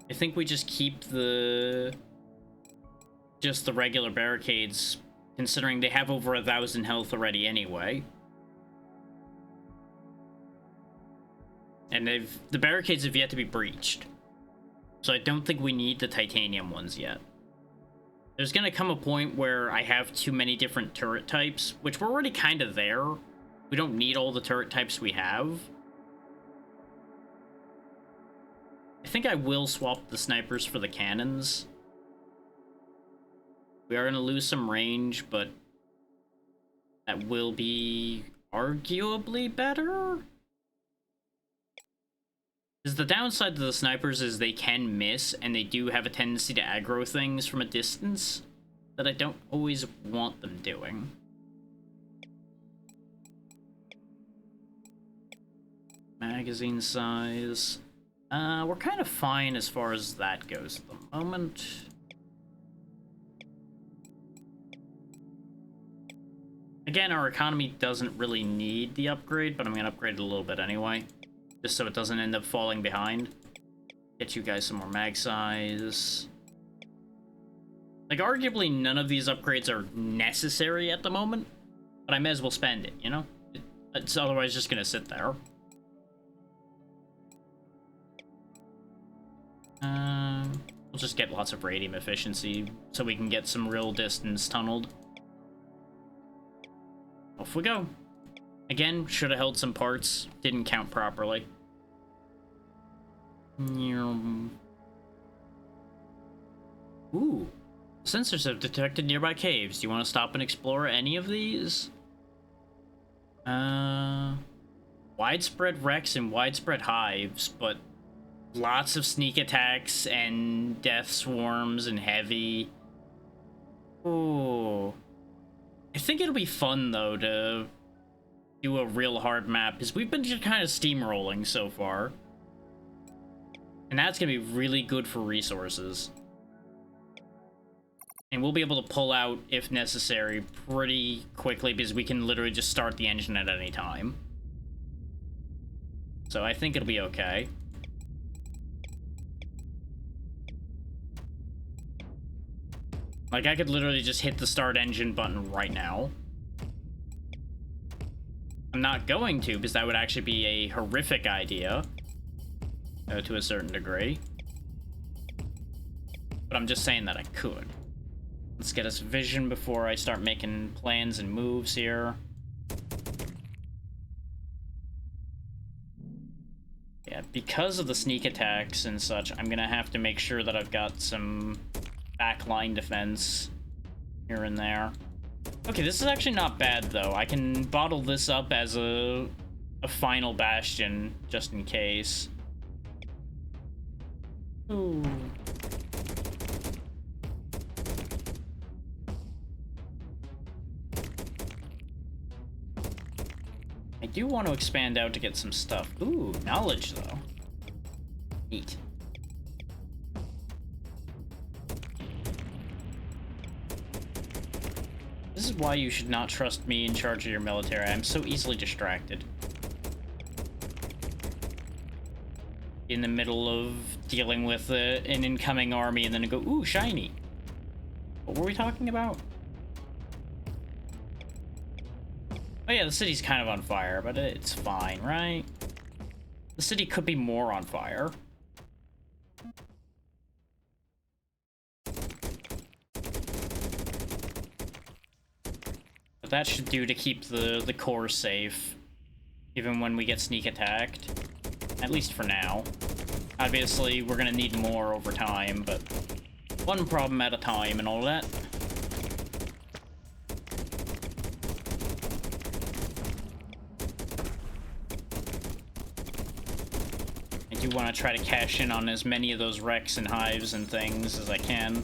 I think we just keep just the regular barricades, considering they have over 1,000 health already anyway. And the barricades have yet to be breached. So I don't think we need the titanium ones yet. There's gonna come a point where I have too many different turret types, which we're already kind of there. We don't need all the turret types we have. I think I will swap the snipers for the cannons. We are gonna lose some range, but that will be arguably better. Because the downside to the snipers is they can miss, and they do have a tendency to aggro things from a distance that I don't always want them doing. Magazine size. We're kind of fine as far as that goes at the moment. Again, our economy doesn't really need the upgrade, but I'm going to upgrade it a little bit anyway. Just so it doesn't end up falling behind. Get you guys some more mag size. Like, arguably, none of these upgrades are necessary at the moment, but I may as well spend it, you know? It's otherwise just gonna sit there. We'll just get lots of radium efficiency so we can get some real distance tunneled. Off we go. Again, should have held some parts. Didn't count properly. Ooh. Sensors have detected nearby caves. Do you want to stop and explore any of these? Widespread wrecks and widespread hives, but lots of sneak attacks and death swarms and heavy. Ooh. I think it'll be fun, though, to do a real hard map, because we've been just kind of steamrolling so far. And that's going to be really good for resources. And we'll be able to pull out, if necessary, pretty quickly, because we can literally just start the engine at any time. So I think it'll be okay. Like, I could literally just hit the start engine button right now. I'm not going to, because that would actually be a horrific idea. To a certain degree. But I'm just saying that I could. Let's get us vision before I start making plans and moves here. Yeah, because of the sneak attacks and such, I'm gonna have to make sure that I've got some backline defense here and there. Okay, this is actually not bad, though. I can bottle this up as a final bastion, just in case. Ooh. I do want to expand out to get some stuff. Ooh, knowledge, though. Neat. This is why you should not trust me in charge of your military. I'm so easily distracted. In the middle of dealing with an incoming army and then go, ooh, shiny. What were we talking about? Oh yeah, the city's kind of on fire, but it's fine, right? The city could be more on fire. But that should do to keep the core safe, even when we get sneak attacked. At least for now. Obviously, we're gonna need more over time, but one problem at a time and all that. I do want to try to cash in on as many of those wrecks and hives and things as I can.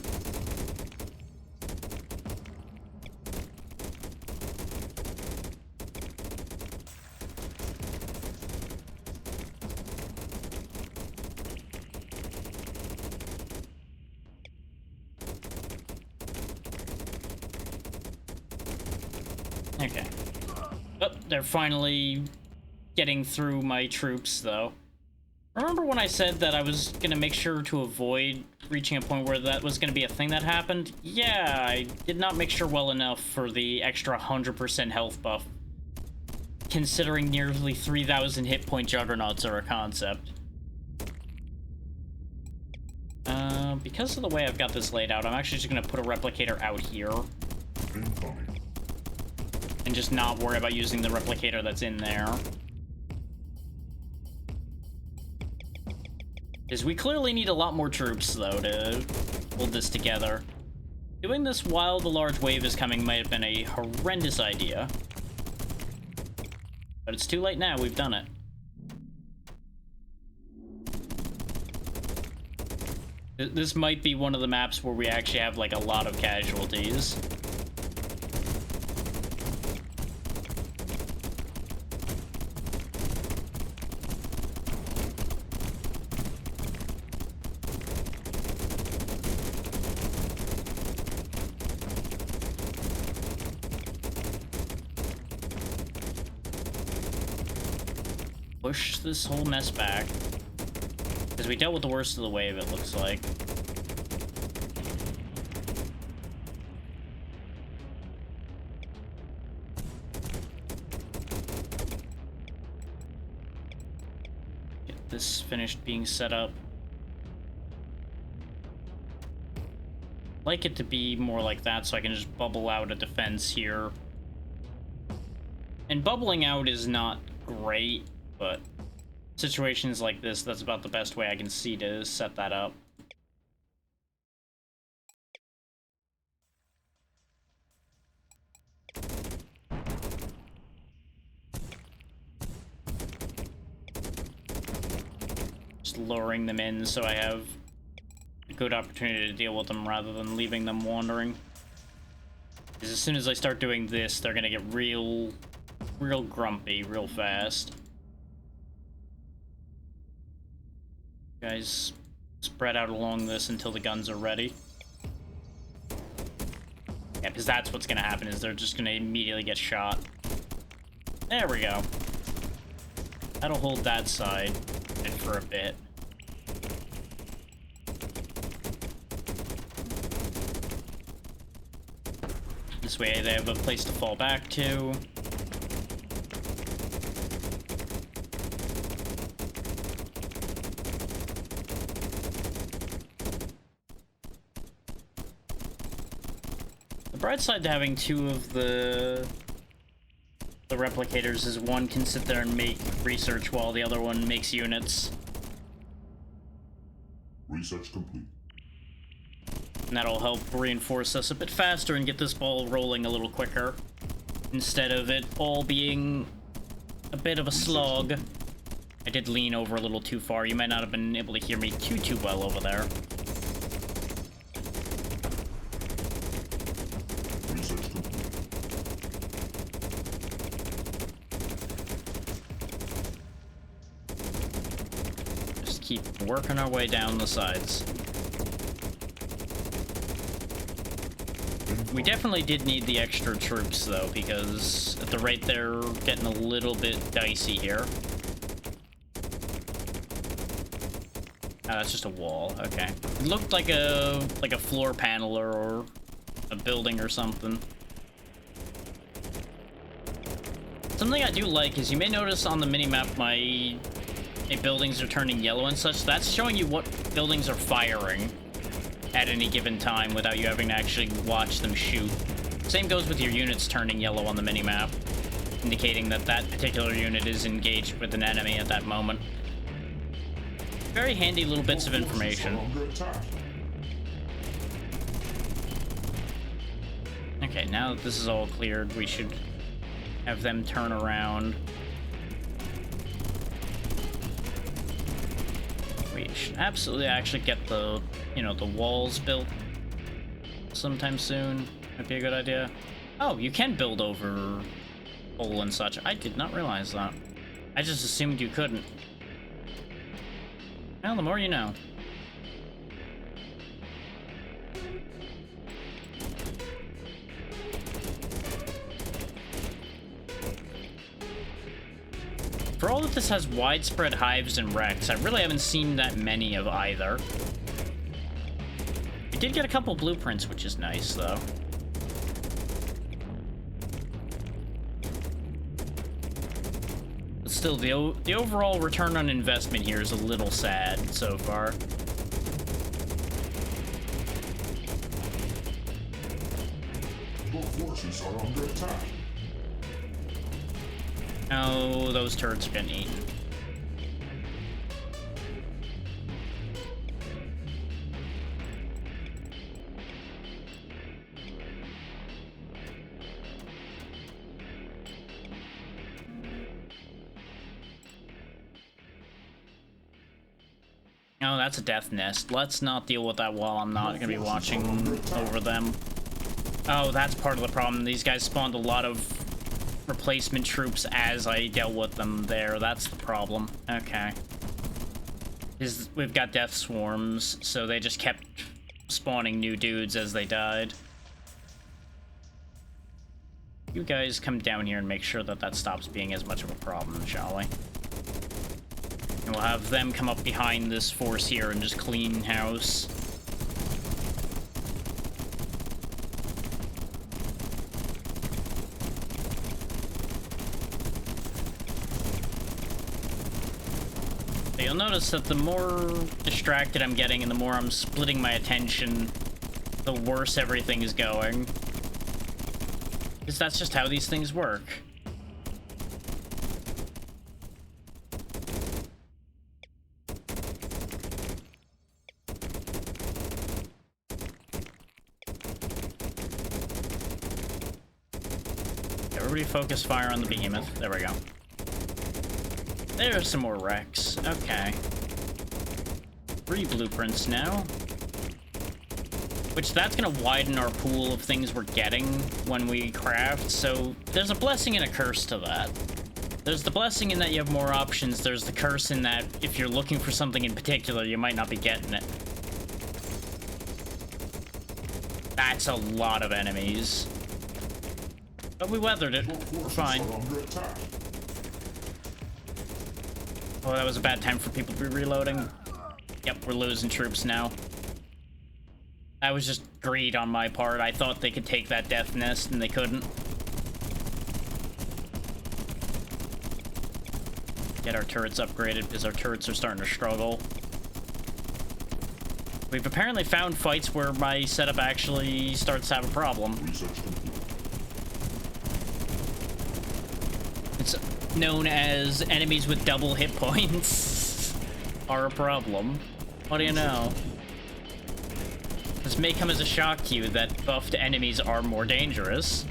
Okay. Oh, they're finally getting through my troops, though. Remember when I said that I was gonna make sure to avoid reaching a point where that was gonna be a thing that happened? Yeah, I did not make sure well enough for the extra 100% health buff, considering nearly 3,000 hit point juggernauts are a concept. because of the way I've got this laid out, I'm actually just gonna put a replicator out here. Incoming. And just not worry about using the replicator that's in there. Because we clearly need a lot more troops, though, to hold this together. Doing this while the large wave is coming might have been a horrendous idea. But it's too late now, we've done it. This might be one of the maps where we actually have, like, a lot of casualties. Push this whole mess back. Because we dealt with the worst of the wave, it looks like. Get this finished being set up. Like it to be more like that so I can just bubble out a defense here. And bubbling out is not great, but situations like this, that's about the best way I can see to set that up. Just lowering them in so I have a good opportunity to deal with them rather than leaving them wandering. Because as soon as I start doing this, they're gonna get real grumpy real fast. Guys, spread out along this until the guns are ready. Yeah, because that's what's gonna happen, is they're just gonna immediately get shot. There we go. That'll hold that side for a bit. This way they have a place to fall back to. The bright side to having two of the replicators is one can sit there and make research while the other one makes units. Research complete. And that'll help reinforce us a bit faster and get this ball rolling a little quicker. Instead of it all being a bit of a slog. I did lean over a little too far. You might not have been able to hear me too well over there. Research complete. Just keep working our way down the sides. We definitely did need the extra troops, though, because at the rate they're getting a little bit dicey here. Oh, that's just a wall. Okay. It looked like a floor panel or a building or something. Something I do like is you may notice on the minimap my buildings are turning yellow and such. That's showing you what buildings are firing at any given time without you having to actually watch them shoot. Same goes with your units turning yellow on the minimap, indicating that that particular unit is engaged with an enemy at that moment. Very handy little bits of information. Okay, now that this is all cleared, we should have them turn around. We should absolutely actually get the, you know, the walls built sometime soon. Might be a good idea. Oh, you can build over coal and such. I did not realize that. I just assumed you couldn't. Well, the more you know. For all that this has widespread hives and wrecks, I really haven't seen that many of either. We did get a couple blueprints, which is nice, though. But still, the overall return on investment here is a little sad so far. forces are under attack. Oh, those turrets are getting eaten. Oh, that's a death nest. Let's not deal with that while I'm not going to be watching over them. Oh, that's part of the problem. These guys spawned a lot of replacement troops as I dealt with them there. That's the problem. Okay. We've got death swarms, so they just kept spawning new dudes as they died. You guys come down here and make sure that that stops being as much of a problem, shall we? And we'll have them come up behind this force here and just clean house. But you'll notice that the more distracted I'm getting and the more I'm splitting my attention, the worse everything is going. Because that's just how these things work. Everybody focus fire on the behemoth. There we go. There's some more wrecks. Okay. 3 blueprints now. Which, that's gonna widen our pool of things we're getting when we craft, so there's a blessing and a curse to that. There's the blessing in that you have more options, there's the curse in that if you're looking for something in particular, you might not be getting it. That's a lot of enemies. But we weathered it. We're fine. Oh, that was a bad time for people to be reloading. Yep, we're losing troops now. That was just greed on my part. I thought they could take that death nest, and they couldn't. Get our turrets upgraded, because our turrets are starting to struggle. We've apparently found fights where my setup actually starts to have a problem. It's known as enemies with double hit points are a problem. What do you know? This may come as a shock to you that buffed enemies are more dangerous.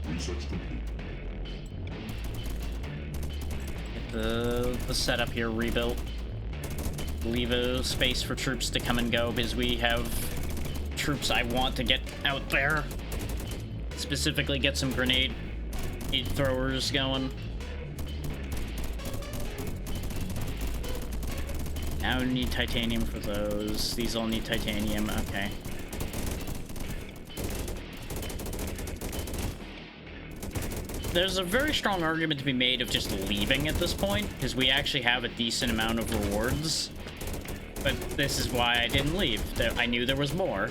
Research complete. Get the setup here rebuilt. Leave a space for troops to come and go because we have troops I want to get out there. Specifically get some grenade throwers going. Now we need titanium for those. These all need titanium. Okay. There's a very strong argument to be made of just leaving at this point, because we actually have a decent amount of rewards. But this is why I didn't leave. I knew there was more.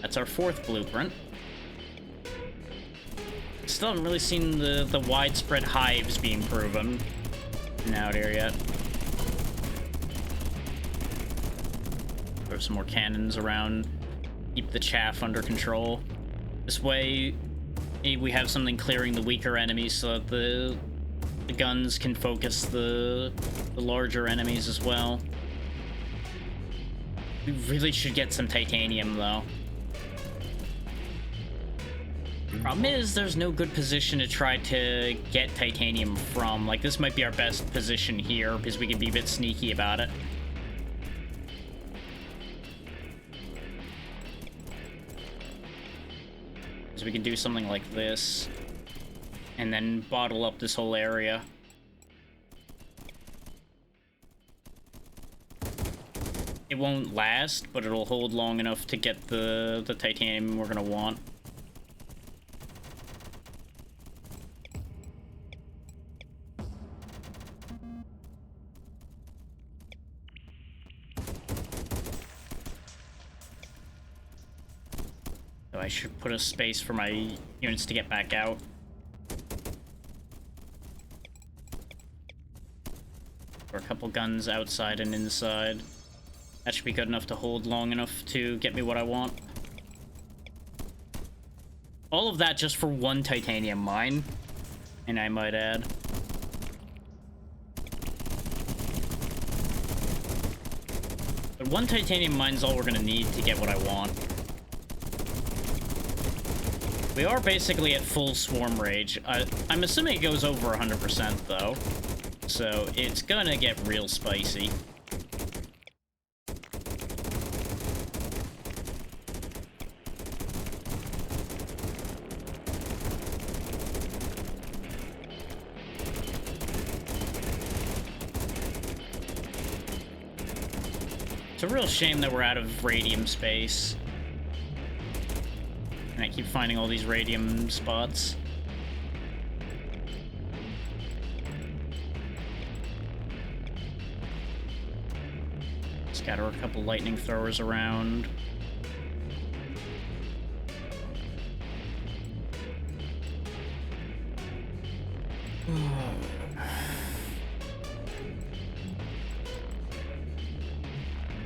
That's our 4th blueprint. Still haven't really seen the widespread hives being proven out here yet. Throw some more cannons around, keep the chaff under control. This way, we have something clearing the weaker enemies so that the guns can focus the larger enemies as well. We really should get some titanium, though. Problem is, there's no good position to try to get titanium from. Like, this might be our best position here, because we can be a bit sneaky about it. So we can do something like this, and then bottle up this whole area. It won't last, but it'll hold long enough to get the titanium we're gonna want. So I should put a space for my units to get back out. Or a couple guns outside and inside. That should be good enough to hold long enough to get me what I want. All of that just for one titanium mine, and I might add. But one titanium mine's all we're gonna need to get what I want. We are basically at full swarm rage. I'm assuming it goes over 100% though, so it's gonna get real spicy. It's a real shame that we're out of radium space. And I keep finding all these radium spots. Scatter a couple lightning throwers around.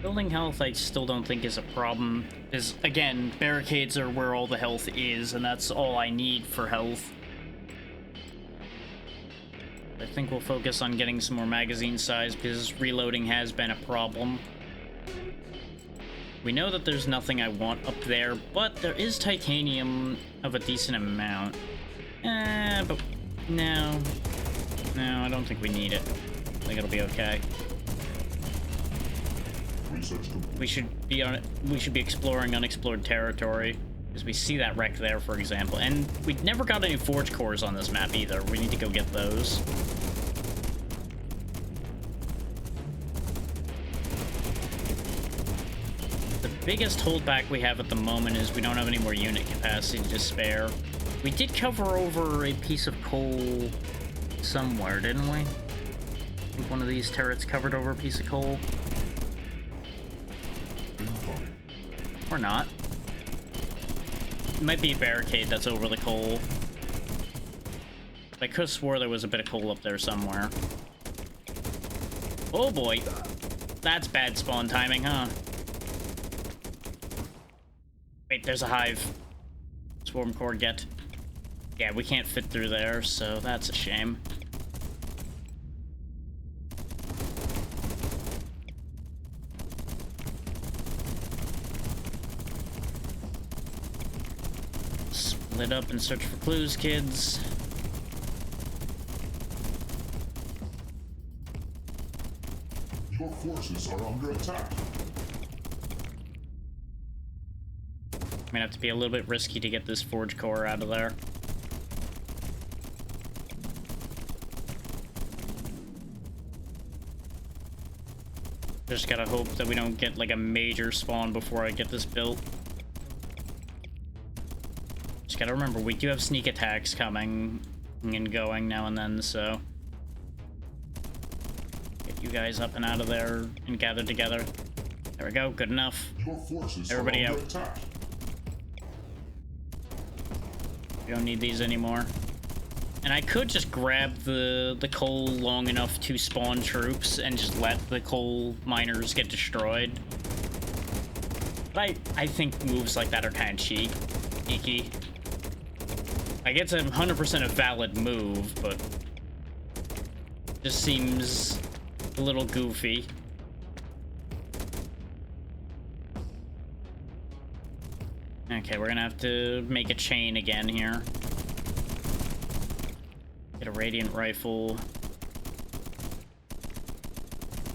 Building health, I still don't think is a problem. Because, again, barricades are where all the health is, and that's all I need for health. I think we'll focus on getting some more magazine size, because reloading has been a problem. We know that there's nothing I want up there, but there is titanium of a decent amount. But no. No, I don't think we need it. I think it'll be okay. We should be exploring unexplored territory, because we see that wreck there, for example. And we never got any forge cores on this map either. We need to go get those. The biggest holdback we have at the moment is we don't have any more unit capacity to spare. We did cover over a piece of coal somewhere, didn't we? I think one of these turrets covered over a piece of coal. Or not. It might be a barricade that's over the coal. But I could have swore there was a bit of coal up there somewhere. Oh boy. That's bad spawn timing, huh? Wait, there's a hive. Swarm core get. Yeah, we can't fit through there, so that's a shame. Split up and search for clues, kids. Your forces are under attack. I'm gonna have to be a little bit risky to get this forge core out of there. Just gotta hope that we don't get like a major spawn before I get this built. Just gotta remember, we do have sneak attacks coming and going now and then, so... Get you guys up and out of there and gather together. There we go, good enough. Your forces Everybody are under out. attack. We don't need these anymore. And I could just grab the coal long enough to spawn troops and just let the coal miners get destroyed. But I think moves like that are kind of cheeky. Like, it's 100% a valid move, but just seems a little goofy. Okay, we're gonna have to make a chain again here. Get a radiant rifle.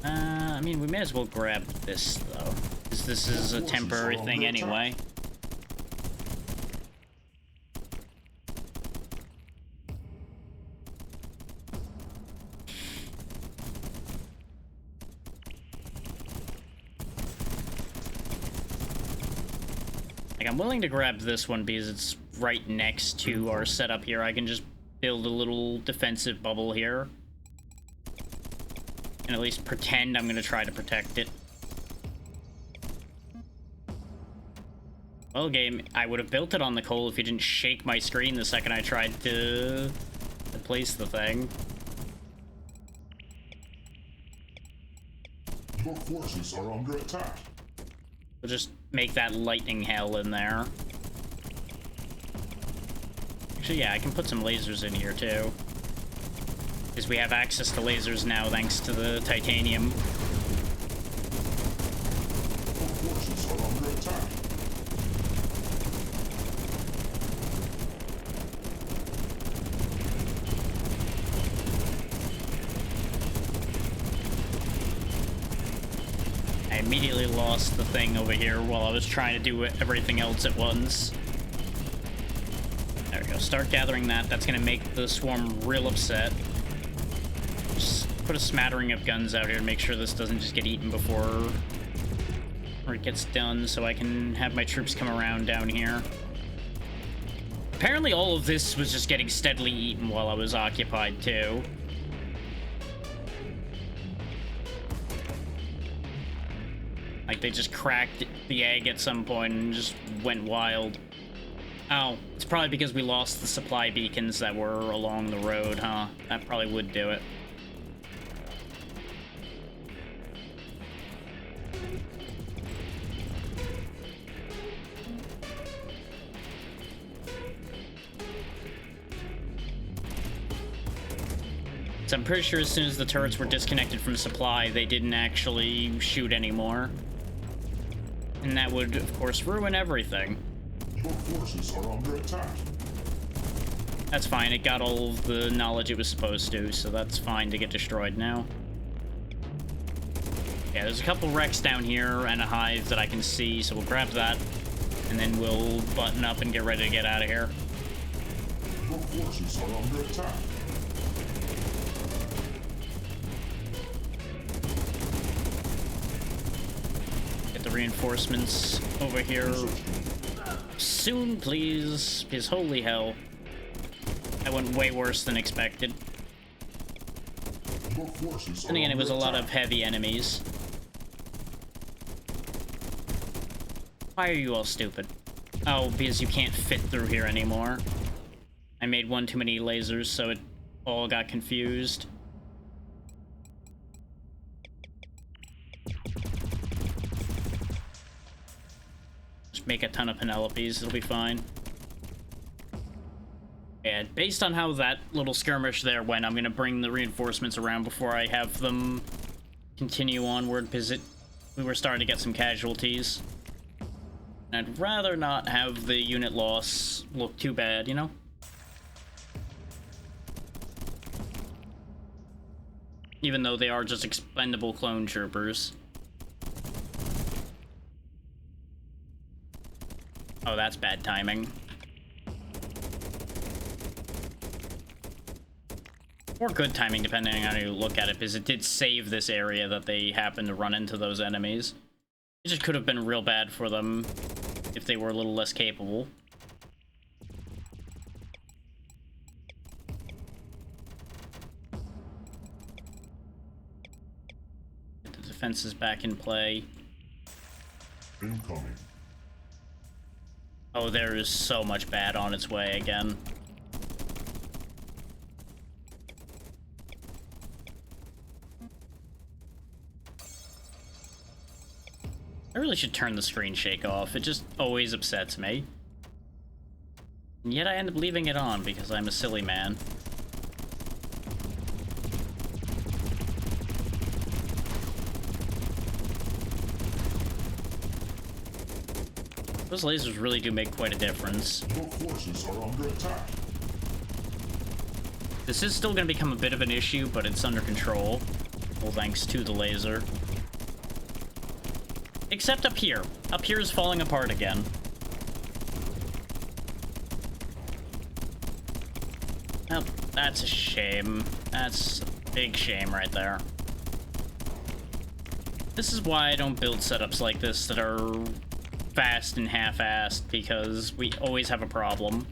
I mean, we may as well grab this, though, because this is a temporary thing anyway. Like, I'm willing to grab this one because it's right next to our setup here. I can just build a little defensive bubble here. And at least pretend I'm going to try to protect it. Well, game, I would have built it on the coal if you didn't shake my screen the second I tried to place the thing. Your forces are under attack. We'll just make that lightning hell in there. Actually, yeah, I can put some lasers in here, too. Because we have access to lasers now, thanks to the titanium. Your forces are under attack. I immediately lost the thing over here while I was trying to do everything else at once. There we go. Start gathering that. That's going to make the swarm real upset. Just put a smattering of guns out here to make sure this doesn't just get eaten before it gets done, so I can have my troops come around down here. Apparently all of this was just getting steadily eaten while I was occupied, too. Like, they just cracked the egg at some point and just went wild. Oh, it's probably because we lost the supply beacons that were along the road, huh? That probably would do it. So I'm pretty sure as soon as the turrets were disconnected from supply, they didn't actually shoot anymore. And that would, of course, ruin everything. Your forces are under attack. That's fine, it got all of the knowledge it was supposed to, so that's fine to get destroyed now. Yeah, there's a couple wrecks down here and a hive that I can see, so we'll grab that. And then we'll button up and get ready to get out of here. Your forces are under attack. Get the reinforcements over here soon, please, because holy hell. That went way worse than expected. Your forces And again, it was a lot attack. of heavy enemies. Why are you all stupid? Oh, because you can't fit through here anymore. I made one too many lasers, so it all got confused. Just make a ton of Penelopes, it'll be fine. Yeah, based on how that little skirmish there went, I'm gonna bring the reinforcements around before I have them continue onward, because we were starting to get some casualties. And I'd rather not have the unit loss look too bad, you know? Even though they are just expendable clone troopers. Oh, that's bad timing. Or good timing, depending on how you look at it, because it did save this area that they happened to run into those enemies. It just could have been real bad for them if they were a little less capable. Get the defenses back in play. Incoming. Oh, there is so much bad on its way again. I really should turn the screen shake off. It just always upsets me. And yet I end up leaving it on because I'm a silly man. Those lasers really do make quite a difference. Your forces are under attack. This is still going to become a bit of an issue, but it's under control. Well, thanks to the laser. Except up here. Up here is falling apart again. Oh, that's a shame. That's a big shame right there. This is why I don't build setups like this that are fast and half-assed, because we always have a problem.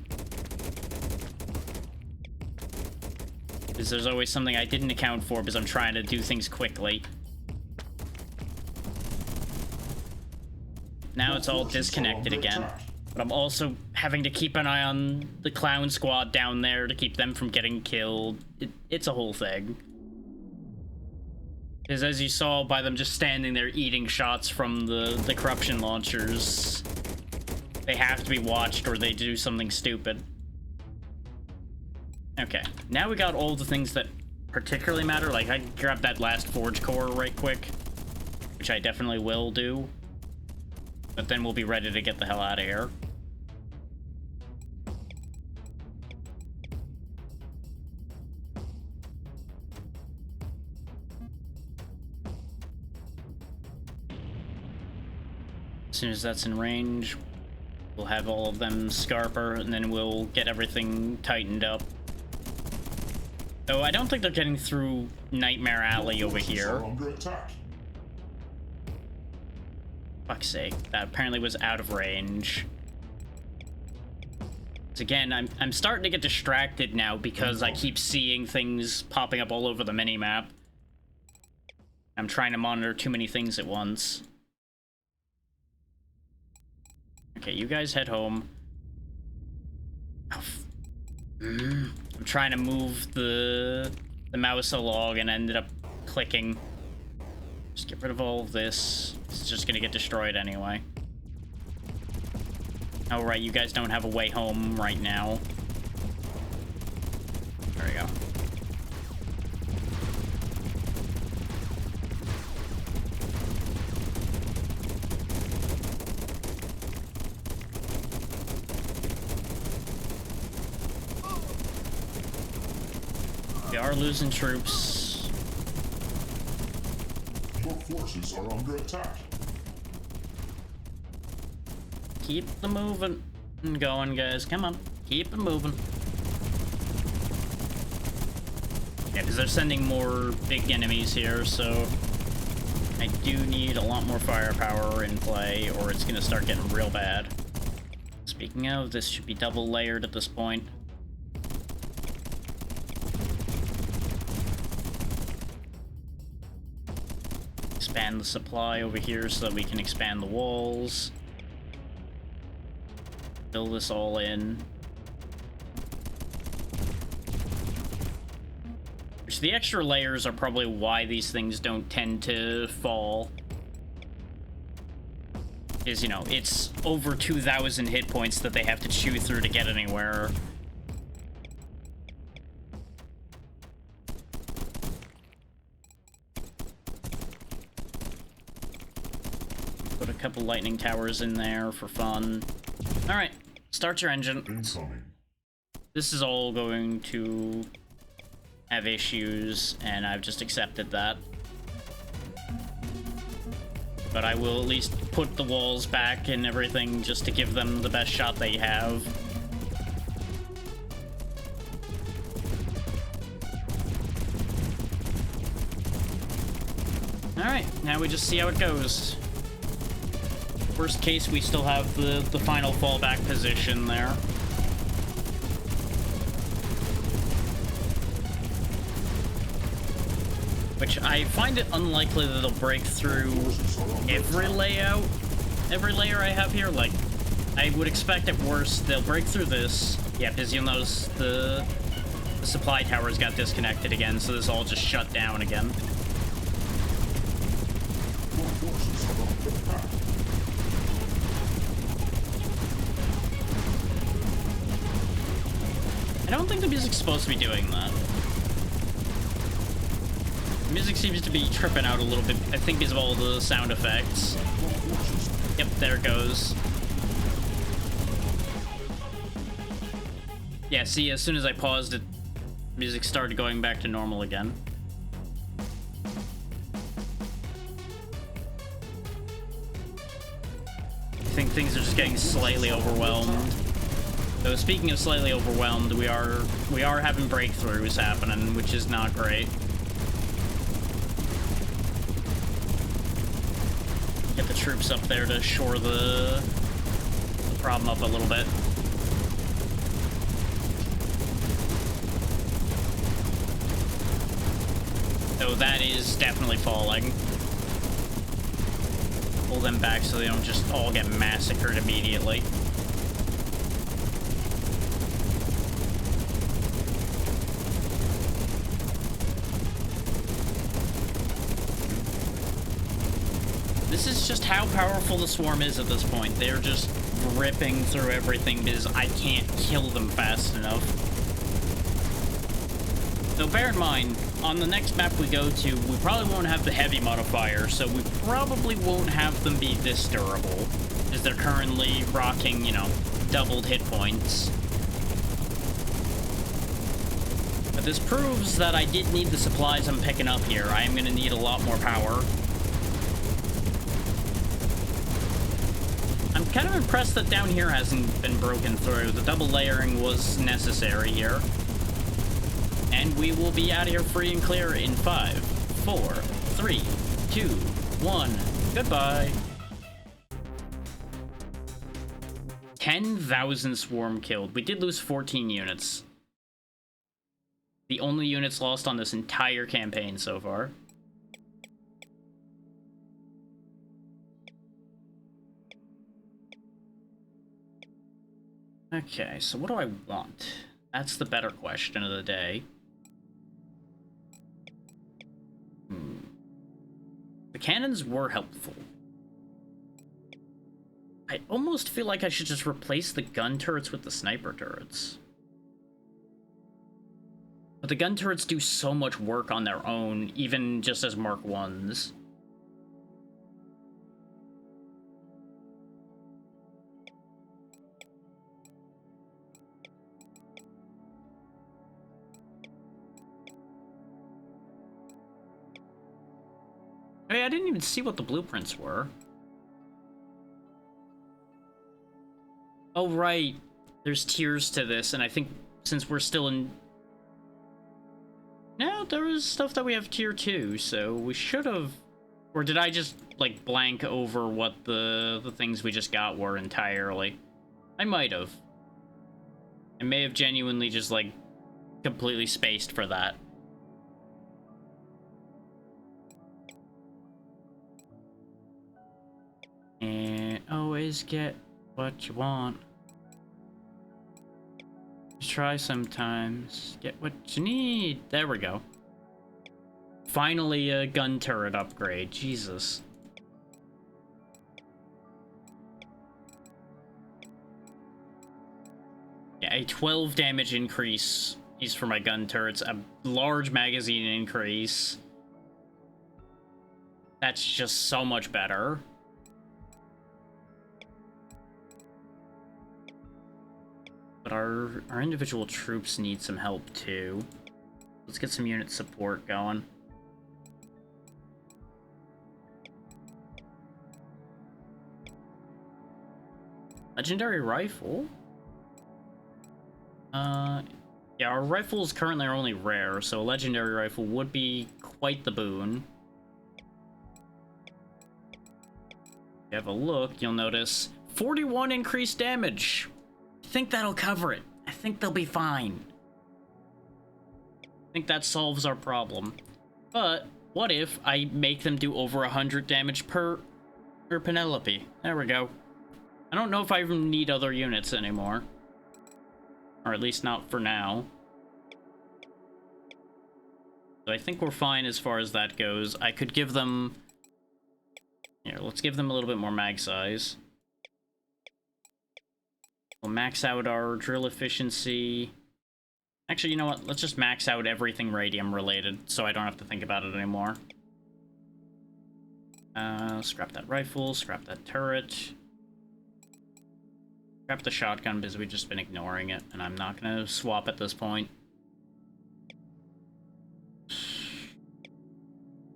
Because there's always something I didn't account for because I'm trying to do things quickly. Now it's all disconnected again. But I'm also having to keep an eye on the clown squad down there to keep them from getting killed. It's a whole thing. Because as you saw by them just standing there eating shots from the corruption launchers, they have to be watched or they do something stupid. Okay, now we got all the things that particularly matter. Like, I can grab that last forge core right quick, which I definitely will do. But then we'll be ready to get the hell out of here. As soon as that's in range, we'll have all of them Scarper, and then we'll get everything tightened up. Though I don't think they're getting through Nightmare Alley over here. Are under attack. Fuck's sake, that apparently was out of range. So again, I'm starting to get distracted now because I keep seeing things popping up all over the minimap. I'm trying to monitor too many things at once. Okay, you guys head home. Oh, I'm trying to move the mouse along and ended up clicking. Just get rid of all of this. It's just gonna get destroyed anyway. Oh, right, you guys don't have a way home right now. There we go. We are losing troops. Your forces are under attack. Keep them moving and going, guys. Come on. Keep them moving. Yeah, because they're sending more big enemies here, so I do need a lot more firepower in play, or it's going to start getting real bad. Speaking of, this should be double layered at this point. Expand the supply over here so that we can expand the walls. Fill this all in. Which the extra layers are probably why these things don't tend to fall. Is, you know, it's over 2,000 hit points that they have to chew through to get anywhere. Put a couple lightning towers in there for fun. Alright, start your engine. Incoming. This is all going to have issues, and I've just accepted that. But I will at least put the walls back and everything just to give them the best shot they have. Alright, now we just see how it goes. Worst case, we still have the final fallback position there. Which I find it unlikely that they'll break through every layout, every layer I have here. Like, I would expect at worst they'll break through this. Yeah, because you'll notice the supply towers got disconnected again, so this all just shut down again. Your forces are under attack. I don't think the music's supposed to be doing that. The music seems to be tripping out a little bit, I think because of all the sound effects. Yep, there it goes. Yeah, see, as soon as I paused it, music started going back to normal again. I think things are just getting slightly overwhelmed. So speaking of slightly overwhelmed, we are having breakthroughs happening, which is not great. Get the troops up there to shore the problem up a little bit. So that is definitely falling. Pull them back so they don't just all get massacred immediately. This is just how powerful the swarm is at this point. They're just ripping through everything because I can't kill them fast enough. So bear in mind, on the next map we go to, we probably won't have the heavy modifier, so we probably won't have them be this durable, as they're currently rocking, you know, doubled hit points. But this proves that I did need the supplies I'm picking up here. I am going to need a lot more power. I'm kind of impressed that down here hasn't been broken through. The double layering was necessary here. And we will be out of here free and clear in 5, 4, 3, 2, 1. Goodbye. 10,000 swarm killed. We did lose 14 units. The only units lost on this entire campaign so far. Okay, so what do I want? That's the better question of the day. The cannons were helpful. I almost feel like I should just replace the gun turrets with the sniper turrets. But the gun turrets do so much work on their own, even just as Mark 1s. Hey, I didn't even see what the blueprints were. Oh, right. There's tiers to this, and I think since we're still in... No, there was stuff that we have tier 2, so we should have... Or did I just, like, blank over what the things we just got were entirely? I might have. I may have genuinely just, like, completely spaced for that. And always get what you want. Just try sometimes. Get what you need. There we go. Finally a gun turret upgrade. Jesus. Yeah, a 12 damage increase is for my gun turrets. A large magazine increase. That's just so much better. But our individual troops need some help too. Let's get some unit support going. Legendary rifle? Yeah, our rifles currently are only rare, so a legendary rifle would be quite the boon. If you have a look, you'll notice 41 increased damage. I think that'll cover it. I think they'll be fine. I think that solves our problem. But what if I make them do over 100 damage per Penelope? There we go. I don't know if I even need other units anymore. Or at least not for now. So I think we're fine as far as that goes. I could give them... Here, let's give them a little bit more mag size. We'll max out our drill efficiency. Actually, you know what? Let's just max out everything radium related, so I don't have to think about it anymore. Scrap that rifle, scrap that turret. Scrap the shotgun because we've just been ignoring it, and I'm not gonna swap at this point.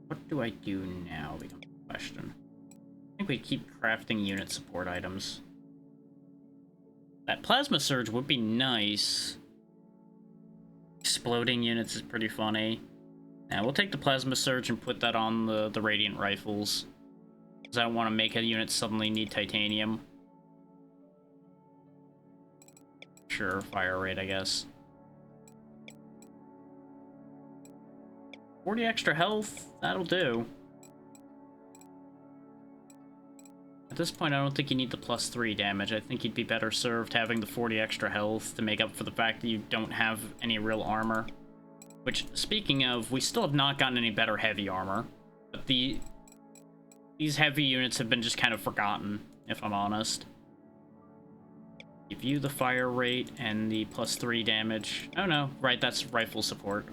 What do I do now becomes the question. I think we keep crafting unit support items. That plasma surge would be nice. Exploding units is pretty funny. Now we'll take the plasma surge and put that on the radiant rifles. Because I don't want to make a unit suddenly need titanium. Sure, fire rate, I guess. 40 extra health, that'll do. At this point, I don't think you need the +3 damage. I think you'd be better served having the 40 extra health to make up for the fact that you don't have any real armor. Which, speaking of, we still have not gotten any better heavy armor. But these heavy units have been just kind of forgotten, if I'm honest. Give you the fire rate and the +3 damage. Oh no, right, that's rifle support.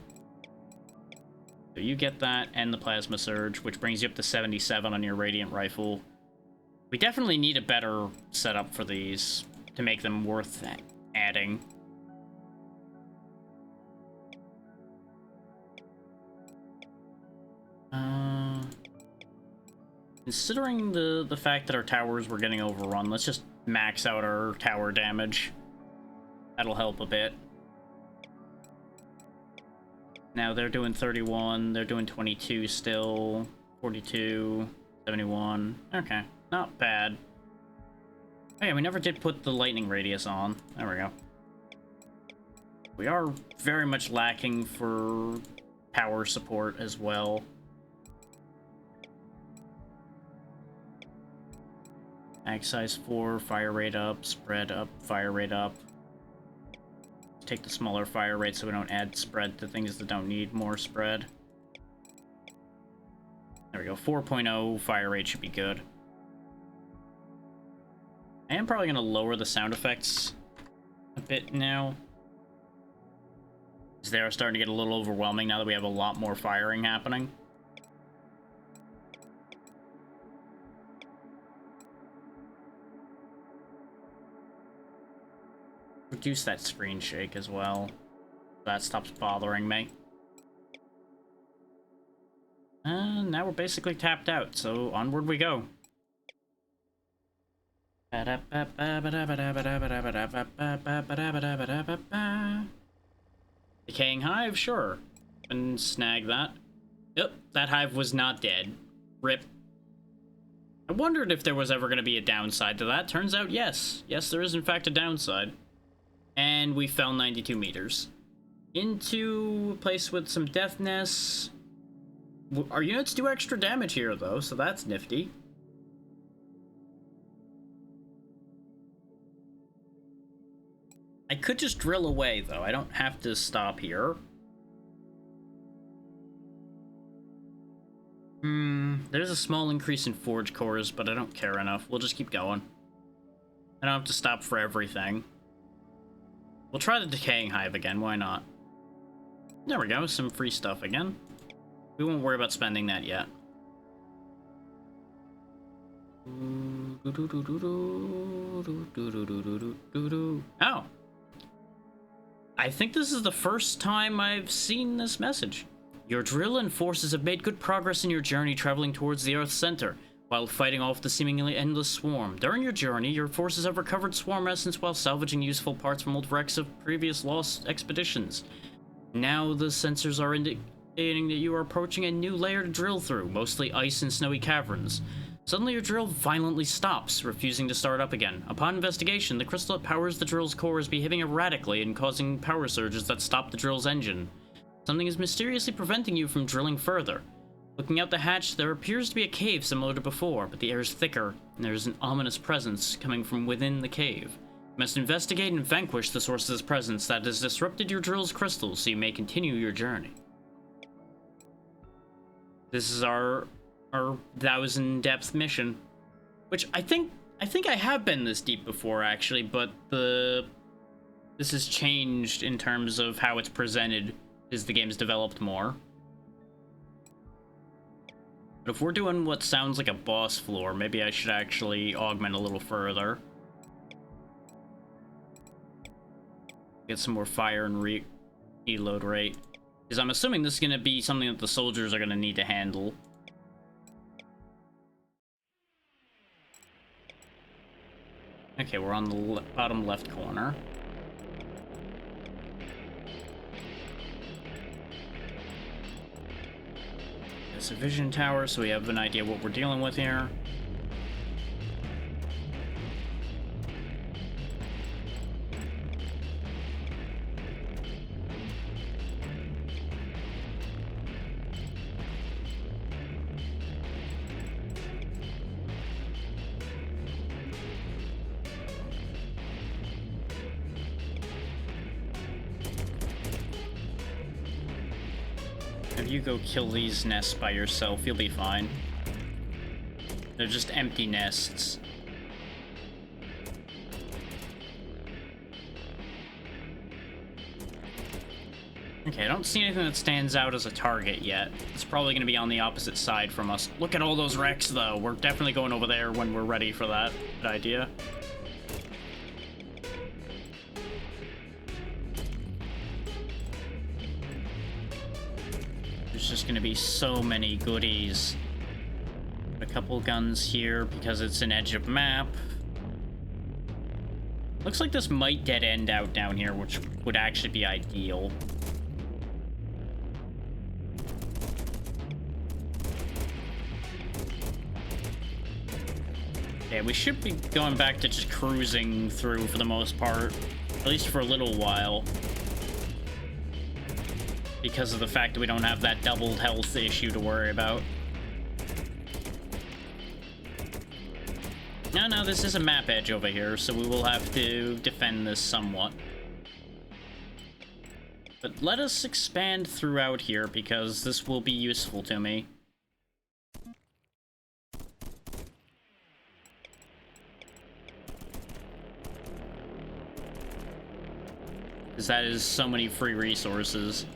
So you get that and the plasma surge, which brings you up to 77 on your radiant rifle. We definitely need a better setup for these to make them worth adding. Considering the fact that our towers were getting overrun, let's just max out our tower damage. That'll help a bit. Now they're doing 31, they're doing 22 still, 42, 71. Okay, not bad. Oh yeah, we never did put the lightning radius on. There we go. We are very much lacking for power support as well. Mag size 4, fire rate up, spread up, fire rate up. Take the smaller fire rate so we don't add spread to things that don't need more spread. There we go, 4.0 fire rate should be good. I am probably going to lower the sound effects a bit now. Because they are starting to get a little overwhelming now that we have a lot more firing happening. Reduce that screen shake as well. That stops bothering me. And now we're basically tapped out, so onward we go. Decaying hive, sure. And snag that. Yep, that hive was not dead. Rip. I wondered if there was ever going to be a downside to that. Turns out, yes. Yes, there is in fact a downside. And we fell 92 meters. Into a place with some death nests. Our units do extra damage here, though, so that's nifty. I could just drill away, though. I don't have to stop here. There's a small increase in forge cores, but I don't care enough. We'll just keep going. I don't have to stop for everything. We'll try the decaying hive again, why not? There we go, some free stuff again. We won't worry about spending that yet. Oh! I think this is the first time I've seen this message. Your drill and forces have made good progress in your journey traveling towards the Earth's center, while fighting off the seemingly endless swarm. During your journey, your forces have recovered swarm essence while salvaging useful parts from old wrecks of previous lost expeditions. Now the sensors are indicating that you are approaching a new layer to drill through, mostly ice and snowy caverns. Suddenly your drill violently stops, refusing to start up again. Upon investigation, the crystal that powers the drill's core is behaving erratically and causing power surges that stop the drill's engine. Something is mysteriously preventing you from drilling further. Looking out the hatch, there appears to be a cave similar to before, but the air is thicker, and there is an ominous presence coming from within the cave. You must investigate and vanquish the source of this presence that has disrupted your drill's crystals so you may continue your journey. This is our 1,000-depth mission, which I think I have been this deep before, actually, but this has changed in terms of how it's presented as the game's developed more. But if we're doing what sounds like a boss floor, maybe I should actually augment a little further. Get some more fire and reload rate. Because I'm assuming this is going to be something that the soldiers are going to need to handle. Okay, we're on the bottom left corner. It's a vision tower, so we have an idea what we're dealing with here. If you go kill these nests by yourself, you'll be fine. They're just empty nests. Okay, I don't see anything that stands out as a target yet. It's probably going to be on the opposite side from us. Look at all those wrecks, though. We're definitely going over there when we're ready for that. Good idea. There's just going to be so many goodies. A couple guns here because it's an edge of map. Looks like this might dead end out down here, which would actually be ideal. Yeah, we should be going back to just cruising through for the most part, at least for a little while. Because of the fact that we don't have that doubled health issue to worry about. No, this is a map edge over here, so we will have to defend this somewhat. But let us expand throughout here, because this will be useful to me. Because that is so many free resources.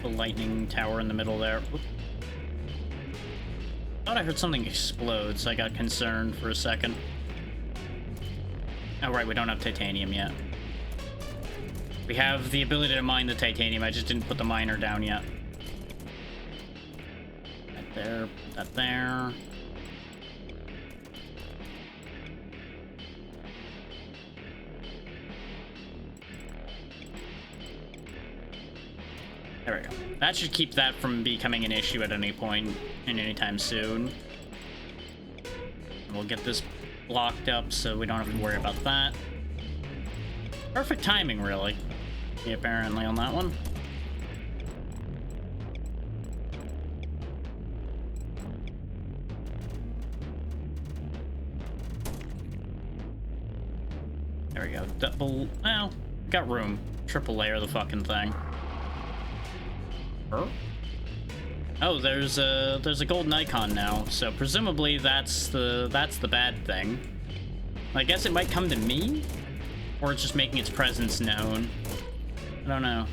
The lightning tower in the middle there. Oop. Thought I heard something explode, so I got concerned for a second. Oh, right, we don't have titanium yet. We have the ability to mine the titanium, I just didn't put the miner down yet. That there, that there. There we go. That should keep that from becoming an issue at any point and anytime soon. We'll get this blocked up so we don't have to worry about that. Perfect timing, really. Yeah, apparently on that one. There we go. Double. Well, got room. Triple layer the fucking thing. Oh, there's a golden icon now, so presumably that's the bad thing. I guess it might come to me, or it's just making its presence known. I don't know.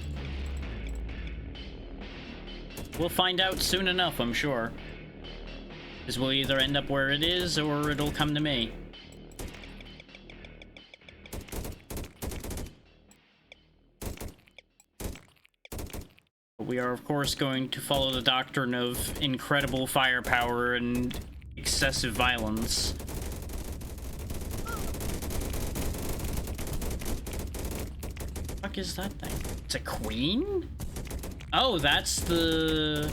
We'll find out soon enough, I'm sure. Because we'll either end up where it is, or it'll come to me. We are, of course, going to follow the doctrine of incredible firepower and excessive violence. What the fuck is that thing? It's a queen? Oh, that's the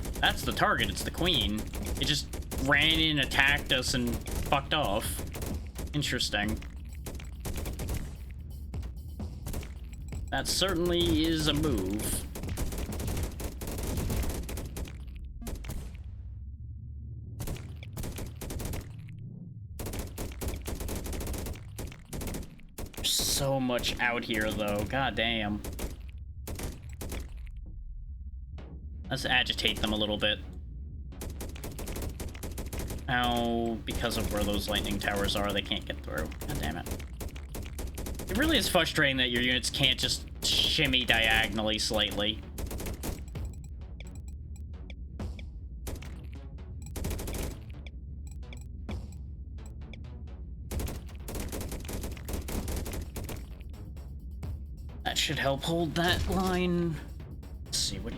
target. It's the queen. It just ran in, attacked us, and fucked off. Interesting. That certainly is a move. So much out here, though. God damn. Let's agitate them a little bit. Now, because of where those lightning towers are, they can't get through. God damn it. It really is frustrating that your units can't just shimmy diagonally slightly. That should help hold that line. Let's see what.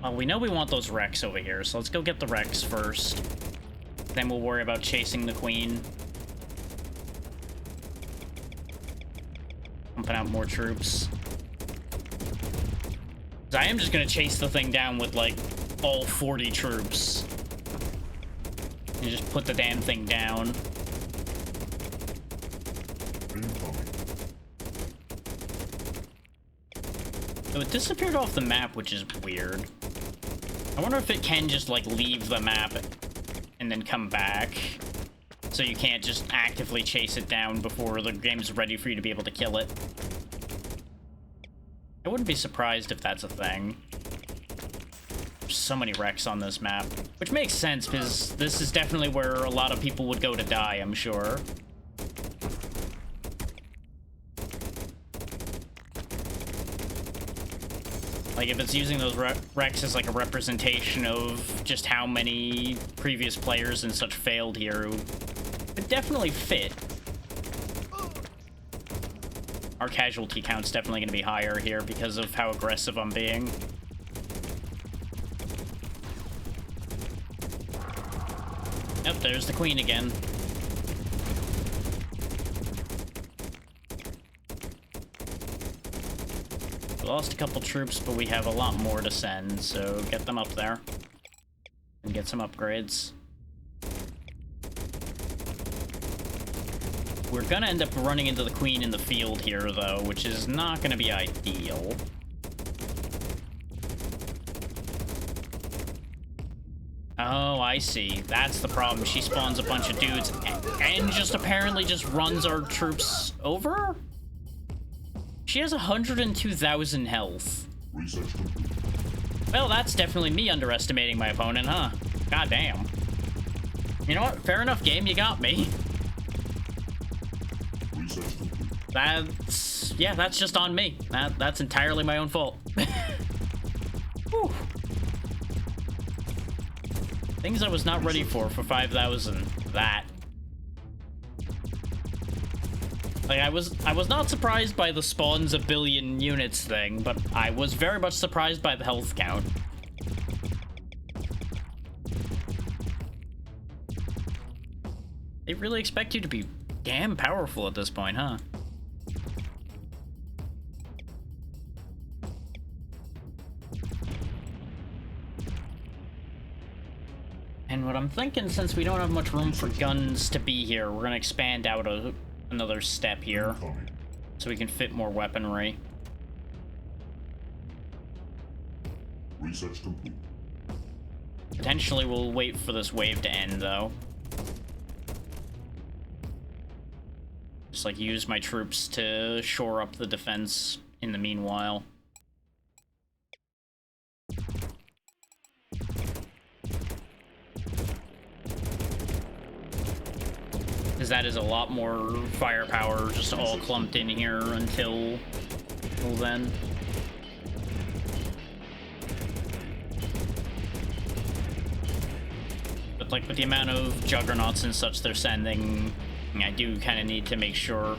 Well, we know we want those wrecks over here, so let's go get the wrecks first. Then we'll worry about chasing the queen. Pumping out more troops. I am just gonna chase the thing down with, like, all 40 troops. And just put the damn thing down. So it disappeared off the map, which is weird. I wonder if it can just, like, leave the map and then come back. So you can't just actively chase it down before the game's ready for you to be able to kill it. I wouldn't be surprised if that's a thing. There's so many wrecks on this map, which makes sense because this is definitely where a lot of people would go to die, I'm sure. Like, if it's using those wrecks as like a representation of just how many previous players and such failed here, it would definitely fit. Our casualty count's definitely going to be higher here because of how aggressive I'm being. Yep, there's the queen again. We lost a couple troops, but we have a lot more to send, so get them up there. And get some upgrades. We're gonna end up running into the queen in the field here, though, which is not gonna be ideal. Oh, I see. That's the problem. She spawns a bunch of dudes and just apparently just runs our troops over? She has 102,000 health. Research complete. Well, that's definitely me underestimating my opponent, huh? God damn. You know what? Fair enough, game. You got me. Research complete. Yeah, that's just on me. That's entirely my own fault. Whew. Things I was not ready for 5,000. That. Like, I was not surprised by the spawns a billion units thing, but I was very much surprised by the health count. They really expect you to be damn powerful at this point, huh? And what I'm thinking, since we don't have much room for guns to be here, we're gonna expand out another step here so we can fit more weaponry. Research complete. Potentially we'll wait for this wave to end, though. Just, like, use my troops to shore up the defense in the meanwhile. Because that is a lot more firepower just all clumped in here until then. But, like, with the amount of juggernauts and such they're sending, I do kind of need to make sure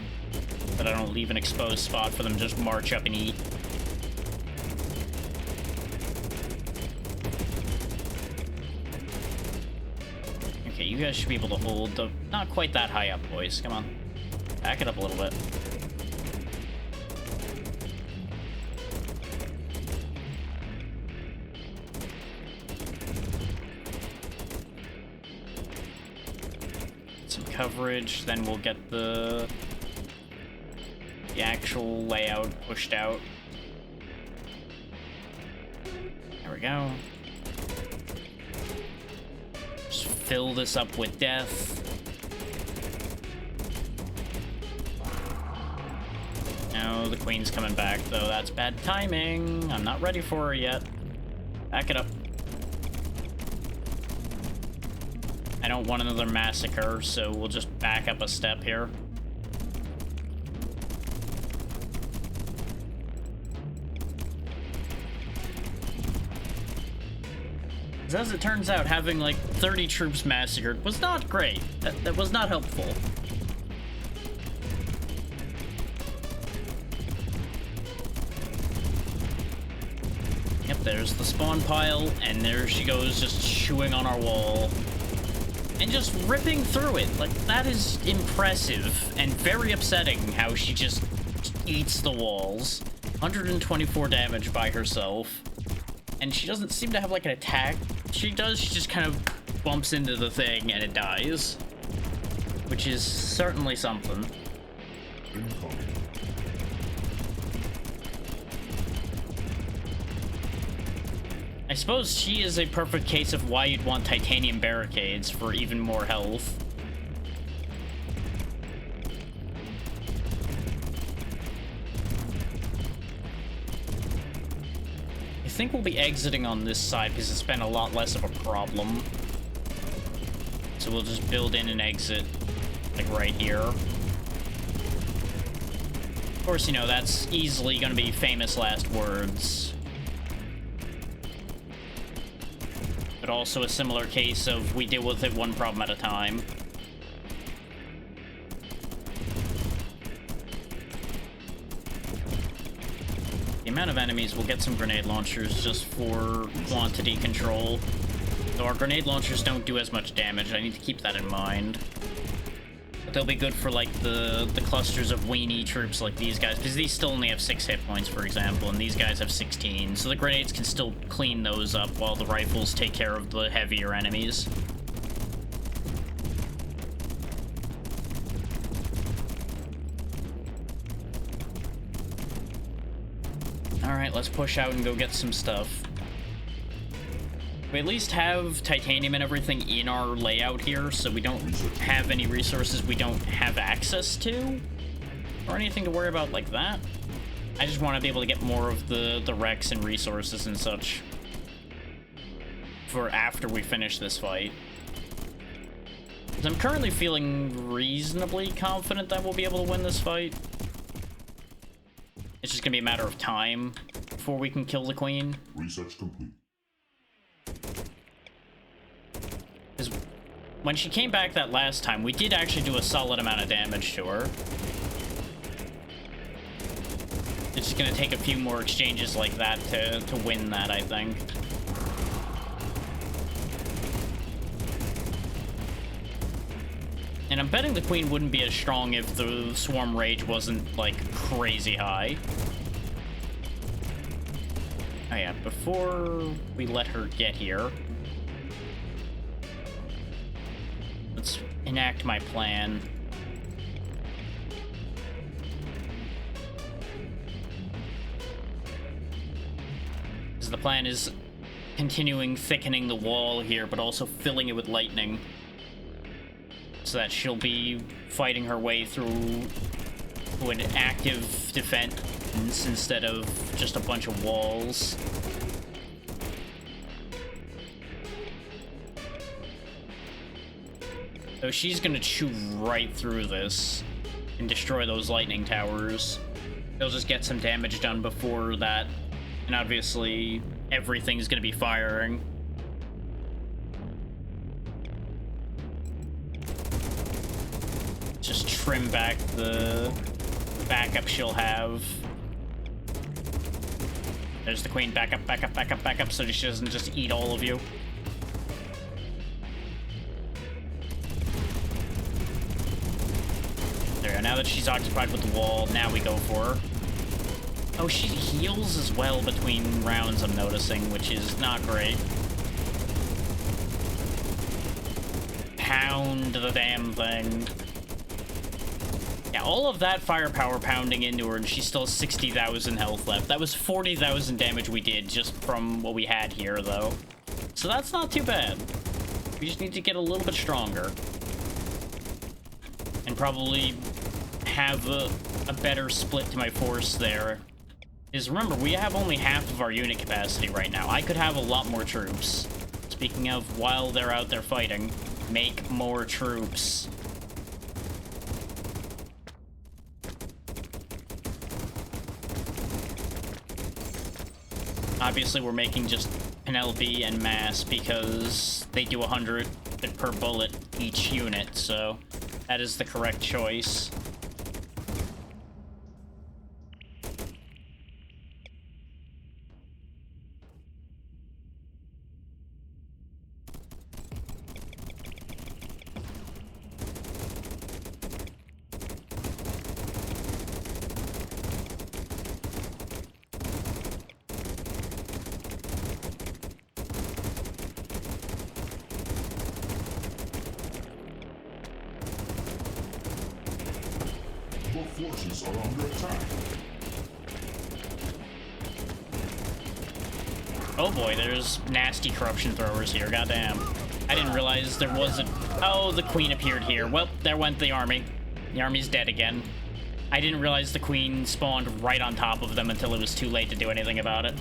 that I don't leave an exposed spot for them to just march up and eat. Okay, you guys should be able to hold the... Not quite that high up, boys. Come on. Back it up a little bit. Some coverage, then we'll get the actual layout pushed out. There we go. Just fill this up with death. No, the queen's coming back, though. That's bad timing. I'm not ready for her yet. Back it up. I don't want another massacre, so we'll just back up a step here. As it turns out, having like 30 troops massacred was not great. That was not helpful. Yep, there's the spawn pile, and there she goes, just chewing on our wall. And just ripping through it. Like, that is impressive and very upsetting how she just eats the walls. 124 damage by herself. And she doesn't seem to have, like, an attack. She does, she just kind of bumps into the thing and it dies. Which is certainly something. I suppose she is a perfect case of why you'd want titanium barricades for even more health. think we'll be exiting on this side because it's been a lot less of a problem. So we'll just build in an exit, like right here. Of course, you know, that's easily going to be famous last words. But also a similar case of we deal with it one problem at a time. The amount of enemies will get some grenade launchers just for quantity control. Though our grenade launchers don't do as much damage, I need to keep that in mind. But they'll be good for, like, the clusters of weenie troops like these guys, because these still only have 6 hit points, for example, and these guys have 16. So the grenades can still clean those up while the rifles take care of the heavier enemies. Alright, let's push out and go get some stuff. We at least have titanium and everything in our layout here, so we don't have any resources we don't have access to, or anything to worry about like that. I just want to be able to get more of the wrecks and resources and such for after we finish this fight. 'Cause I'm currently feeling reasonably confident that we'll be able to win this fight. It's just gonna be a matter of time before we can kill the queen. Research complete. Because when she came back that last time, we did actually do a solid amount of damage to her. It's just gonna take a few more exchanges like that to win that, I think. And I'm betting the queen wouldn't be as strong if the swarm rage wasn't, like, crazy high. Oh yeah, before we let her get here, let's enact my plan. Because the plan is continuing thickening the wall here, but also filling it with lightning. So that she'll be fighting her way through to an active defense instead of just a bunch of walls. So she's gonna chew right through this and destroy those lightning towers. They'll just get some damage done before that, and obviously everything's gonna be firing. Just trim back the backup she'll have. There's the queen. Back up, back up, back up, back up, so she doesn't just eat all of you. There we go. Now that she's occupied with the wall, now we go for her. Oh, she heals as well between rounds, I'm noticing, which is not great. Pound the damn thing. Yeah, all of that firepower pounding into her, and she still has 60,000 health left. That was 40,000 damage we did just from what we had here, though. So that's not too bad. We just need to get a little bit stronger. And probably have a better split to my force there. Because remember, we have only half of our unit capacity right now. I could have a lot more troops. Speaking of, while they're out there fighting, make more troops. Obviously, we're making just Penelope and Mass because they do 100 per bullet each unit, so that is the correct choice. Your forces are under attack. Oh boy, there's nasty corruption throwers here, goddamn. I didn't realize there was a... Oh, the queen appeared here. Well, there went the army. The army's dead again. I didn't realize the queen spawned right on top of them until it was too late to do anything about it.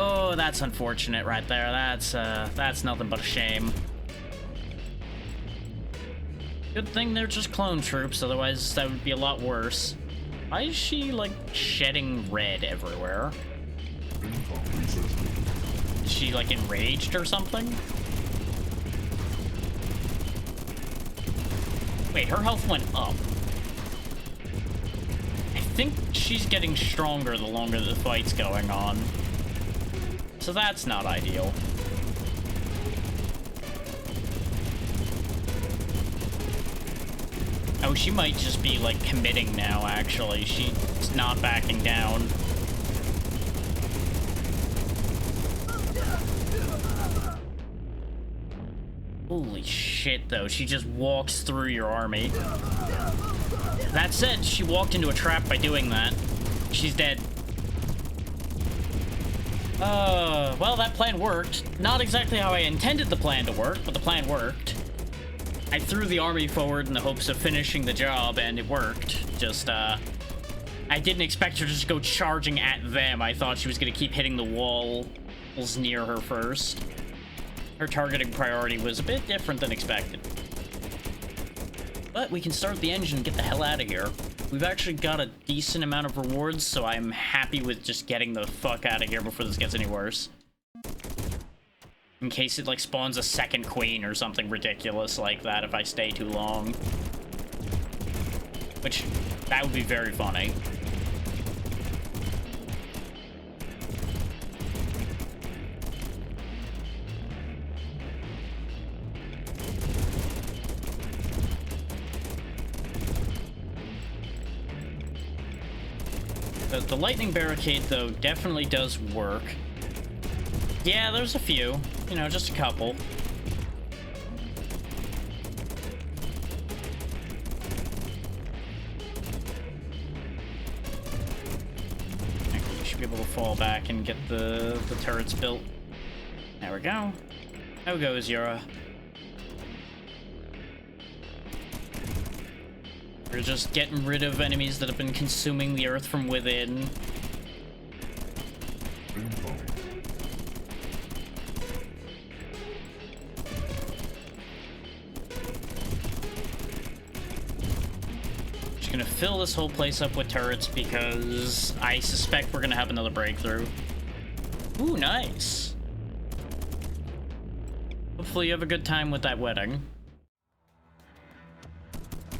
Oh, that's unfortunate right there. That's nothing but a shame. Good thing they're just clone troops, otherwise that would be a lot worse. Why is she, like, shedding red everywhere? Is she, like, enraged or something? Wait, her health went up. I think she's getting stronger the longer the fight's going on. So that's not ideal. Oh, she might just be, like, committing now, actually. She's not backing down. Holy shit, though. She just walks through your army. That said, she walked into a trap by doing that. She's dead. Well, that plan worked. Not exactly how I intended the plan to work, but the plan worked. I threw the army forward in the hopes of finishing the job, and it worked. Just, I didn't expect her to just go charging at them. I thought she was gonna keep hitting the walls near her first. Her targeting priority was a bit different than expected. But we can start the engine and get the hell out of here. We've actually got a decent amount of rewards, so I'm happy with just getting the fuck out of here before this gets any worse. In case it, like, spawns a second queen or something ridiculous like that if I stay too long. Which, that would be very funny. The lightning barricade, though, definitely does work. Yeah, there's a few. You know, just a couple. Okay, you should be able to fall back and get the turrets built. There we go. How goes, Yura? We're just getting rid of enemies that have been consuming the earth from within. Just gonna fill this whole place up with turrets because I suspect we're gonna have another breakthrough. Ooh, nice. Hopefully you have a good time with that wedding.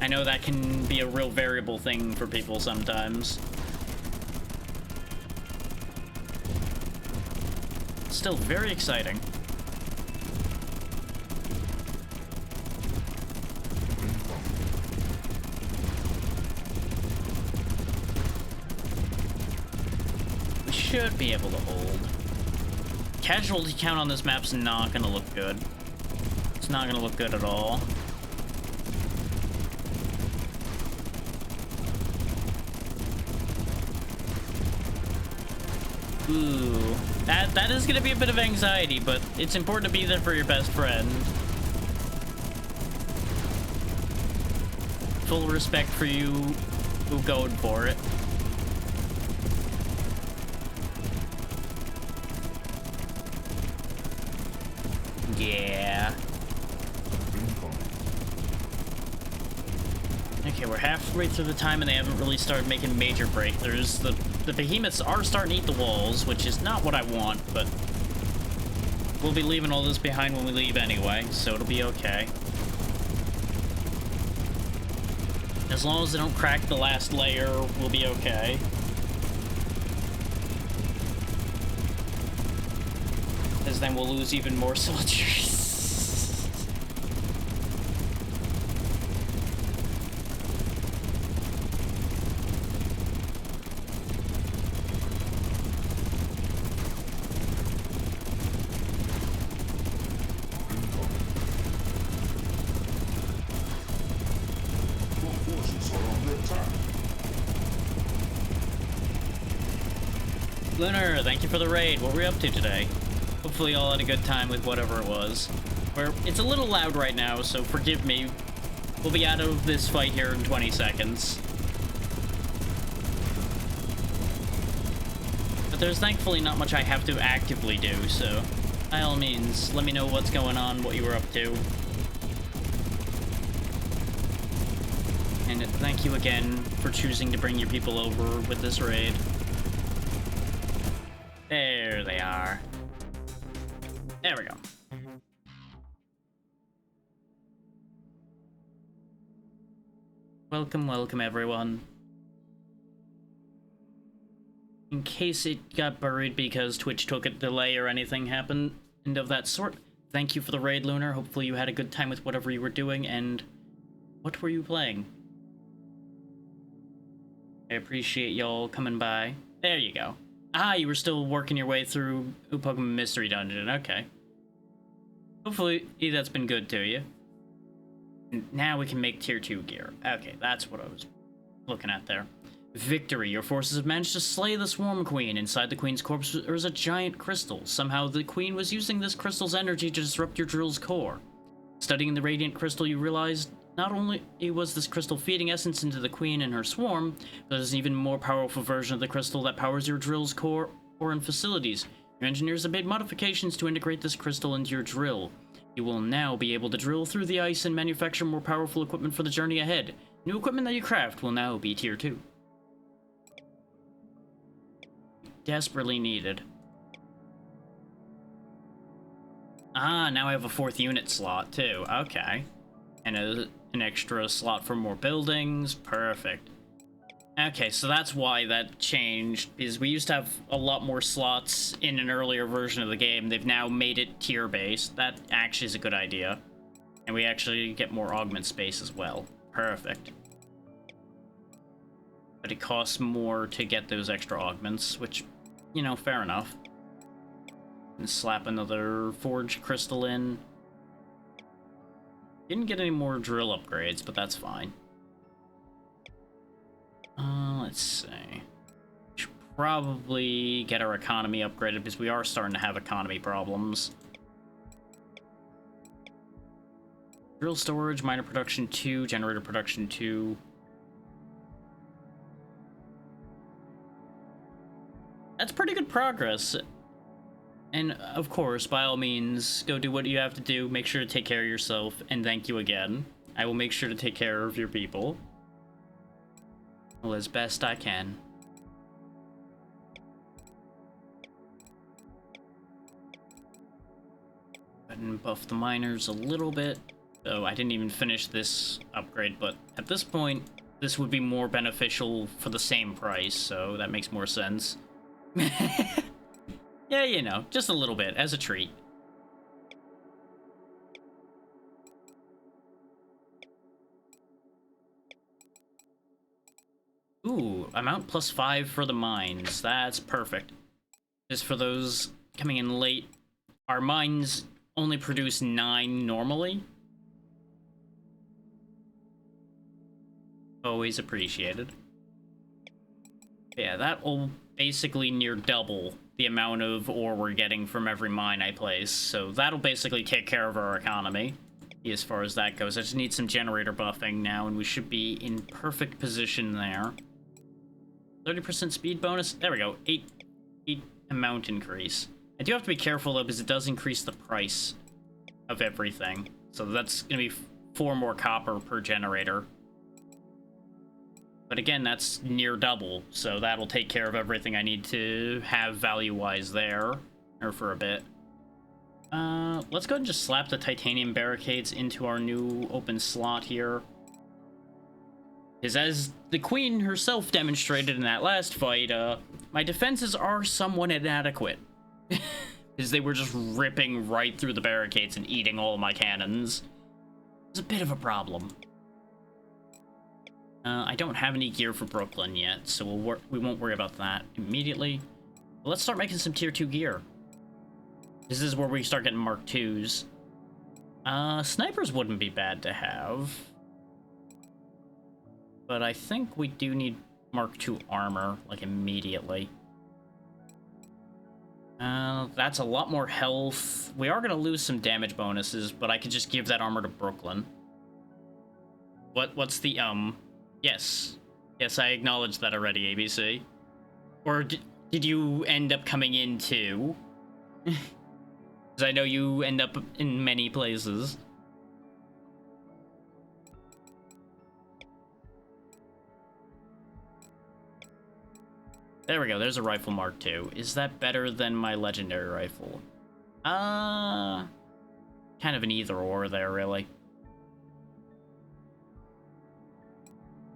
I know that can be a real variable thing for people sometimes. Still very exciting. We should be able to hold. Casualty count on this map's not gonna look good. It's not gonna look good at all. Ooh, that is gonna be a bit of anxiety, but it's important to be there for your best friend. Full respect for you who going for it. Yeah. Okay, we're halfway through the time and they haven't really started making major breakthroughs. The behemoths are starting to eat the walls, which is not what I want, but we'll be leaving all this behind when we leave anyway, so it'll be okay. As long as they don't crack the last layer, we'll be okay. Because then we'll lose even more soldiers. Lunar, thank you for the raid. What were we up to today? Hopefully you all had a good time with whatever it was. It's a little loud right now, so forgive me. We'll be out of this fight here in 20 seconds. But there's thankfully not much I have to actively do, so by all means, let me know what's going on, what you were up to. And thank you again for choosing to bring your people over with this raid. There they are. There we go. Welcome, welcome everyone. In case it got buried because Twitch took a delay or anything happened and of that sort, thank you for the raid, Lunar. Hopefully you had a good time with whatever you were doing, and what were you playing? I appreciate y'all coming by. There you go. Ah, you were still working your way through Pokemon Mystery Dungeon, okay. Hopefully that's been good to you. Now we can make tier 2 gear. Okay, that's what I was looking at there. Victory. Your forces have managed to slay the Swarm Queen. Inside the Queen's corpse there is a giant crystal. Somehow the Queen was using this crystal's energy to disrupt your drill's core. Studying the Radiant Crystal, you realized not only was this crystal feeding essence into the Queen and her swarm, but there's an even more powerful version of the crystal that powers your drill's core and facilities. Your engineers have made modifications to integrate this crystal into your drill. You will now be able to drill through the ice and manufacture more powerful equipment for the journey ahead. New equipment that you craft will now be tier 2. Desperately needed. Ah, now I have a 4th unit slot too. Okay. And an extra slot for more buildings. Perfect. Okay, so that's why that changed, because we used to have a lot more slots in an earlier version of the game. They've now made it tier-based. That actually is a good idea. And we actually get more augment space as well. Perfect. But it costs more to get those extra augments, which, you know, fair enough. And slap another forge crystal in. Didn't get any more drill upgrades, but that's fine. Let's see. Should probably get our economy upgraded because we are starting to have economy problems. Drill storage, miner production 2, generator production 2. That's pretty good progress. And of course, by all means, go do what you have to do. Make sure to take care of yourself, and thank you again. I will make sure to take care of your people. Well, as best I can. Go ahead and buff the miners a little bit. So I didn't even finish this upgrade, but at this point, this would be more beneficial for the same price, so that makes more sense. Yeah, you know, just a little bit, as a treat. Ooh, amount +5 for the mines. That's perfect. Just for those coming in late, our mines only produce 9 normally. Always appreciated. Yeah, that will basically near double the amount of ore we're getting from every mine I place, so that'll basically take care of our economy as far as that goes. I just need some generator buffing now, and we should be in perfect position there. 30% speed bonus. There we go. 8 amount increase. I do have to be careful though, because it does increase the price of everything. So that's gonna be 4 more copper per generator. But again, that's near double, so that'll take care of everything I need to have value-wise there, or for a bit. Let's go ahead and just slap the titanium barricades into our new open slot here. Because as the Queen herself demonstrated in that last fight, my defenses are somewhat inadequate. Because they were just ripping right through the barricades and eating all of my cannons. It's a bit of a problem. I don't have any gear for Brooklyn yet, so we won't worry about that immediately. But let's start making some tier 2 gear. This is where we start getting Mark 2s. Snipers wouldn't be bad to have. But I think we do need Mark 2 armor, like, immediately. That's a lot more health. We are going to lose some damage bonuses, but I could just give that armor to Brooklyn. What's the, Yes. Yes, I acknowledged that already, ABC. Or Did you end up coming in too? Because I know you end up in many places. There we go, there's a rifle Mark II. Is that better than my legendary rifle? Kind of an either or there, really.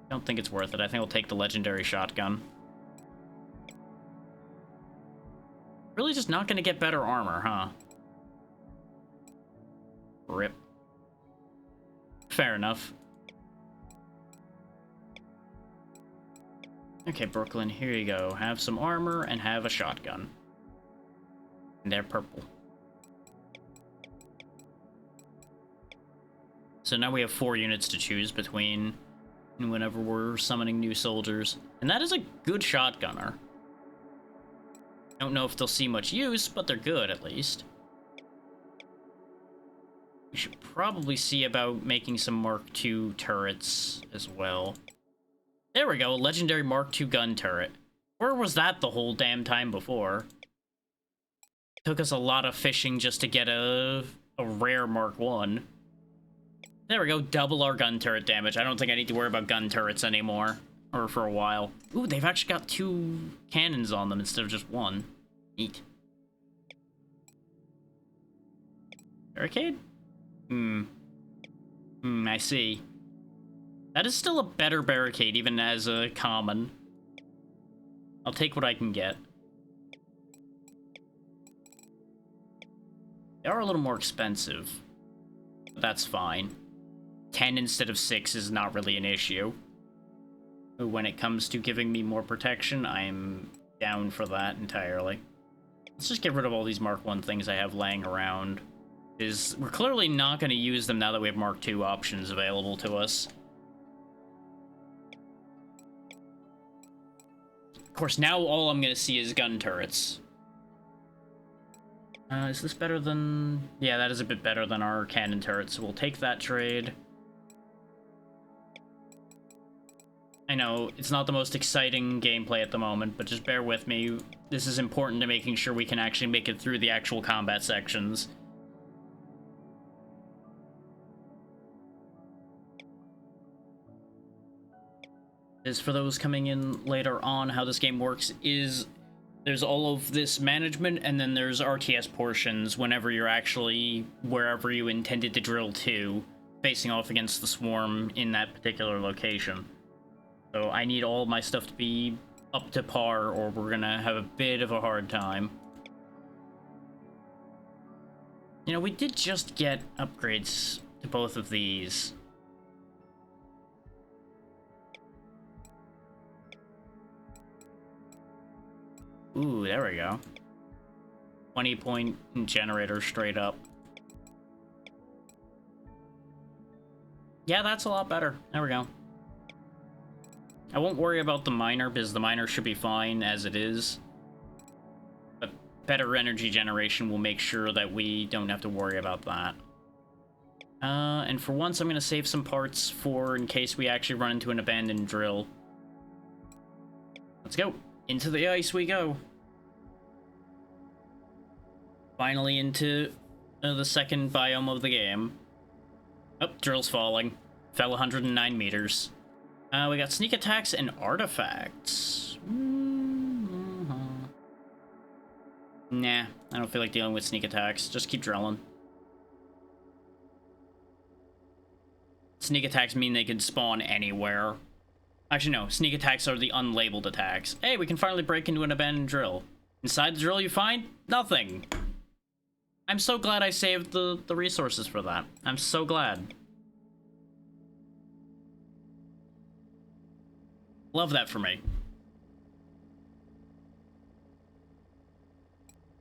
Don't think it's worth it. I think I'll take the legendary shotgun. Really just not gonna get better armor, huh? Rip. Fair enough. Okay, Brooklyn, here you go. Have some armor and have a shotgun. And they're purple. So now we have 4 units to choose between whenever we're summoning new soldiers. And that is a good shotgunner. Don't know if they'll see much use, but they're good at least. We should probably see about making some Mark II turrets as well. There we go, legendary Mark II gun turret. Where was that the whole damn time before? Took us a lot of fishing just to get a rare Mark I. There we go, double our gun turret damage. I don't think I need to worry about gun turrets anymore. Or for a while. Ooh, they've actually got 2 cannons on them instead of just 1. Neat. Barricade? I see. That is still a better barricade, even as a common. I'll take what I can get. They are a little more expensive. But that's fine. 10 instead of 6 is not really an issue. When it comes to giving me more protection, I'm down for that entirely. Let's just get rid of all these Mark I things I have laying around. We're clearly not going to use them now that we have Mark II options available to us. Of course, now all I'm going to see is gun turrets. Is this better than... Yeah, that is a bit better than our cannon turrets, so we'll take that trade. I know, it's not the most exciting gameplay at the moment, but just bear with me. This is important to making sure we can actually make it through the actual combat sections. Is for those coming in later on, how this game works is there's all of this management, and then there's RTS portions whenever you're actually wherever you intended to drill to, facing off against the swarm in that particular location. So I need all my stuff to be up to par, or we're gonna have a bit of a hard time. You know, we did just get upgrades to both of these. Ooh, there we go. 20-point generator straight up. Yeah, that's a lot better. There we go. I won't worry about the miner, because the miner should be fine as it is. But better energy generation will make sure that we don't have to worry about that. And for once, I'm going to save some parts for in case we actually run into an abandoned drill. Let's go. Into the ice we go. Finally into the second biome of the game. Oh, drill's falling. Fell 109 meters. We got sneak attacks and artifacts. Nah, I don't feel like dealing with sneak attacks. Just keep drilling. Sneak attacks mean they can spawn anywhere. Actually, no. Sneak attacks are the unlabeled attacks. Hey, we can finally break into an abandoned drill. Inside the drill you find? Nothing. I'm so glad I saved the resources for that. I'm so glad. Love that for me.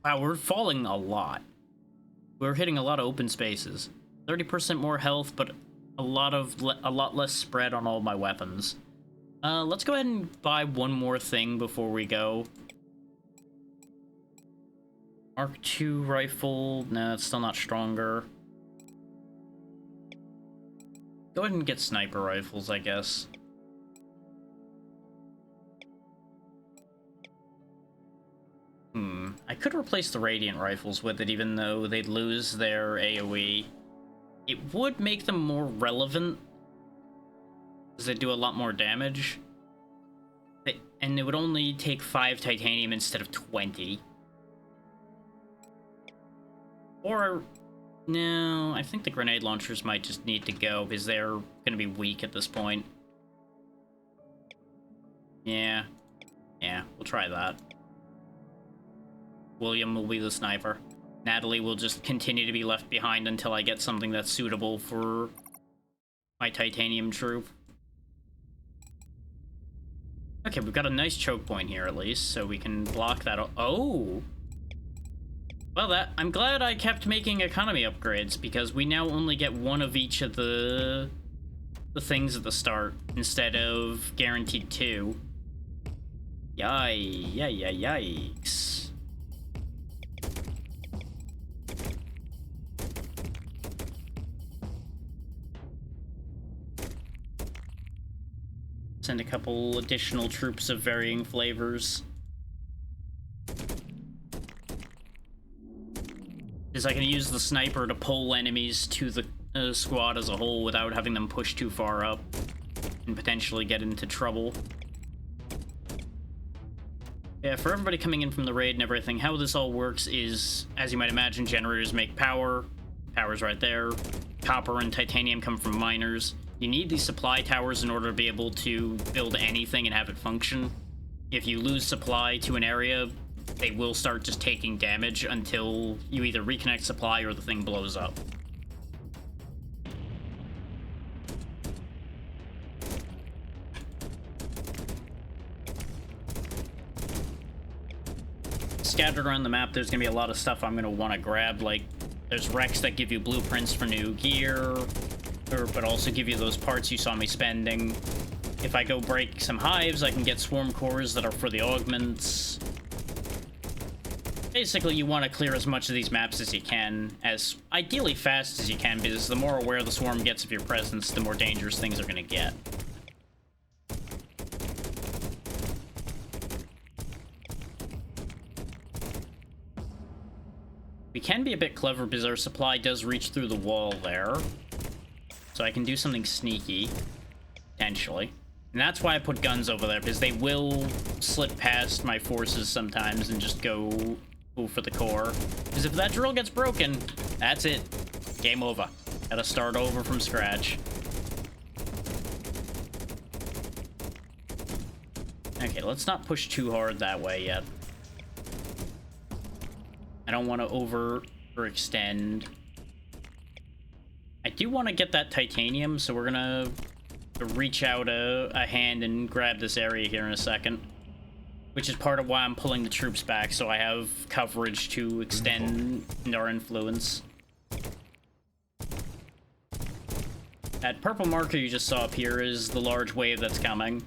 Wow, we're falling a lot. We're hitting a lot of open spaces. 30% more health, but a lot less spread on all my weapons. Let's go ahead and buy one more thing before we go. Mark II rifle. No, it's still not stronger. Go ahead and get sniper rifles, I guess. replace the Radiant Rifles with it, even though they'd lose their AoE. It would make them more relevant, because they do a lot more damage. And it would only take 5 titanium instead of 20. Or, no, I think the grenade launchers might just need to go, because they're going to be weak at this point. Yeah, we'll try that. William will be the sniper. Natalie will just continue to be left behind until I get something that's suitable for my titanium troop. Okay, we've got a nice choke point here at least, so we can block that. Oh! Well, I'm glad I kept making economy upgrades, because we now only get one of each of the things at the start, instead of guaranteed 2. Yikes. Send a couple additional troops of varying flavors. Because I can use the sniper to pull enemies to the squad as a whole without having them push too far up and potentially get into trouble. Yeah, for everybody coming in from the raid and everything, how this all works is, as you might imagine, generators make power. Power's right there. Copper and titanium come from miners. You need these supply towers in order to be able to build anything and have it function. If you lose supply to an area, they will start just taking damage until you either reconnect supply or the thing blows up. Scattered around the map, there's gonna be a lot of stuff I'm gonna want to grab, like there's wrecks that give you blueprints for new gear, but also give you those parts you saw me spending. If I go break some hives, I can get swarm cores that are for the augments. Basically, you want to clear as much of these maps as you can, as ideally fast as you can, because the more aware the swarm gets of your presence, the more dangerous things are going to get. We can be a bit clever because our supply does reach through the wall there. So I can do something sneaky, potentially. And that's why I put guns over there, because they will slip past my forces sometimes and just go for the core. Because if that drill gets broken, that's it. Game over. Gotta start over from scratch. Okay, let's not push too hard that way yet. I don't want to overextend. I do want to get that titanium, so we're gonna reach out a hand and grab this area here in a second. Which is part of why I'm pulling the troops back, so I have coverage to extend our influence. That purple marker you just saw up here is the large wave that's coming.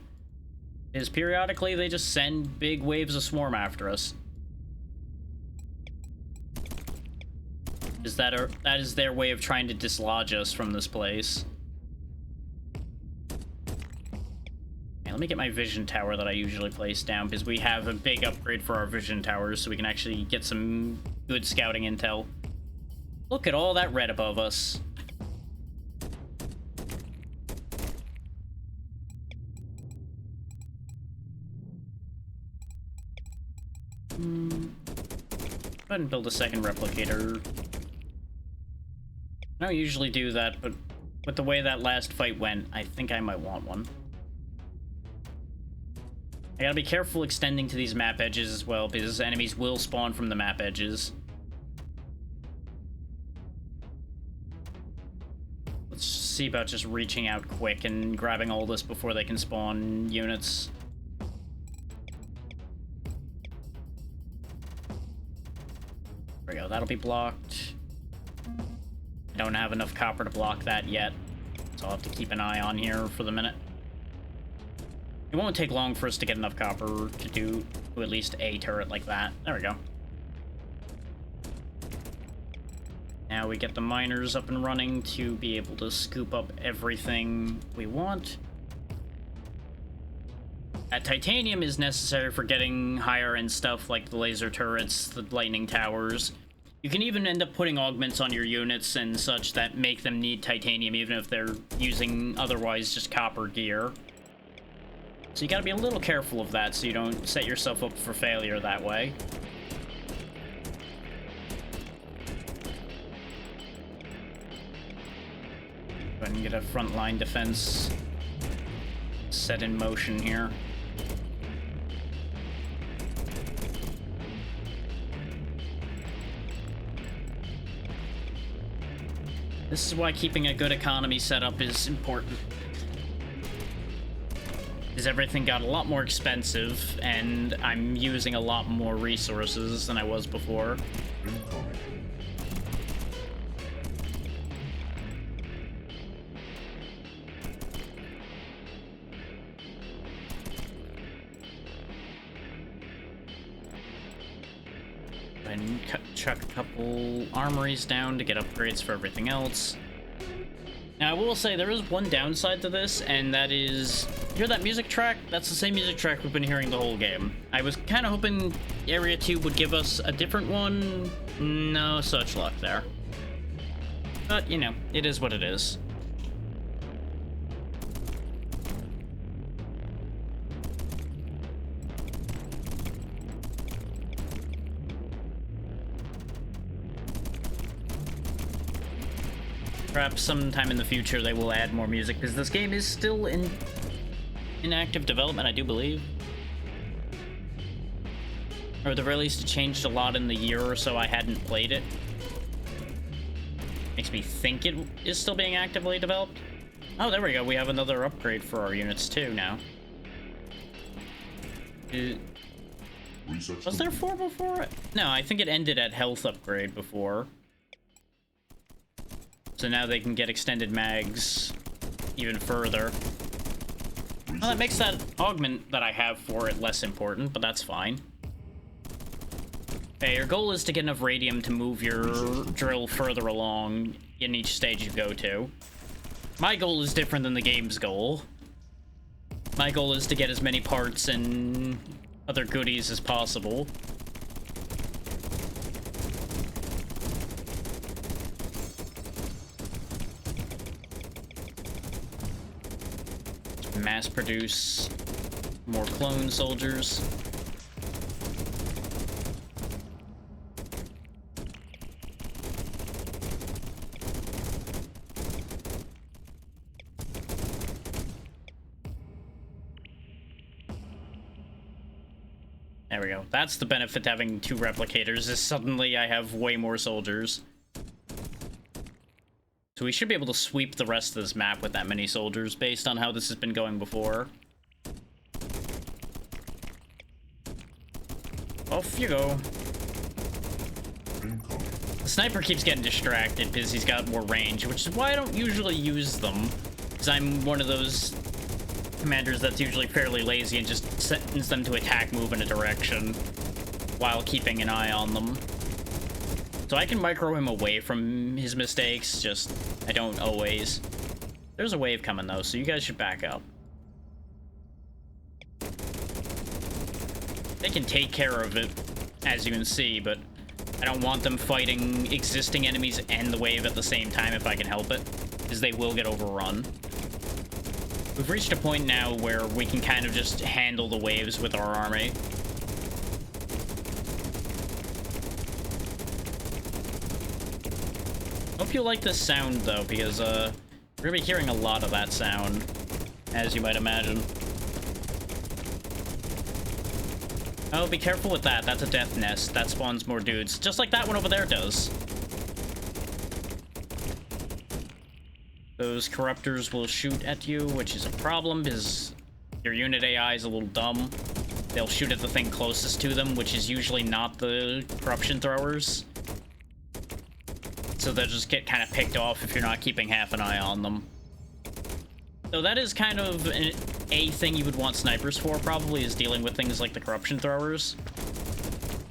Is periodically they just send big waves of swarm after us. That is their way of trying to dislodge us from this place. Okay, let me get my vision tower that I usually place down, because we have a big upgrade for our vision towers, so we can actually get some good scouting intel. Look at all that red above us. Go ahead and build a second replicator. I don't usually do that, but with the way that last fight went, I think I might want one. I gotta be careful extending to these map edges as well, because enemies will spawn from the map edges. Let's see about just reaching out quick and grabbing all this before they can spawn units. There we go, that'll be blocked. I don't have enough copper to block that yet, so I'll have to keep an eye on here for the minute. It won't take long for us to get enough copper to do at least a turret like that. There we go. Now we get the miners up and running to be able to scoop up everything we want. That titanium is necessary for getting higher end stuff like the laser turrets, the lightning towers. You can even end up putting augments on your units and such that make them need titanium even if they're using otherwise just copper gear. So you gotta be a little careful of that so you don't set yourself up for failure that way. Go ahead and get a frontline defense set in motion here. This is why keeping a good economy setup is important. Because everything got a lot more expensive, and I'm using a lot more resources than I was before. Incoming. And chuck a couple armories down to get upgrades for everything else. Now, I will say there is one downside to this, and that is, you hear that music track? That's the same music track we've been hearing the whole game. I was kind of hoping Area 2 would give us a different one. No such luck there. But, you know, it is what it is. Perhaps sometime in the future they will add more music, because this game is still in active development, I do believe. Or at the very least, it changed a lot in the year or so I hadn't played it. Makes me think it is still being actively developed. Oh, there we go. We have another upgrade for our units too now. Was there 4 before? No, I think it ended at health upgrade before. So now they can get extended mags even further. Well, that makes that augment that I have for it less important, but that's fine. Okay, your goal is to get enough radium to move your drill further along in each stage you go to. My goal is different than the game's goal. My goal is to get as many parts and other goodies as possible. Mass produce more clone soldiers. There we go. That's the benefit to having 2 replicators, is suddenly I have way more soldiers. So we should be able to sweep the rest of this map with that many soldiers based on how this has been going before. Off you go. The sniper keeps getting distracted because he's got more range, which is why I don't usually use them. Because I'm one of those commanders that's usually fairly lazy and just sends them to attack move in a direction while keeping an eye on them. So I can micro him away from his mistakes, just I don't always. There's a wave coming though, so you guys should back up. They can take care of it, as you can see, but I don't want them fighting existing enemies and the wave at the same time if I can help it, because they will get overrun. We've reached a point now where we can kind of just handle the waves with our army. Hope you like this sound, though, because, we're gonna be hearing a lot of that sound, as you might imagine. Oh, be careful with that. That's a death nest. That spawns more dudes, just like that one over there does. Those corruptors will shoot at you, which is a problem, because your unit AI is a little dumb. They'll shoot at the thing closest to them, which is usually not the corruption throwers. So they'll just get kind of picked off if you're not keeping half an eye on them. So that is kind of a thing you would want snipers for, probably, is dealing with things like the corruption throwers.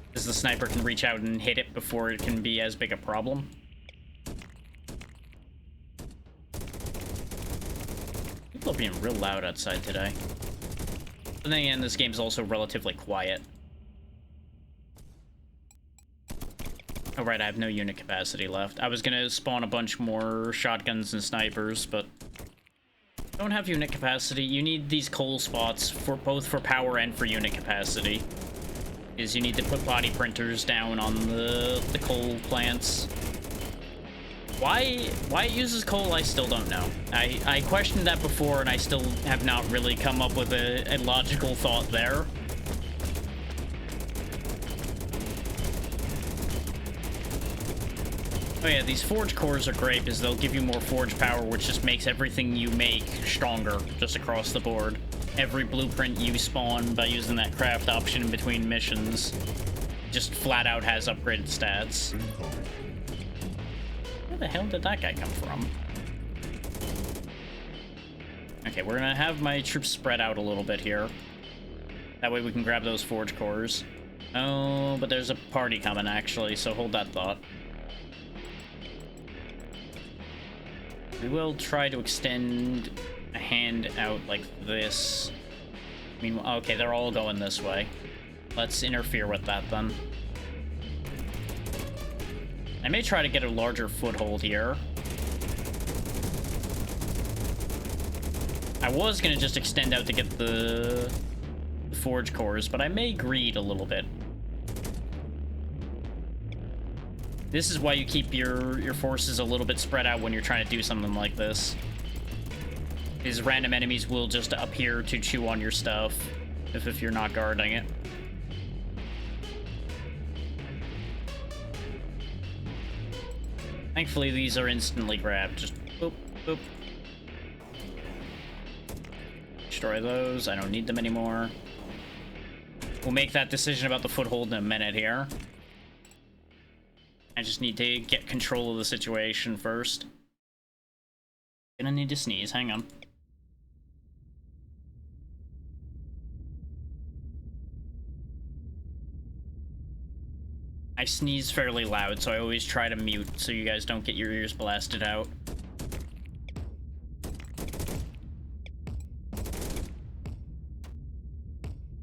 Because the sniper can reach out and hit it before it can be as big a problem. People are being real loud outside today. But then again, this game's also relatively quiet. Oh right, I have no unit capacity left. I was gonna spawn a bunch more shotguns and snipers, but don't have unit capacity. You need these coal spots for both for power and for unit capacity. Is you need to put body printers down on the coal plants. Why it uses coal, I still don't know. I questioned that before, and I still have not really come up with a logical thought there. Oh yeah, these forge cores are great because they'll give you more forge power, which just makes everything you make stronger just across the board. Every blueprint you spawn by using that craft option in between missions just flat out has upgraded stats. Where the hell did that guy come from? Okay, we're gonna have my troops spread out a little bit here. That way we can grab those forge cores. Oh, but there's a party coming actually, so hold that thought. We will try to extend a hand out like this. Meanwhile, okay, they're all going this way. Let's interfere with that then. I may try to get a larger foothold here. I was gonna just extend out to get the forge cores, but I may greed a little bit. This is why you keep your forces a little bit spread out when you're trying to do something like this. These random enemies will just appear to chew on your stuff if you're not guarding it. Thankfully, these are instantly grabbed. Just boop, boop. Destroy those. I don't need them anymore. We'll make that decision about the foothold in a minute here. I just need to get control of the situation first. Gonna need to sneeze, hang on. I sneeze fairly loud, so I always try to mute so you guys don't get your ears blasted out.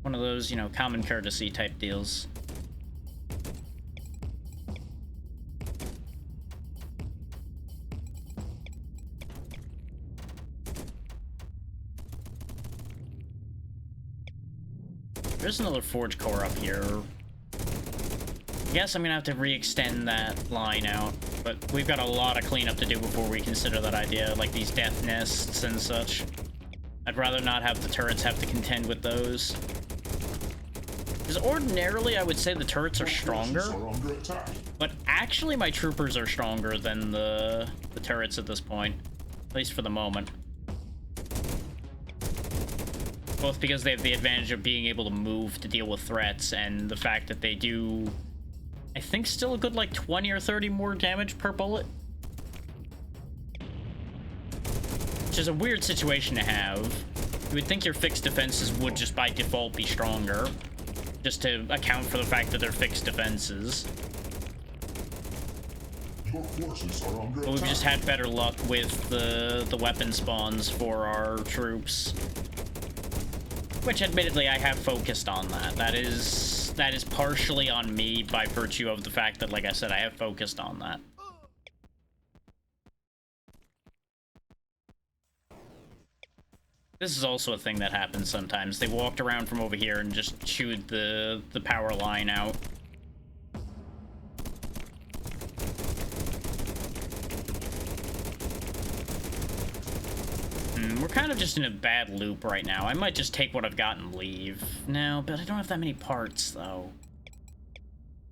One of those, you know, common courtesy type deals. There's another forge core up here. I guess I'm gonna have to re-extend that line out, but we've got a lot of cleanup to do before we consider that idea, like these death nests and such. I'd rather not have the turrets have to contend with those. Because ordinarily I would say the turrets are stronger, but actually my troopers are stronger than the turrets at this point, at least for the moment. Both because they have the advantage of being able to move to deal with threats, and the fact that they do, I think, still a good like 20 or 30 more damage per bullet. Which is a weird situation to have. You would think your fixed defenses would just by default be stronger, just to account for the fact that they're fixed defenses. Your forces are under But we've attack. just had better luck with the weapon spawns for our troops. Which, admittedly, I have focused on that. That is partially on me by virtue of the fact that, like I said, I have focused on that. This is also a thing that happens sometimes. They walked around from over here and just chewed the power line out. We're kind of just in a bad loop right now. I might just take what I've got and leave. No, but I don't have that many parts, though. I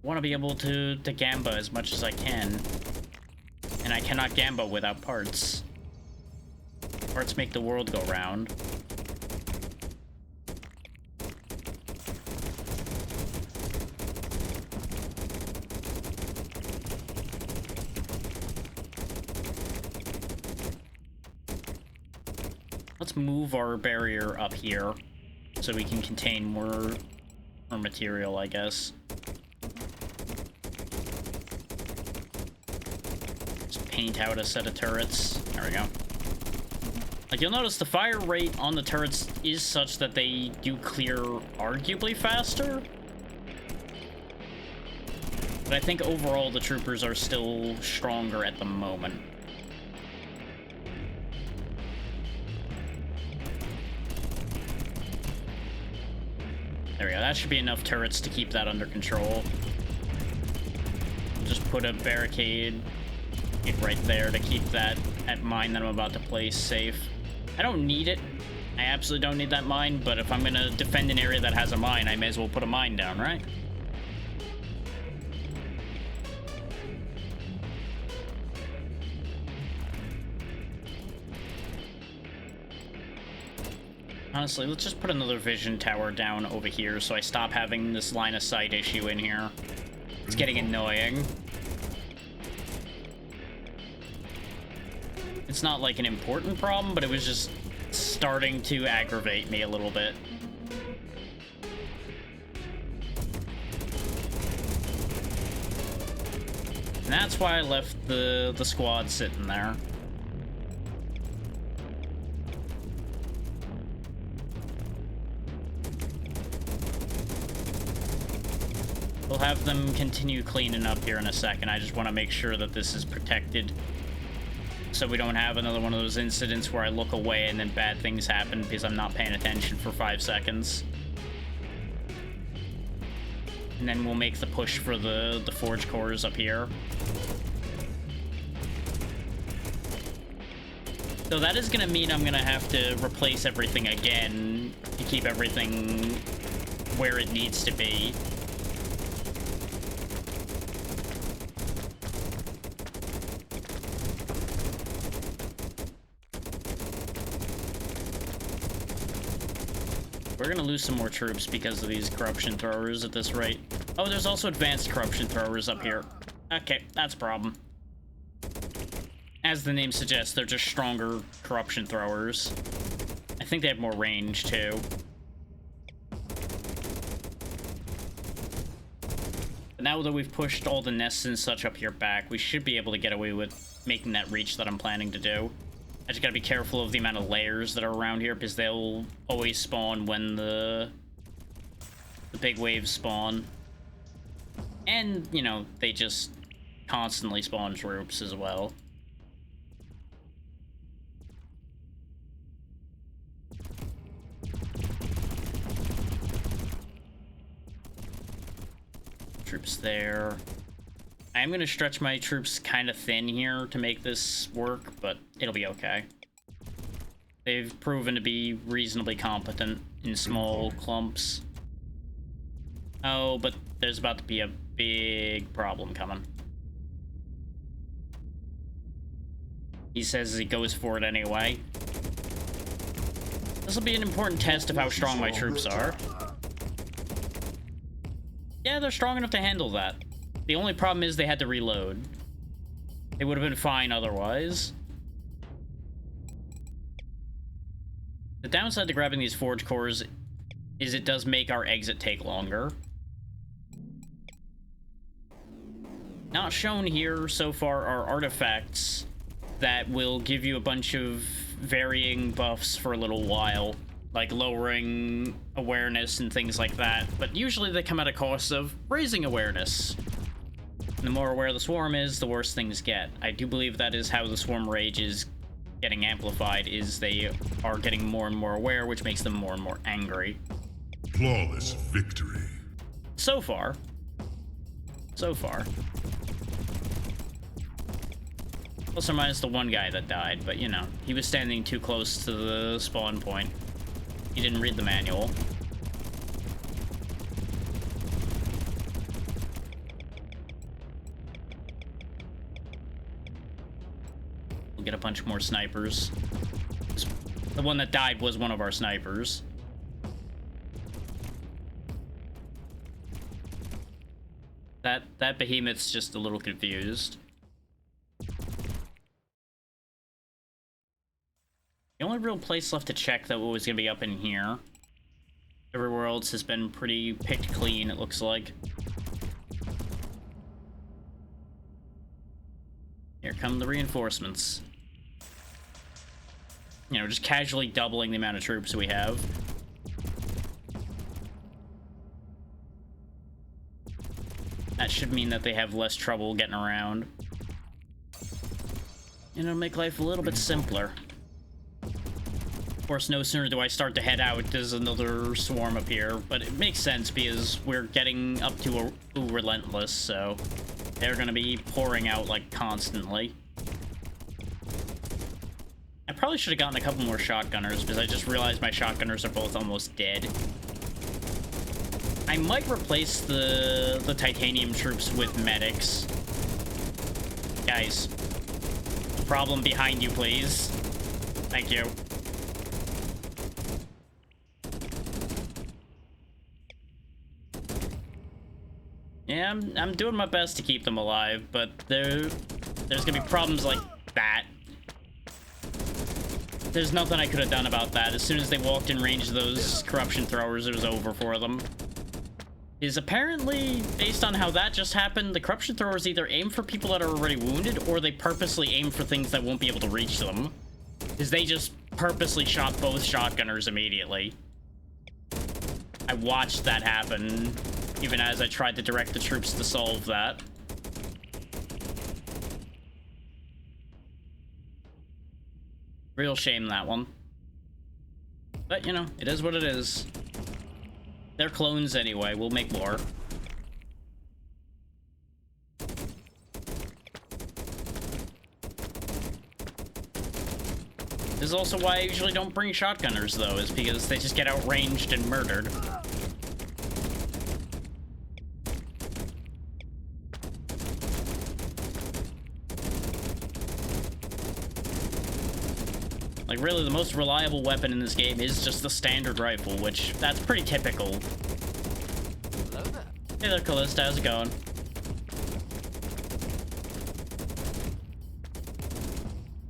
want to be able to gamba as much as I can. And I cannot gamba without parts. Parts make the world go round. Let's move our barrier up here so we can contain more material, I guess. Just paint out a set of turrets. There we go. Like, you'll notice the fire rate on the turrets is such that they do clear arguably faster. But I think overall the troopers are still stronger at the moment. There we go. That should be enough turrets to keep that under control. Just put a barricade right there to keep that mine that I'm about to place safe. I don't need it. I absolutely don't need that mine, but if I'm gonna defend an area that has a mine, I may as well put a mine down, right? Honestly, let's just put another vision tower down over here so I stop having this line of sight issue in here. It's getting annoying. It's not like an important problem, but it was just starting to aggravate me a little bit. And that's why I left the squad sitting there. We'll have them continue cleaning up here in a second. I just want to make sure that this is protected, so we don't have another one of those incidents where I look away and then bad things happen because I'm not paying attention for 5 seconds. And then we'll make the push for the forge cores up here. So that is going to mean I'm going to have to replace everything again to keep everything where it needs to be. We're gonna lose some more troops because of these corruption throwers at this rate. Oh, there's also advanced corruption throwers up here. Okay, that's a problem. As the name suggests, they're just stronger corruption throwers. I think they have more range, too. But now that we've pushed all the nests and such up here back, we should be able to get away with making that reach that I'm planning to do. I just gotta be careful of the amount of layers that are around here, because they'll always spawn when the big waves spawn. And, you know, they just constantly spawn troops as well. Troops there. I am going to stretch my troops kind of thin here to make this work, but it'll be okay. They've proven to be reasonably competent in small clumps. Oh, but there's about to be a big problem coming. He says he goes for it anyway. This will be an important test of how strong my troops are. Yeah, they're strong enough to handle that. The only problem is they had to reload. They would have been fine otherwise. The downside to grabbing these forge cores is it does make our exit take longer. Not shown here so far are artifacts that will give you a bunch of varying buffs for a little while, like lowering awareness and things like that, but usually they come at a cost of raising awareness. And the more aware the swarm is, the worse things get. I do believe that is how the swarm rage is getting amplified, is they are getting more and more aware, which makes them more and more angry. Flawless victory. So far. So far. Plus or minus the one guy that died, but you know, he was standing too close to the spawn point. He didn't read the manual. We'll get a bunch more snipers. The one that died was one of our snipers. That behemoth's just a little confused. The only real place left to check that was gonna be up in here. Everywhere else has been pretty picked clean, it looks like. Here come the reinforcements. you know, just casually doubling the amount of troops we have. That should mean that they have less trouble getting around. And it'll make life a little bit simpler. Of course, no sooner do I start to head out, there's another swarm up here. But it makes sense because we're getting up to a Relentless, so they're gonna be pouring out, like, constantly. I probably should have gotten a couple more shotgunners, because I just realized my shotgunners are both almost dead. I might replace the titanium troops with medics. Guys, problem behind you, please. Thank you. Yeah, I'm doing my best to keep them alive, but there's gonna be problems like that. There's nothing I could have done about that. As soon as they walked in range of those corruption throwers, it was over for them. Is apparently, based on how that just happened, the corruption throwers either aim for people that are already wounded, or they purposely aim for things that won't be able to reach them. Because they just purposely shot both shotgunners immediately. I watched that happen, even as I tried to direct the troops to solve that. Real shame, that one. But, you know, it is what it is. They're clones anyway, we'll make more. This is also why I usually don't bring shotgunners, though, is because they just get outranged and murdered. Like, really, the most reliable weapon in this game is just the standard rifle, which, that's pretty typical. Hello there. Hey there, Callista, how's it going?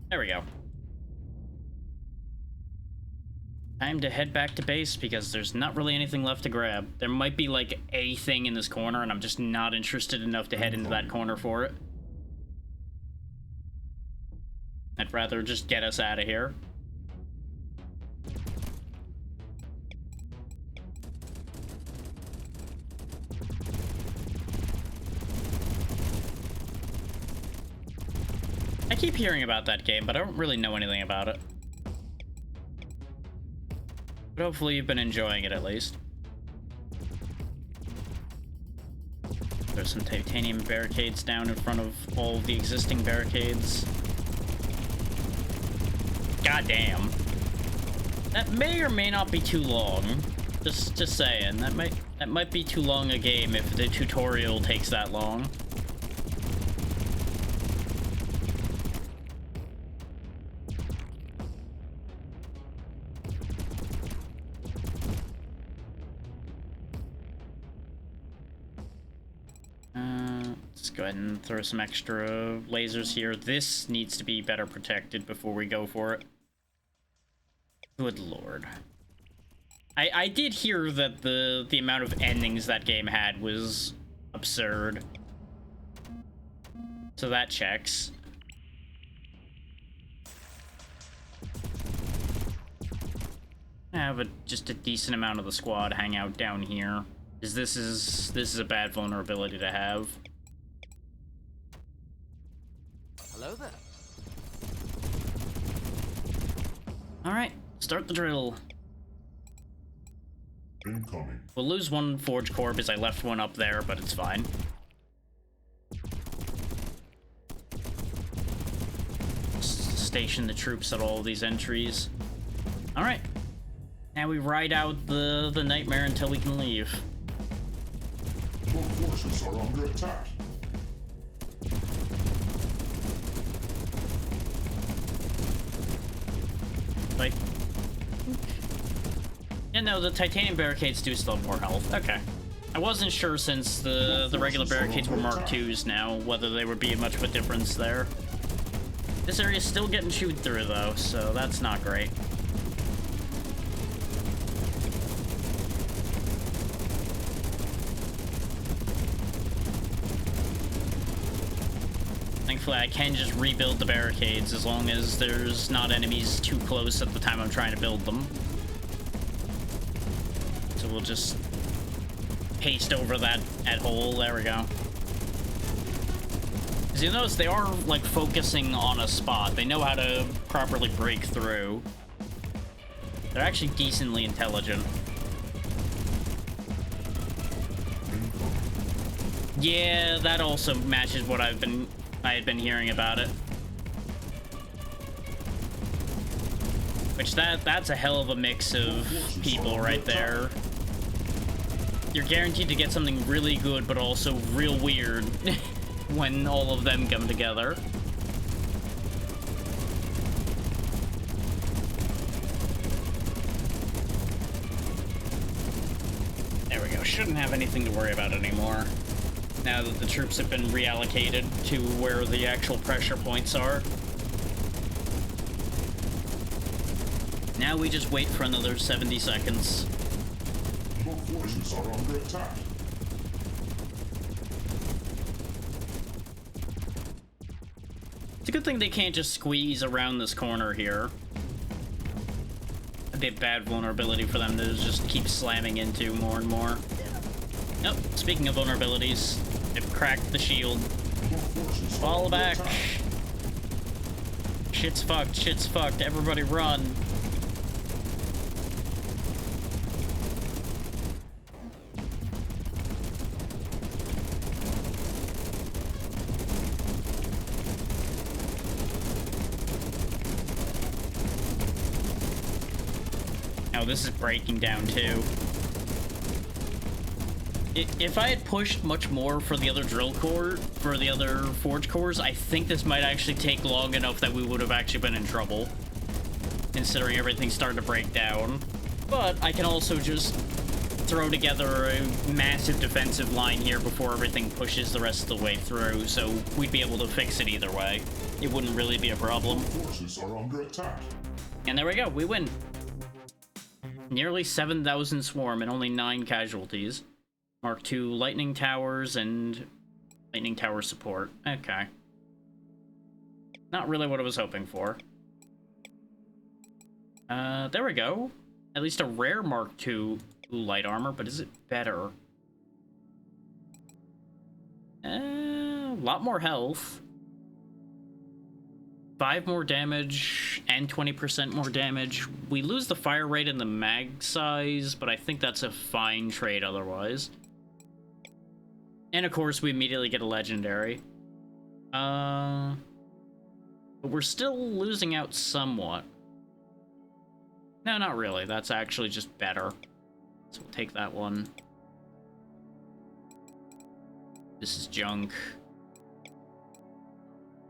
There we go. Time to head back to base, because there's not really anything left to grab. There might be, like, a thing in this corner, and I'm just not interested enough to head into that corner for it. I'd rather just get us out of here. I keep hearing about that game, but I don't really know anything about it. But hopefully you've been enjoying it at least. There's some titanium barricades down in front of all of the existing barricades. God damn. That may or may not be too long. Just saying, that might be too long a game if the tutorial takes that long. Let's go ahead and throw some extra lasers here. This needs to be better protected before we go for it. Good lord. I did hear that the amount of endings that game had was absurd. So that checks. I have just a decent amount of the squad hang out down here. Because this is a bad vulnerability to have. Hello there. Alright, start the drill. Incoming. We'll lose one Forge Core because I left one up there, but it's fine. Station the troops at all of these entries. Alright. Now we ride out the nightmare until we can leave. Your forces are under attack. Like, yeah, no, the titanium barricades do still have more health. Okay. I wasn't sure since the regular barricades were Mark IIs now, whether they would be much of a difference there. This area's still getting chewed through, though, so that's not great. thankfully I can just rebuild the barricades as long as there's not enemies too close at the time I'm trying to build them. So we'll just paste over that hole. There we go. As you notice, they are, like, focusing on a spot. They know how to properly break through. They're actually decently intelligent. Yeah, that also matches what I had been hearing about it. Which that's a hell of a mix of people right there. You're guaranteed to get something really good, but also real weird when all of them come together. There we go. Shouldn't have anything to worry about anymore, now that the troops have been reallocated to where the actual pressure points are. Now we just wait for another 70 seconds. Your forces are under attack. It's a good thing they can't just squeeze around this corner here. That'd be a bad vulnerability for them to just keep slamming into more and more. Nope, speaking of vulnerabilities, they've cracked the shield. Fall back. Shit's fucked, everybody run. Oh, this is breaking down too. If I had pushed much more for the other drill core, for the other forge cores, I think this might actually take long enough that we would have actually been in trouble, considering everything's starting to break down. But I can also just throw together a massive defensive line here before everything pushes the rest of the way through, so we'd be able to fix it either way. It wouldn't really be a problem. Forces are under attack. And there we go, we win. Nearly 7,000 swarm and only 9 casualties. Mark II lightning towers and lightning tower support. Okay. Not really what I was hoping for. There we go. At least a rare Mark II light armor, but is it better? A lot more health. 5 more damage and 20% more damage. We lose the fire rate and the mag size, but I think that's a fine trade otherwise. And of course, we immediately get a legendary. But we're still losing out somewhat. No, not really. That's actually just better. So we'll take that one. This is junk.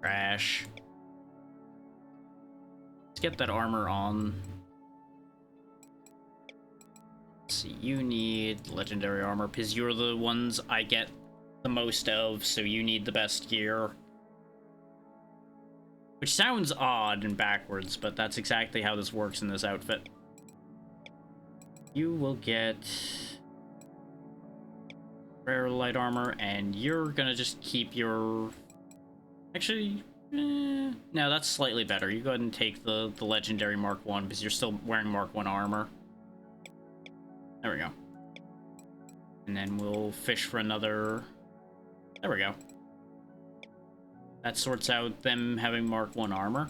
Trash. Let's get that armor on. Let's see, you need legendary armor because you're the ones I get the most of, so you need the best gear. Which sounds odd and backwards, but that's exactly how this works in this outfit. You will get rare light armor, and you're gonna just keep your... Actually, no, that's slightly better. You go ahead and take the legendary Mark 1 because you're still wearing Mark 1 armor. There we go. And then we'll fish for another... There we go. That sorts out them having Mark 1 armor.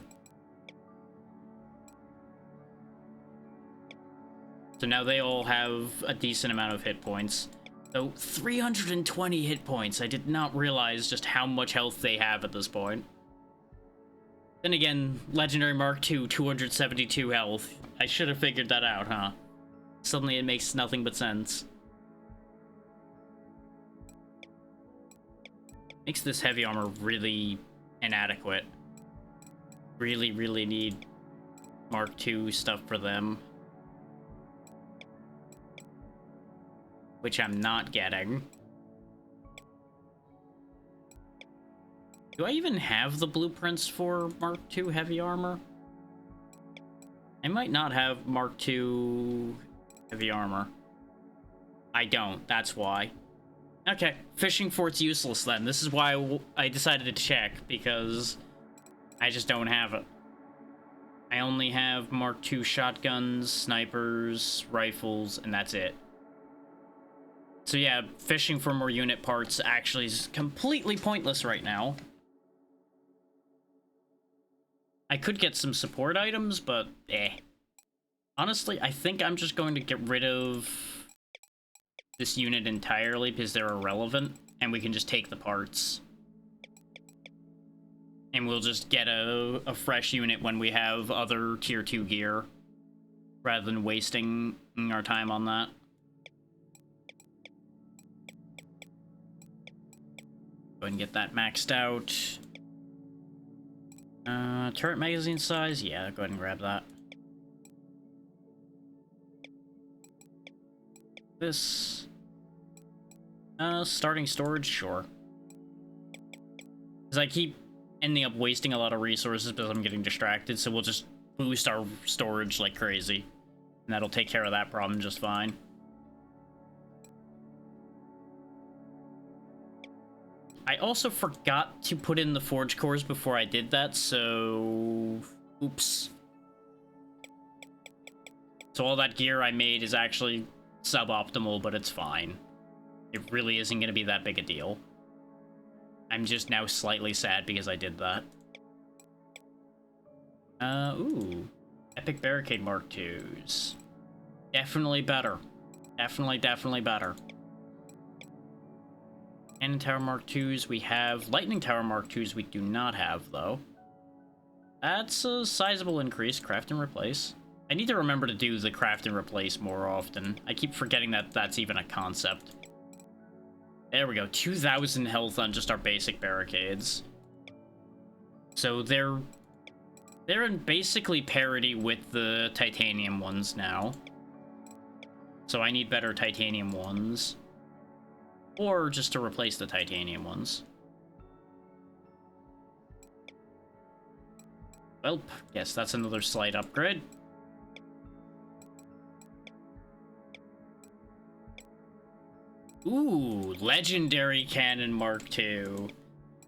So now they all have a decent amount of hit points. So 320 hit points. I did not realize just how much health they have at this point. Then again, Legendary Mark II, 272 health. I should have figured that out, huh? Suddenly it makes nothing but sense. Makes this heavy armor really inadequate. Really, really need Mark II stuff for them. Which I'm not getting. Do I even have the blueprints for Mark II heavy armor? I might not have Mark II heavy armor. I don't, that's why. Okay, fishing fort's useless then. This is why I decided to check, because I just don't have it. I only have Mark II shotguns, snipers, rifles, and that's it. So yeah, fishing for more unit parts actually is completely pointless right now. I could get some support items, but eh. Honestly, I think I'm just going to get rid of this unit entirely because they're irrelevant, and we can just take the parts. And we'll just get a fresh unit when we have other tier 2 gear, rather than wasting our time on that. Go ahead and get that maxed out. Turret magazine size? Yeah, go ahead and grab that. This. Starting storage? Sure. Because I keep ending up wasting a lot of resources because I'm getting distracted, so we'll just boost our storage like crazy. And that'll take care of that problem just fine. I also forgot to put in the forge cores before I did that, so... Oops. So all that gear I made is actually suboptimal, but it's fine. It really isn't going to be that big a deal. I'm just now slightly sad because I did that. Ooh. Epic Barricade Mark IIs. Definitely better. Definitely better. Cannon Tower Mark IIs we have. Lightning Tower Mark IIs we do not have, though. That's a sizable increase. Craft and replace. I need to remember to do the craft and replace more often. I keep forgetting that that's even a concept. There we go. 2,000 health on just our basic barricades. So they're in basically parity with the titanium ones now. So I need better titanium ones. Or just to replace the titanium ones. Well, yes, that's another slight upgrade. Ooh, legendary cannon Mark II.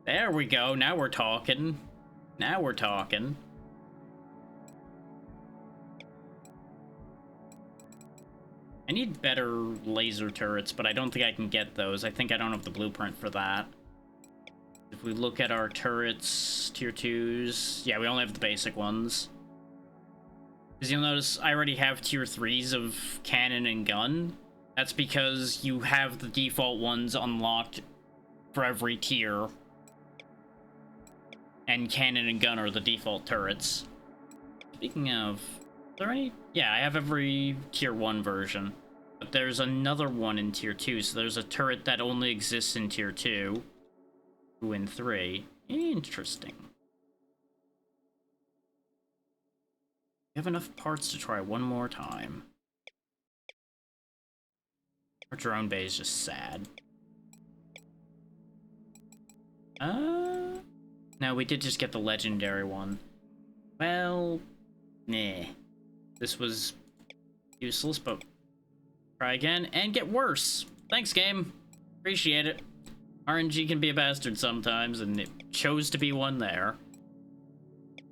There we go. Now we're talking. Now we're talking. I need better laser turrets, but I don't think I can get those. I think I don't have the blueprint for that. If we look at our turrets, tier 2s, yeah, we only have the basic ones. Because you'll notice I already have tier 3s of cannon and gun. That's because you have the default ones unlocked for every tier. And cannon and gun are the default turrets. Speaking of... Are there any? Yeah, I have every tier 1 version. But there's another one in tier 2, so there's a turret that only exists in tier 2. 2 and 3. Interesting. We have enough parts to try one more time. Our drone bay is just sad. No, we did just get the legendary one. Well, nah. This was useless, but try again and get worse. Thanks, game. Appreciate it. RNG can be a bastard sometimes, and it chose to be one there.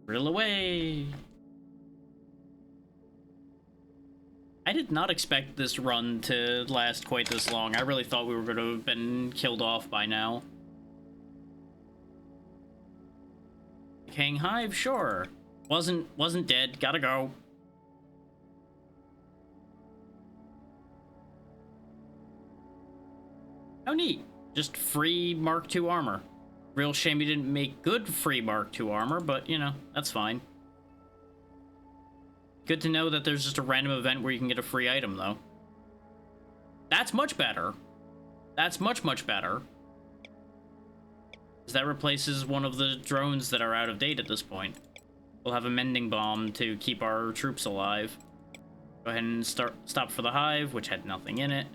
Drill away. I did not expect this run to last quite this long. I really thought we were going to have been killed off by now. King Hive, sure. Wasn't dead. Gotta go. How neat. Just free Mark II armor. Real shame you didn't make good free Mark II armor, but, you know, that's fine. Good to know that there's just a random event where you can get a free item, though. That's much better. That's much, much better. Because that replaces one of the drones that are out of date at this point. We'll have a mending bomb to keep our troops alive. Go ahead and stop for the hive, which had nothing in it.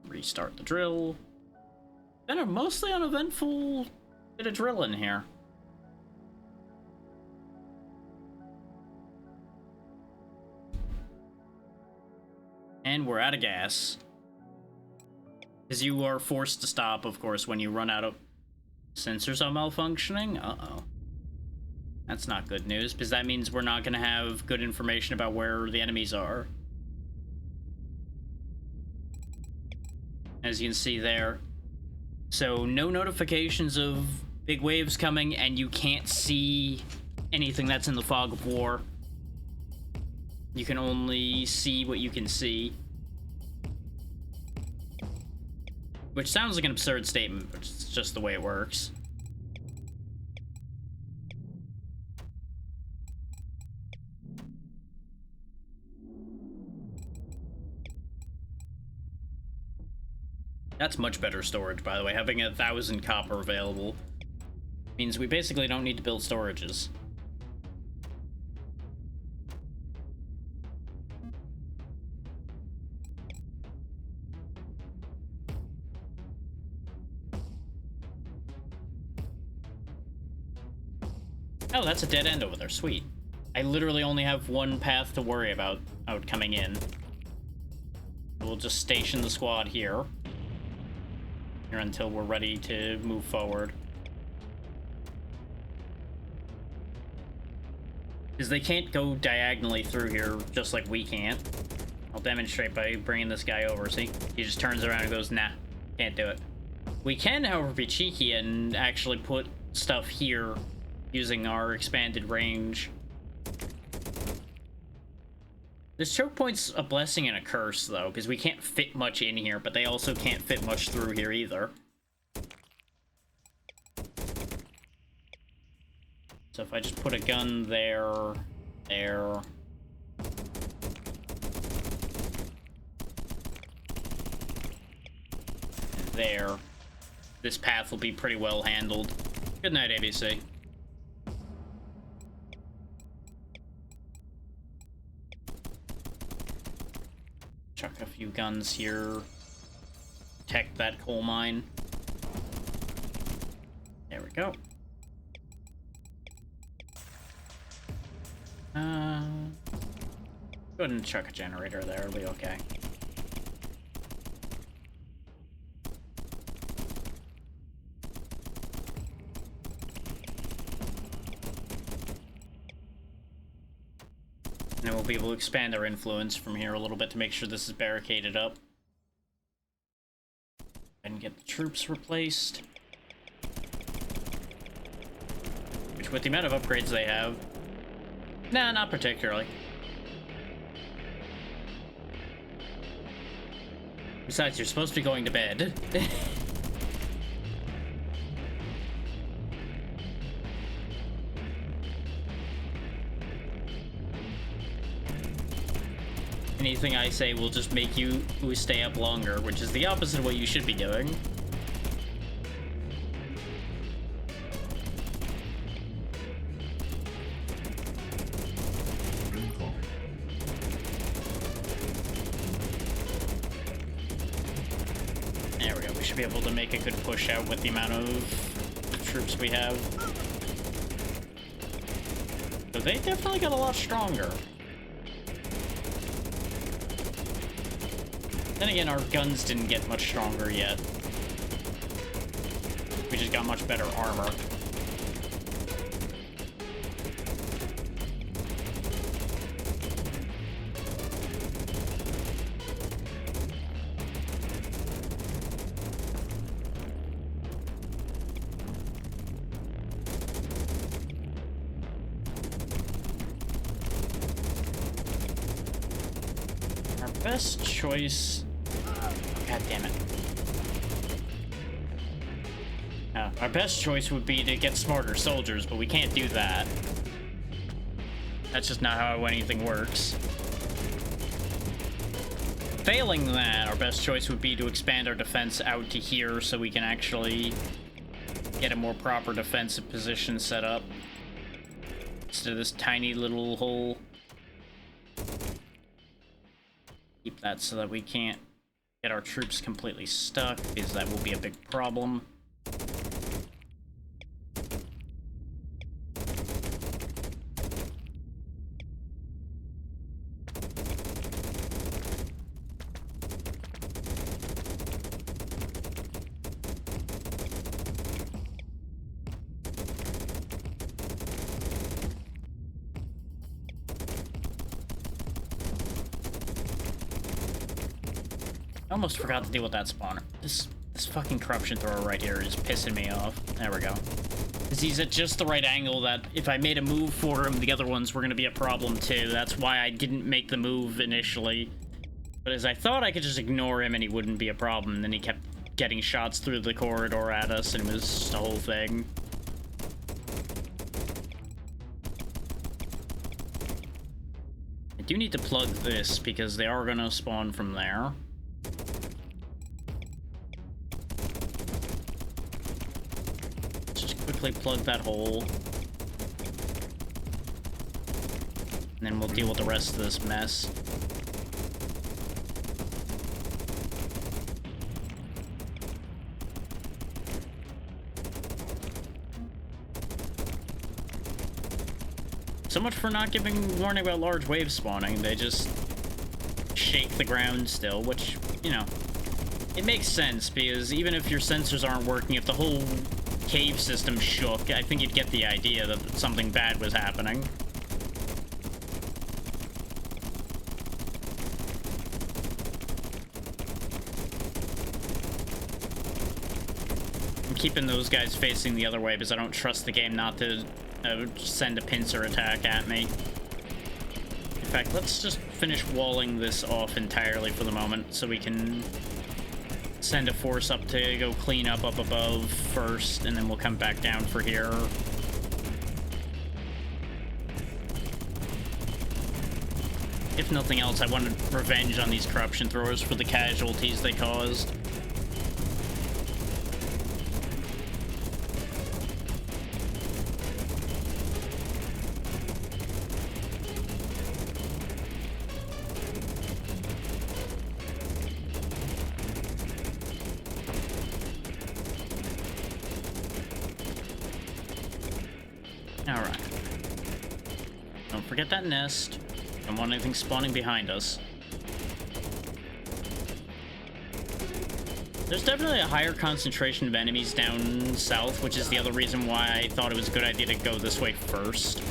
Restart the drill. Been a mostly uneventful bit of drill in here. And we're out of gas. Because you are forced to stop, of course, when you run out of... Sensors are malfunctioning? Uh-oh. That's not good news, because that means we're not going to have good information about where the enemies are. As you can see there. So, no notifications of big waves coming, and you can't see anything that's in the fog of war. You can only see what you can see. Which sounds like an absurd statement, but it's just the way it works. That's much better storage, by the way. Having 1,000 copper available means we basically don't need to build storages. Oh, that's a dead end over there. Sweet. I literally only have one path to worry about out coming in. We'll just station the squad here until we're ready to move forward. Because they can't go diagonally through here just like we can't. I'll demonstrate by bringing this guy over, see? He just turns around and goes, nah, can't do it. We can, however, be cheeky and actually put stuff here using our expanded range. This choke point's a blessing and a curse, though, because we can't fit much in here, but they also can't fit much through here either. So if I just put a gun there, and there, this path will be pretty well handled. Good night, ABC. Chuck a few guns here. Protect that coal mine. There we go. Go ahead and chuck a generator there, it'll be okay. And then we'll be able to expand our influence from here a little bit to make sure this is barricaded up. And get the troops replaced. Which, with the amount of upgrades they have... Nah, not particularly. Besides, you're supposed to be going to bed. Anything I say will just make you stay up longer, which is the opposite of what you should be doing. There we go. We should be able to make a good push out with the amount of troops we have. So they definitely got a lot stronger. Then again, our guns didn't get much stronger yet. We just got much better armor. Our best choice... God damn it. Our best choice would be to get smarter soldiers, but we can't do that. That's just not how anything works. Failing that, our best choice would be to expand our defense out to here so we can actually get a more proper defensive position set up. Instead of this tiny little hole. Keep that so that we can't get our troops completely stuck, because that will be a big problem. I almost forgot to deal with that spawner. This fucking corruption thrower right here is pissing me off. There we go. Because he's at just the right angle that if I made a move for him, the other ones were going to be a problem too. That's why I didn't make the move initially. But as I thought I could just ignore him and he wouldn't be a problem, and then he kept getting shots through the corridor at us, and it was just a whole thing. I do need to plug this because they are going to spawn from there. Just quickly plug that hole. And then we'll deal with the rest of this mess. So much for not giving warning about large waves spawning. They just shake the ground still, which, you know, it makes sense, because even if your sensors aren't working, if the whole cave system shook, I think you'd get the idea that something bad was happening. I'm keeping those guys facing the other way because I don't trust the game not to send a pincer attack at me. In fact, let's just finish walling this off entirely for the moment so we can send a force up to go clean up above first, and then we'll come back down for here. If nothing else, I wanted revenge on these corruption throwers for the casualties they caused. Alright. Don't forget that nest. Don't want anything spawning behind us. There's definitely a higher concentration of enemies down south, which is the other reason why I thought it was a good idea to go this way first.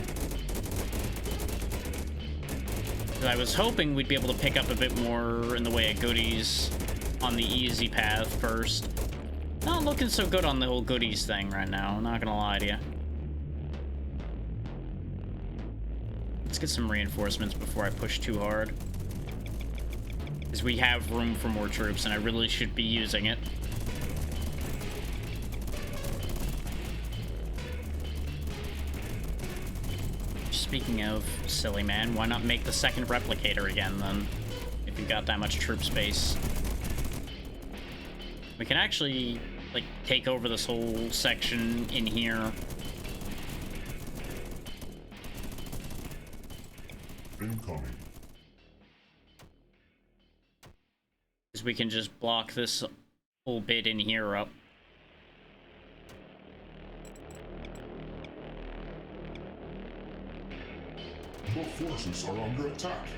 I was hoping we'd be able to pick up a bit more in the way of goodies on the easy path first. Not looking so good on the whole goodies thing right now, I'm not gonna lie to you. Let's get some reinforcements before I push too hard. Because we have room for more troops, and I really should be using it. Speaking of silly man, why not make the second replicator again, then? If you've got that much troop space. We can actually, like, take over this whole section in here. Incoming. Because we can just block this whole bit in here up. Your forces are under attack.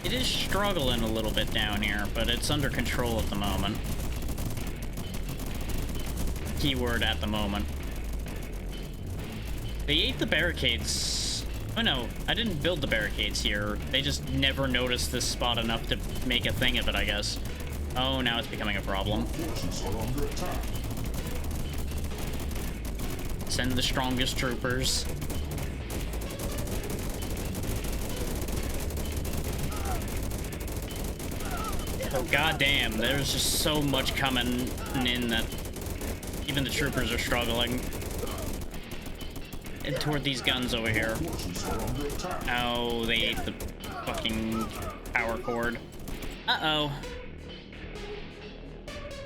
It is struggling a little bit down here, but it's under control at the moment. Keyword at the moment. They ate the barricades. Oh no, I didn't build the barricades here. They just never noticed this spot enough to make a thing of it, I guess. Oh, now it's becoming a problem. Your forces are under attack. Send the strongest troopers. Oh goddamn, there's just so much coming in that even the troopers are struggling. And toward these guns over here. Oh, they ate the fucking power cord. Uh-oh.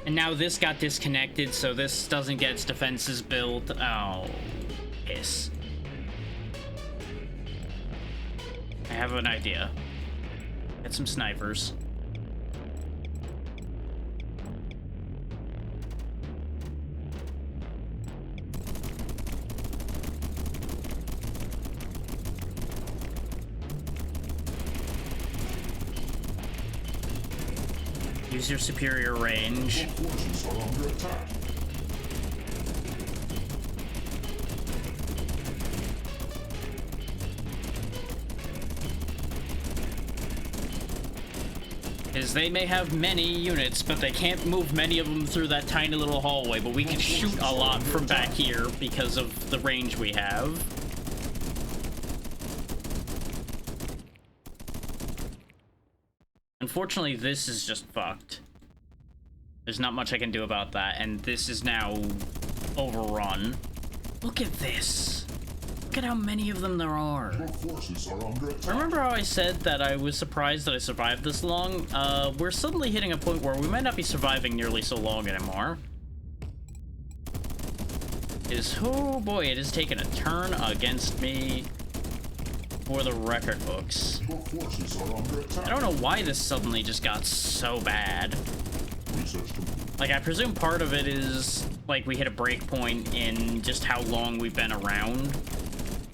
And now this got disconnected, so this doesn't get its defenses built. Oh, piss. I have an idea. Get some snipers. Use your superior range. Your forces are under attack. Is they may have many units, but they can't move many of them through that tiny little hallway, but we can shoot a lot from back here because of the range we have. Unfortunately, this is just fucked. There's not much I can do about that, and this is now overrun. Look at this. Look at how many of them there are. Your forces are under attack. Remember how I said that I was surprised that I survived this long? We're suddenly hitting a point where we might not be surviving nearly so long anymore. Oh boy, it has taken a turn against me for the record books. Your forces are under attack. I don't know why this suddenly just got so bad. Research complete. Like, I presume part of it is, like, we hit a break point in just how long we've been around.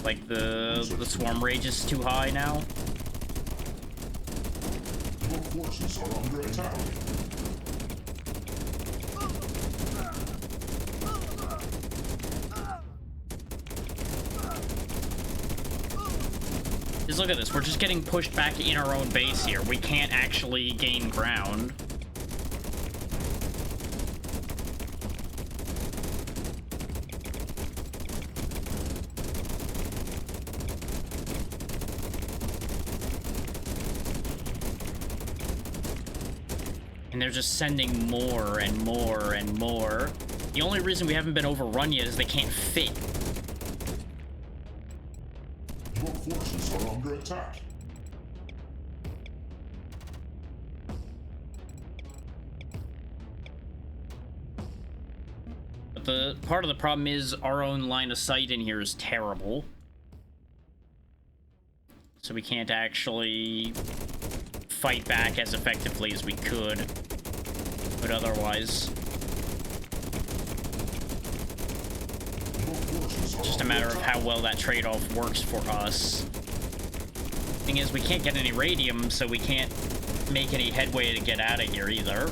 Like, the swarm rage is too high now. Your forces are under attack. Just look at this, we're just getting pushed back in our own base here. We can't actually gain ground. And they're just sending more and more and more. The only reason we haven't been overrun yet is they can't fit. Your forces are under attack. But the part of the problem is our own line of sight in here is terrible. So we can't actually fight back as effectively as we could. But otherwise, just a matter of how well that trade-off works for us. Thing is, we can't get any radium, so we can't make any headway to get out of here either.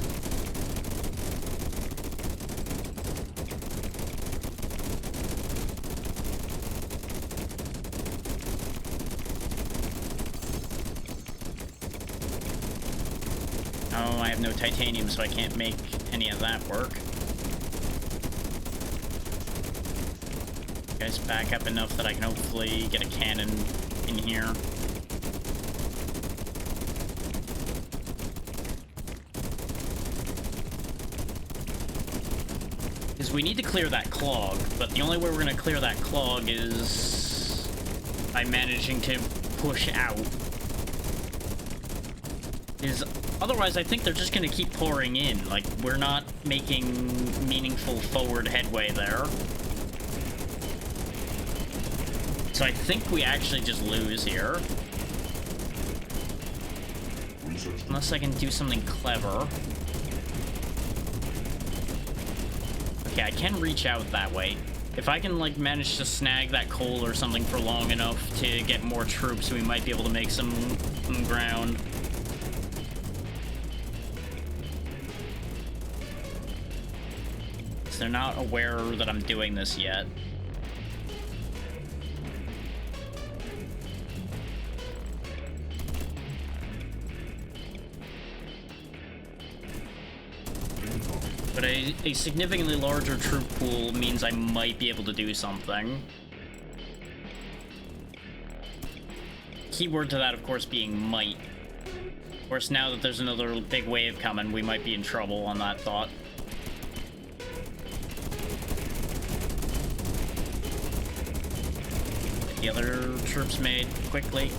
Oh, I have no titanium, so I can't make any of that work. You guys back up enough that I can hopefully get a cannon in here. Because we need to clear that clog, but the only way we're going to clear that clog is by managing to push out. Otherwise, I think they're just going to keep pouring in. Like, we're not making meaningful forward headway there. So I think we actually just lose here. Unless I can do something clever. Okay, I can reach out that way. If I can, like, manage to snag that coal or something for long enough to get more troops, we might be able to make some ground. They're not aware that I'm doing this yet. But a significantly larger troop pool means I might be able to do something. Keyword to that, of course, being might. Of course, now that there's another big wave coming, we might be in trouble on that thought. The other troops made quickly.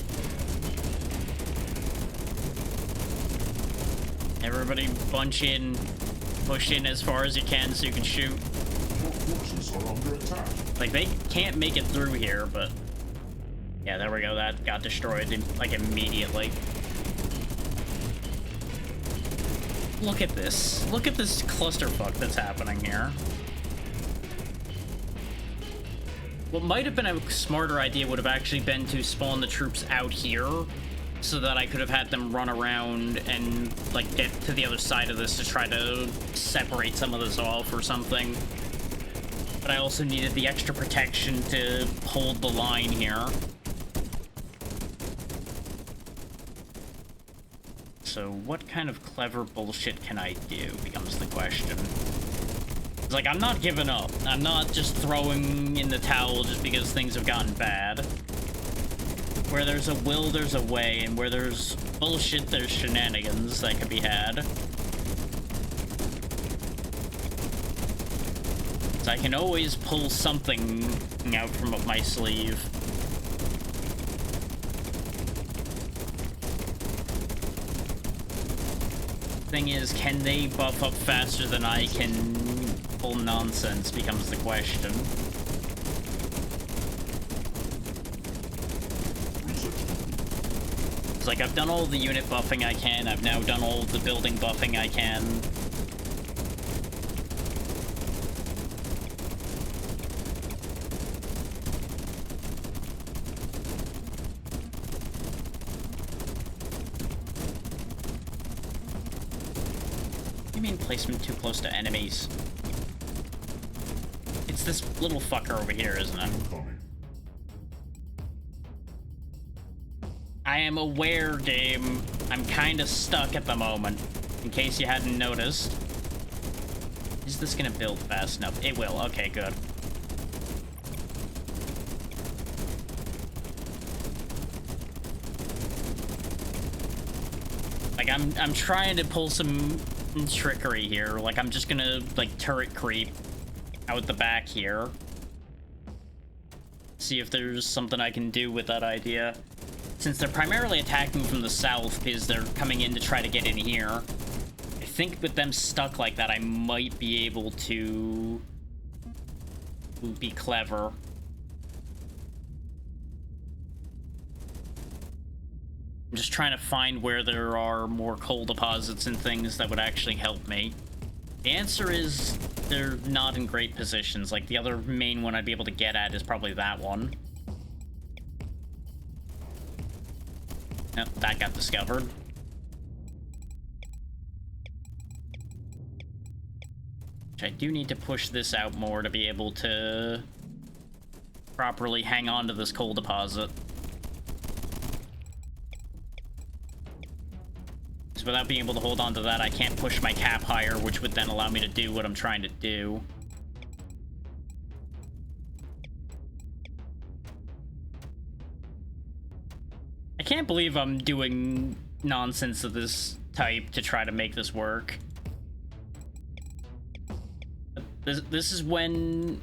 Everybody bunch in, push in as far as you can so you can shoot. Your forces are under attack. Like, they can't make it through here, but yeah, there we go. That got destroyed like immediately. Look at this. Look at this clusterfuck that's happening here. What might have been a smarter idea would have actually been to spawn the troops out here so that I could have had them run around and, like, get to the other side of this to try to separate some of this off or something. But I also needed the extra protection to hold the line here. so what kind of clever bullshit can I do becomes the question. It's like, I'm not giving up. I'm not just throwing in the towel just because things have gotten bad. Where there's a will, there's a way, and where there's bullshit, there's shenanigans that could be had. So I can always pull something out from up my sleeve. Thing is, can they buff up faster than I can pull nonsense becomes the question. It's like, I've done all the unit buffing I can, I've now done all the building buffing I can. What do you mean placement too close to enemies? It's this little fucker over here, isn't it? I am aware, game. I'm kind of stuck at the moment, in case you hadn't noticed. Is this gonna build fast enough? It will. Okay, good. Like, I'm trying to pull some trickery here. Like, I'm just gonna, like, turret creep out the back here. See if there's something I can do with that idea. Since they're primarily attacking from the south because they're coming in to try to get in here, I think with them stuck like that, I might be able to be clever. I'm just trying to find where there are more coal deposits and things that would actually help me. The answer is they're not in great positions. Like, the other main one I'd be able to get at is probably that one. Nope, that got discovered. Which I do need to push this out more to be able to properly hang on to this coal deposit. So without being able to hold on to that, I can't push my cap higher, which would then allow me to do what I'm trying to do. I can't believe I'm doing nonsense of this type to try to make this work. This is when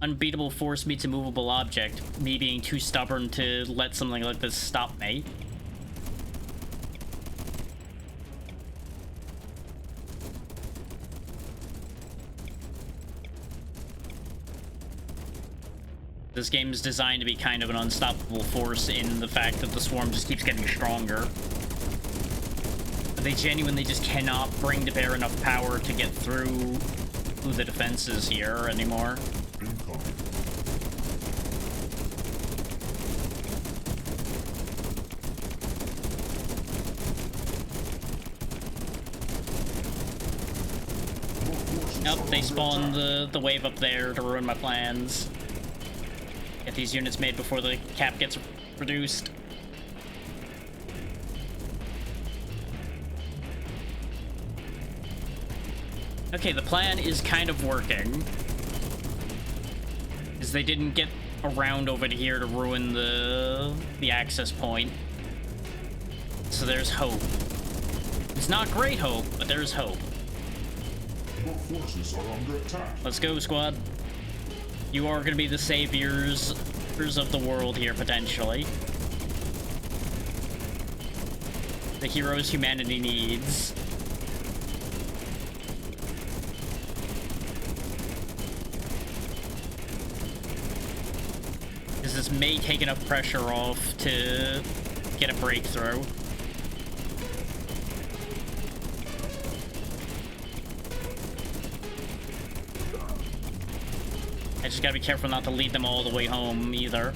unbeatable force meets immovable object, me being too stubborn to let something like this stop me. This game is designed to be kind of an unstoppable force in the fact that the swarm just keeps getting stronger. But they genuinely just cannot bring to bear enough power to get through the defenses here anymore. Nope, they spawned the wave up there to ruin my plans. Get these units made before the cap gets reduced. Okay, the plan is kind of working. Because they didn't get around over to here to ruin the access point. So there's hope. It's not great hope, but there's hope. Your forces are under attack. Let's go, squad. You are going to be the saviors of the world here, potentially. The heroes humanity needs. This may take enough pressure off to get a breakthrough. I just gotta be careful not to lead them all the way home, either.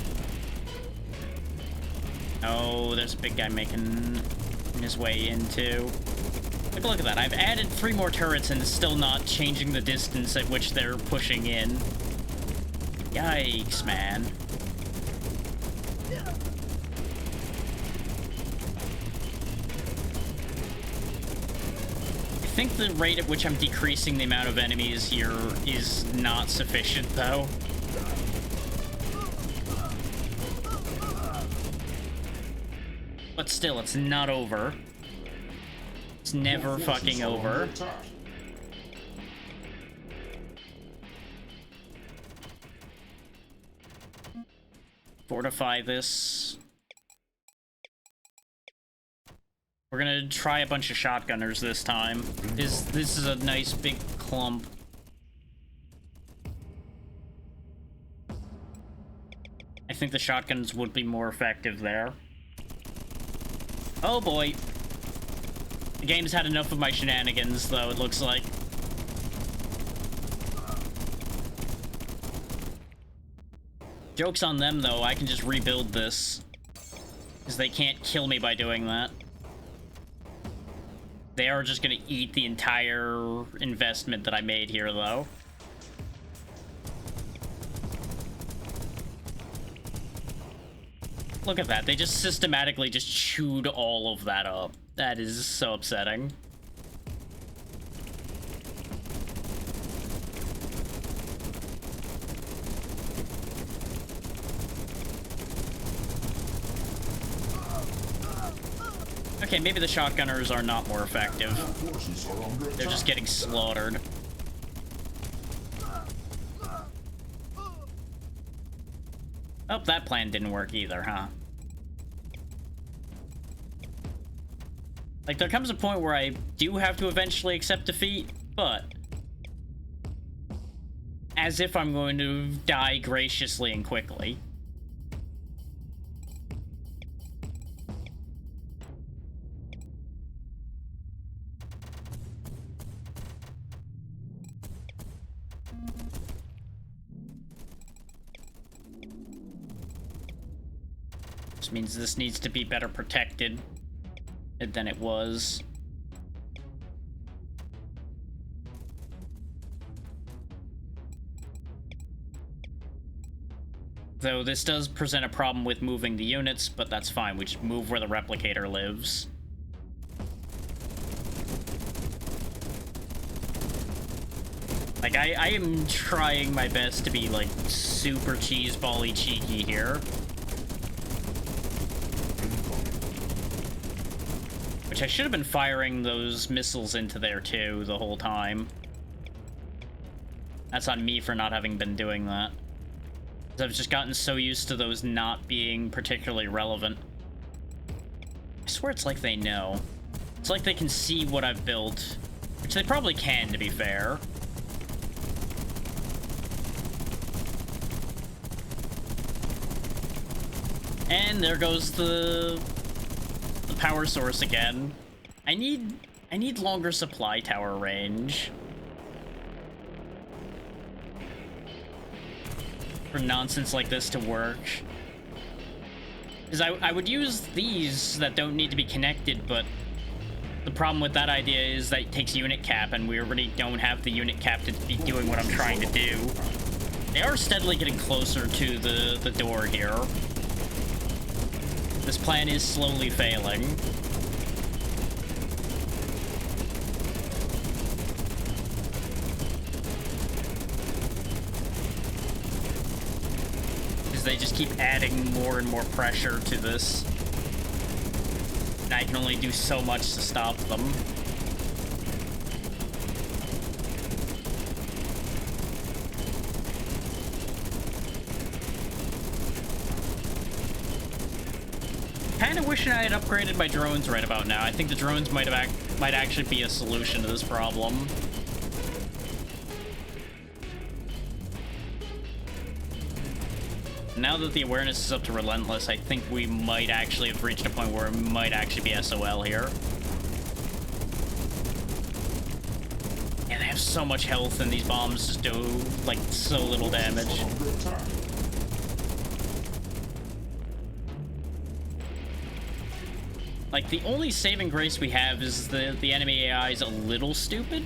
Oh, there's a big guy making his way into. Take a look at that. I've added 3 more turrets and it's still not changing the distance at which they're pushing in. Yikes, man. think the rate at which I'm decreasing the amount of enemies here is not sufficient, though. But still, it's not over. It's never fucking over. Fortify this. We're gonna try a bunch of shotgunners this time. This is a nice big clump. I think the shotguns would be more effective there. Oh boy. The game's had enough of my shenanigans, though, it looks like. Joke's on them, though. I can just rebuild this. Because they can't kill me by doing that. They are just gonna eat the entire investment that I made here, though. Look at that. They just systematically just chewed all of that up. That is so upsetting. Okay, maybe the shotgunners are not more effective. They're just getting slaughtered. Oh, that plan didn't work either, huh? Like, there comes a point where I do have to eventually accept defeat, but as if I'm going to die graciously and quickly. This means this needs to be better protected than it was. Though this does present a problem with moving the units, but that's fine. We just move where the replicator lives. Like, I am trying my best to be, like, super cheeseball-y cheeky here. Which I should have been firing those missiles into there, too, the whole time. That's on me for not having been doing that. I've just gotten so used to those not being particularly relevant. I swear it's like they know. It's like they can see what I've built. Which they probably can, to be fair. And there goes the power source again. I need longer supply tower range. For nonsense like this to work. Because I would use these that don't need to be connected, but the problem with that idea is that it takes unit cap, and we already don't have the unit cap to be doing what I'm trying to do. They are steadily getting closer to the door here. This plan is slowly failing. Because they just keep adding more and more pressure to this. And I can only do so much to stop them. Kind of wishing I had upgraded my drones right about now. I think the drones might actually be a solution to this problem. Now that the awareness is up to Relentless, I think we might actually have reached a point where it might actually be SOL here. Yeah, they have so much health, and these bombs just do, like, so little damage. Like, the only saving grace we have is the enemy AI is a little stupid.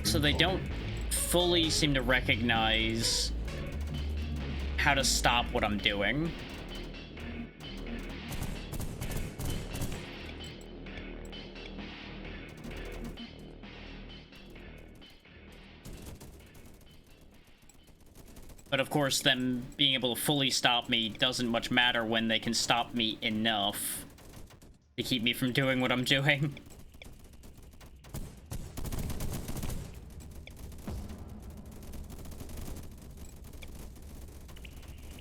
So they don't fully seem to recognize how to stop what I'm doing. But of course, them being able to fully stop me doesn't much matter when they can stop me enough to keep me from doing what I'm doing.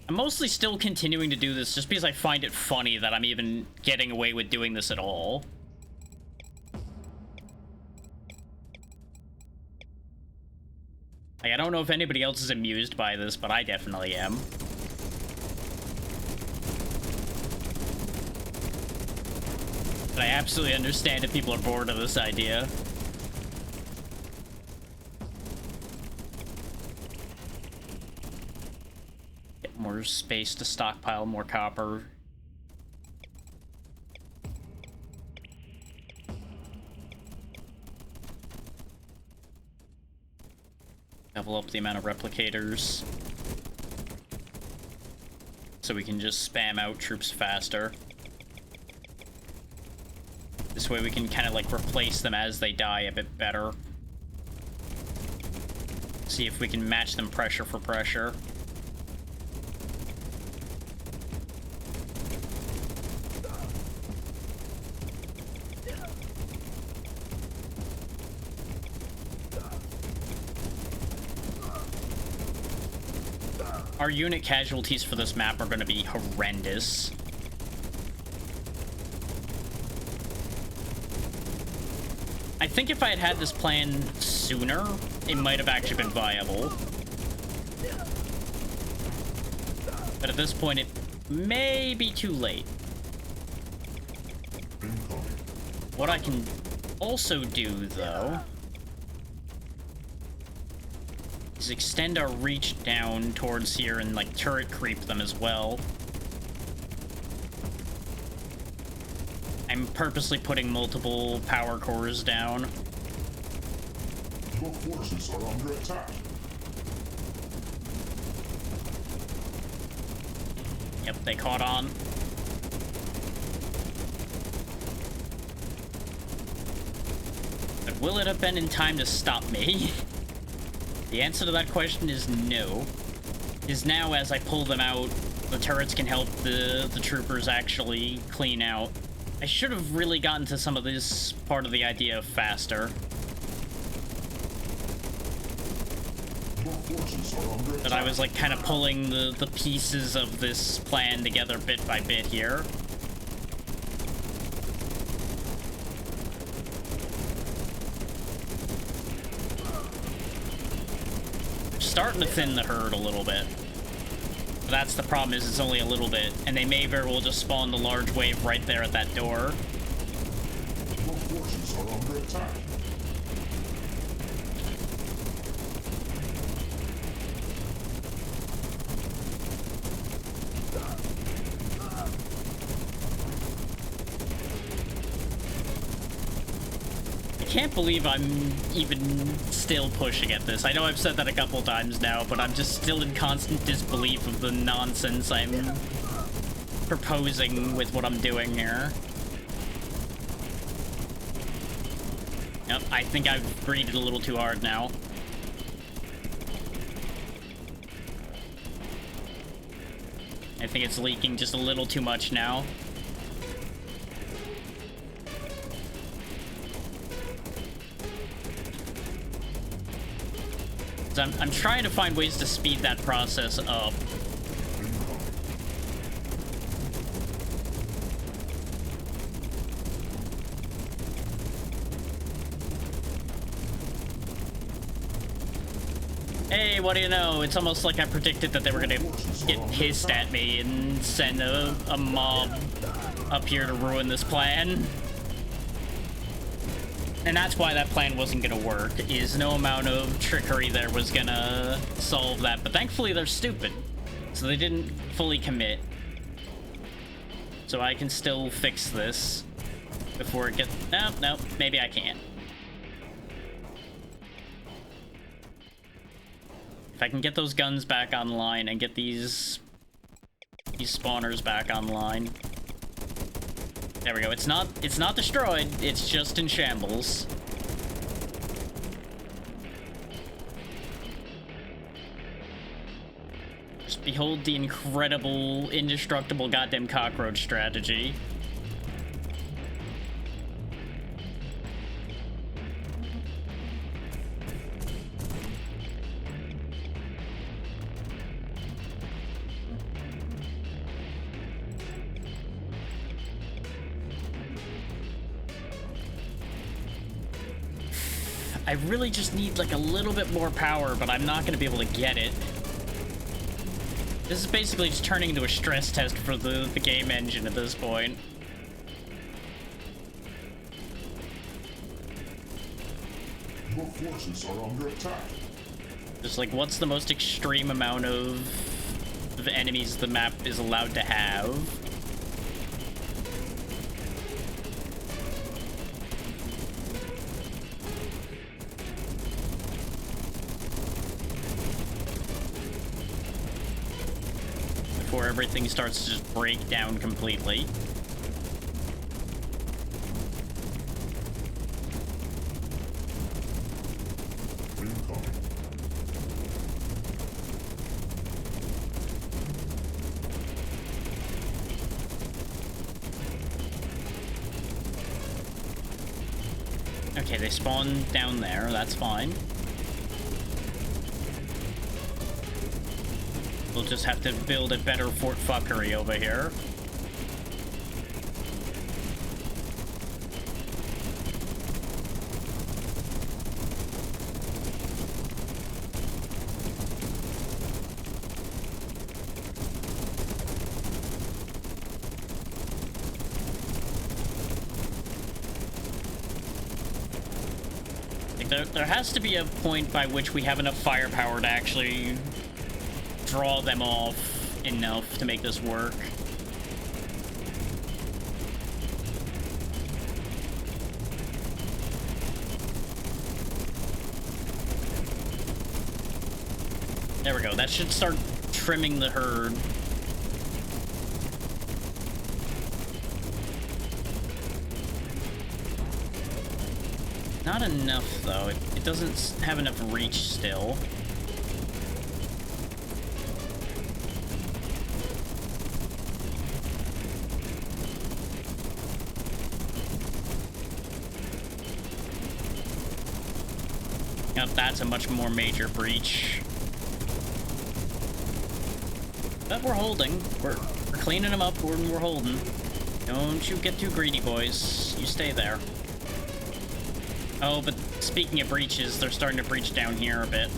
I'm mostly still continuing to do this just because I find it funny that I'm even getting away with doing this at all. Like, I don't know if anybody else is amused by this, but I definitely am. But I absolutely understand if people are bored of this idea. Get more space to stockpile more copper. Level up the amount of replicators. So we can just spam out troops faster. This way we can kind of like replace them as they die a bit better. See if we can match them pressure for pressure. Our unit casualties for this map are going to be horrendous. I think if I had had this plan sooner, it might have actually been viable. But at this point, it may be too late. What I can also do, though, is extend our reach down towards here and, like, turret creep them as well. I'm purposely putting multiple power cores down. Your forces are under attack. Yep, they caught on. But will it have been in time to stop me? The answer to that question is no. Is now, as I pull them out, the turrets can help the troopers actually clean out. I should have really gotten to some of this part of the idea faster. But I was like kind of pulling the pieces of this plan together bit by bit here. Starting to thin the herd a little bit. But that's the problem, is it's only a little bit, and they may very well just spawn the large wave right there at that door. Your forces are under attack. I can't believe I'm even still pushing at this. I know I've said that a couple times now, but I'm just still in constant disbelief of the nonsense I'm proposing with what I'm doing here. Yep, I think I've breathed a little too hard now. I think it's leaking just a little too much now. I'm trying to find ways to speed that process up. Hey, what do you know? It's almost like I predicted that they were gonna get pissed at me and send a mob up here to ruin this plan. And that's why that plan wasn't gonna work, is no amount of trickery there was gonna solve that. But thankfully they're stupid, so they didn't fully commit. So I can still fix this before it gets... No, maybe I can't. If I can get those guns back online and get these spawners back online. There we go. It's not destroyed. It's just in shambles. Just behold the incredible, indestructible goddamn cockroach strategy. I really just need like a little bit more power, but I'm not going to be able to get it. This is basically just turning into a stress test for the game engine at this point. Your forces are under attack. Just like, what's the most extreme amount of enemies the map is allowed to have? Before everything starts to just break down completely. Incoming. Okay, they spawn down there, that's fine. We'll just have to build a better Fort Fuckery over here. Like there has to be a point by which we have enough firepower to actually draw them off enough to make this work. There we go. That should start trimming the herd. Not enough, though. It doesn't have enough reach still. Yep, that's a much more major breach. But we're holding. We're cleaning them up, we're holding. Don't you get too greedy, boys. You stay there. Oh, but speaking of breaches, they're starting to breach down here a bit.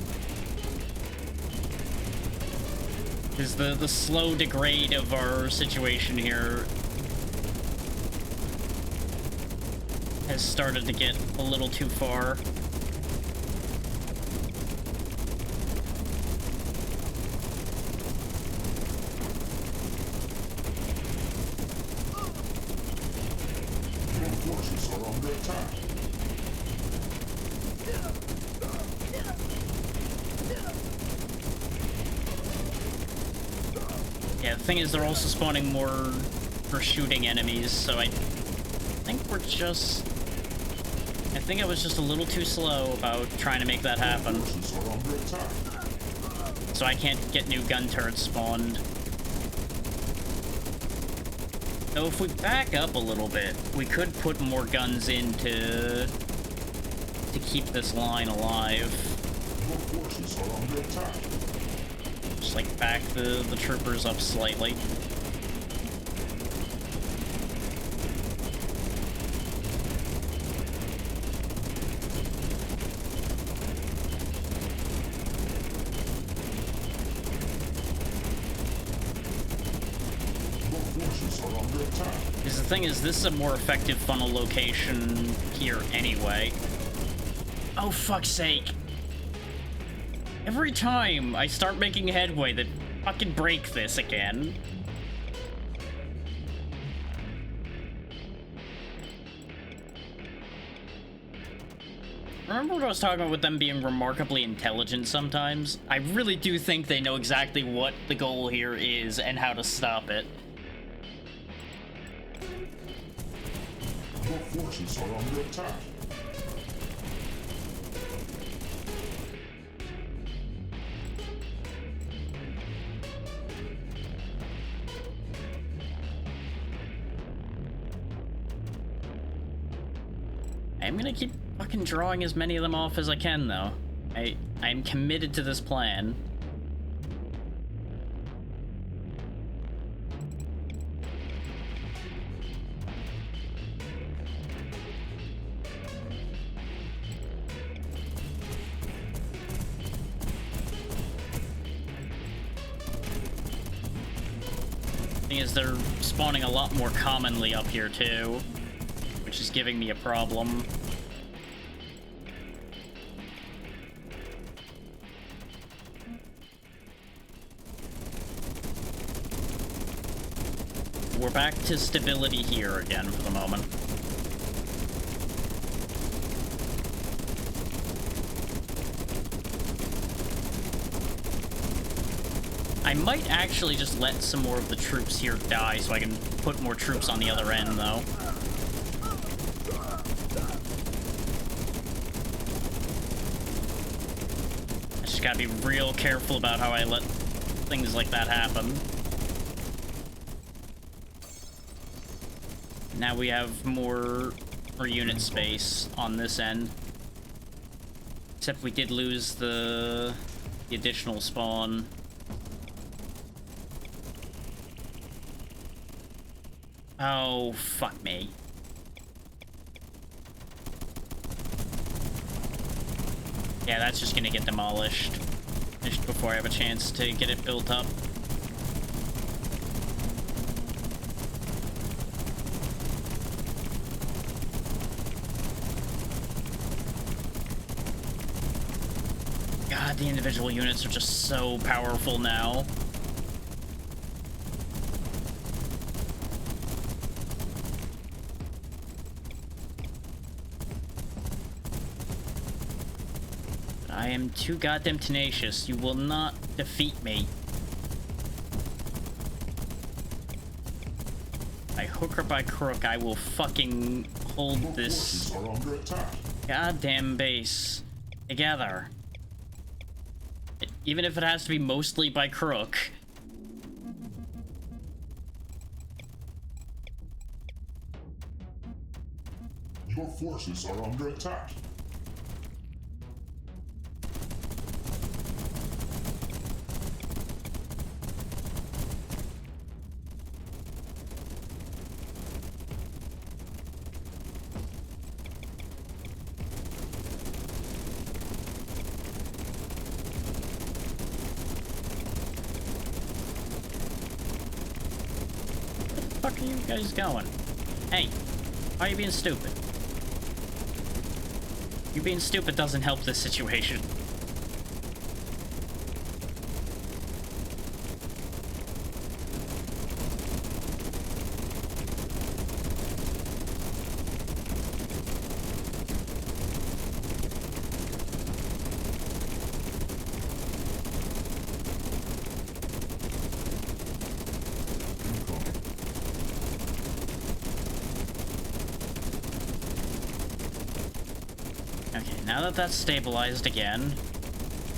Because the slow degrade of our situation here has started to get a little too far. Your forces are under attack. Yeah, the thing is, they're also spawning more for shooting enemies, so I think we're just... I think I was just a little too slow about trying to make that happen. Forces are under attack. So I can't get new gun turrets spawned. Though if we back up a little bit, we could put more guns in to keep this line alive. Your forces are under attack. Just like back the troopers up slightly. Your forces are under attack. Because the thing is, this is a more effective funnel location here anyway. Oh, fuck's sake. Every time I start making headway, they fucking break this again. Remember what I was talking about with them being remarkably intelligent sometimes? I really do think they know exactly what the goal here is and how to stop it. Your forces are under attack. I'm gonna keep fucking drawing as many of them off as I can, though. I'm committed to this plan. Thing is, they're spawning a lot more commonly up here, too, which is giving me a problem. We're back to stability here again for the moment. I might actually just let some more of the troops here die so I can put more troops on the other end, though. I just gotta be real careful about how I let things like that happen. Now we have more unit space on this end. Except we did lose the additional spawn. Oh, fuck me. Yeah, that's just gonna get demolished just before I have a chance to get it built up. God, the individual units are just so powerful now. I am too goddamn tenacious. You will not defeat me. By hook or by crook, I will fucking hold Your this forces are under attack. goddamn base together. Even if it has to be mostly by crook. Your forces are under attack. Where the fuck are you guys going? Hey, why are you being stupid? You being stupid doesn't help this situation. Okay, now that that's stabilized again.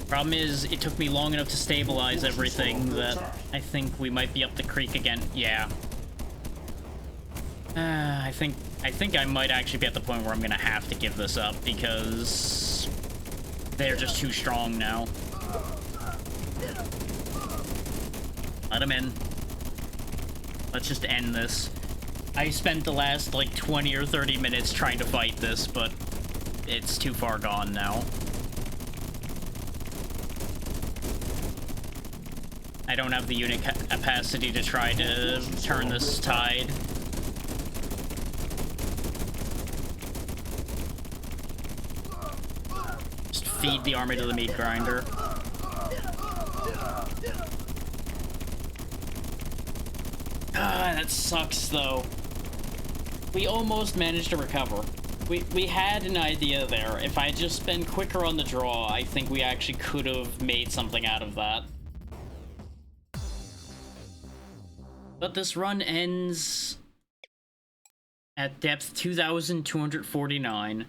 Problem is, it took me long enough to stabilize everything that I think we might be up the creek again. Yeah. I think I might actually be at the point where I'm gonna have to give this up because they're just too strong now. Let them in. Let's just end this. I spent the last like 20 or 30 minutes trying to fight this, but it's too far gone now. I don't have the unit capacity to try to turn this tide. Just feed the army to the meat grinder. Ah, that sucks though. We almost managed to recover. We had an idea there. If I had just been quicker on the draw, I think we actually could have made something out of that. But this run ends at depth 2,249,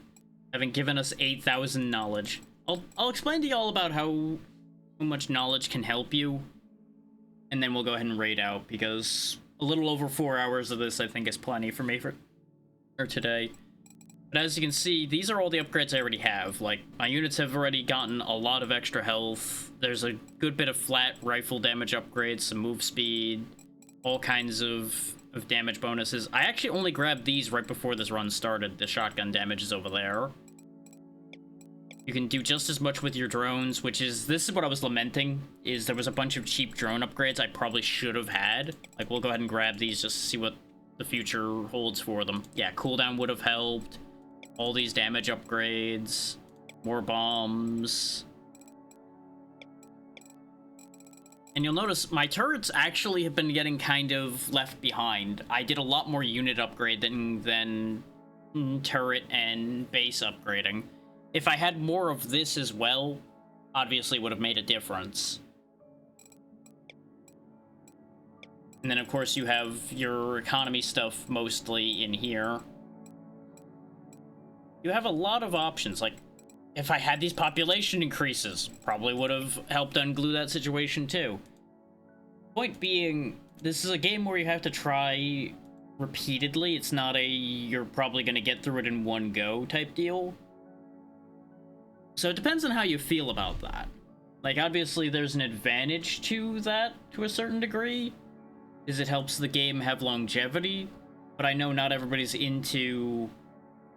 having given us 8,000 knowledge. I'll explain to y'all about how much knowledge can help you, and then we'll go ahead and raid out, because a little over 4 hours of this I think is plenty for me for today. But as you can see, these are all the upgrades I already have. Like, my units have already gotten a lot of extra health. There's a good bit of flat rifle damage upgrades, some move speed, all kinds of damage bonuses. I actually only grabbed these right before this run started. The shotgun damage is over there. You can do just as much with your drones, which is, this is what I was lamenting, is there was a bunch of cheap drone upgrades I probably should have had. Like, we'll go ahead and grab these just to see what the future holds for them. Yeah, cooldown would have helped. All these damage upgrades, more bombs. And you'll notice my turrets actually have been getting kind of left behind. I did a lot more unit upgrade than turret and base upgrading. If I had more of this as well, obviously would have made a difference. And then of course you have your economy stuff mostly in here. You have a lot of options. Like, if I had these population increases, probably would have helped unglue that situation too. Point being, this is a game where you have to try repeatedly. It's not a you're probably going to get through it in one go type deal. So it depends on how you feel about that. Like, obviously there's an advantage to that to a certain degree, is it helps the game have longevity, but I know not everybody's into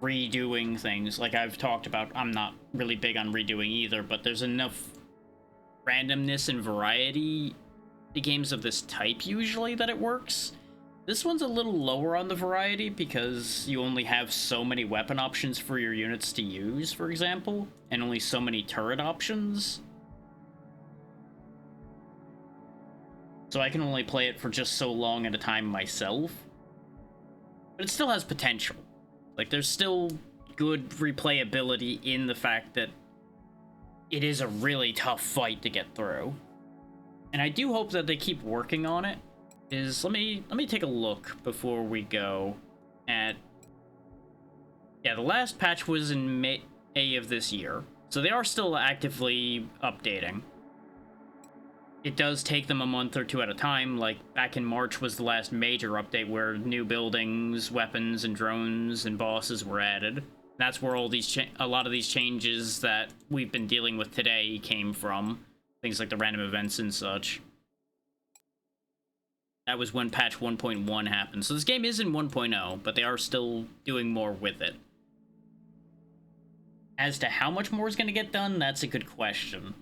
redoing things. Like I've talked about, I'm not really big on redoing either, but there's enough randomness and variety to games of this type usually that it works. This one's a little lower on the variety because you only have so many weapon options for your units to use, for example, and only so many turret options. So I can only play it for just so long at a time myself. But it still has potential. Like, there's still good replayability in the fact that it is a really tough fight to get through. And I do hope that they keep working on it. Let me take a look before we go at... Yeah, the last patch was in May of this year. So they are still actively updating. It does take them a month or two at a time. Like, back in March was the last major update where new buildings, weapons, and drones and bosses were added. That's where all these a lot of these changes that we've been dealing with today came from. Things like the random events and such. That was when patch 1.1 happened. So this game is in 1.0, but they are still doing more with it. As to how much more is going to get done, that's a good question.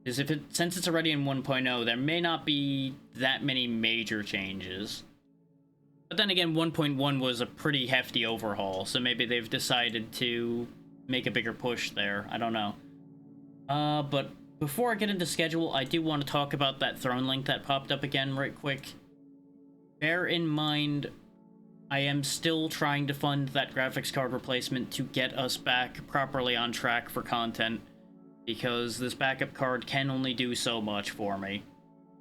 Is since it's already in 1.0, there may not be that many major changes. But then again, 1.1 was a pretty hefty overhaul, so maybe they've decided to make a bigger push there. I don't know. But before I get into schedule, I do want to talk about that throne link that popped up again right quick. Bear in mind, I am still trying to fund that graphics card replacement to get us back properly on track for content, because this backup card can only do so much for me.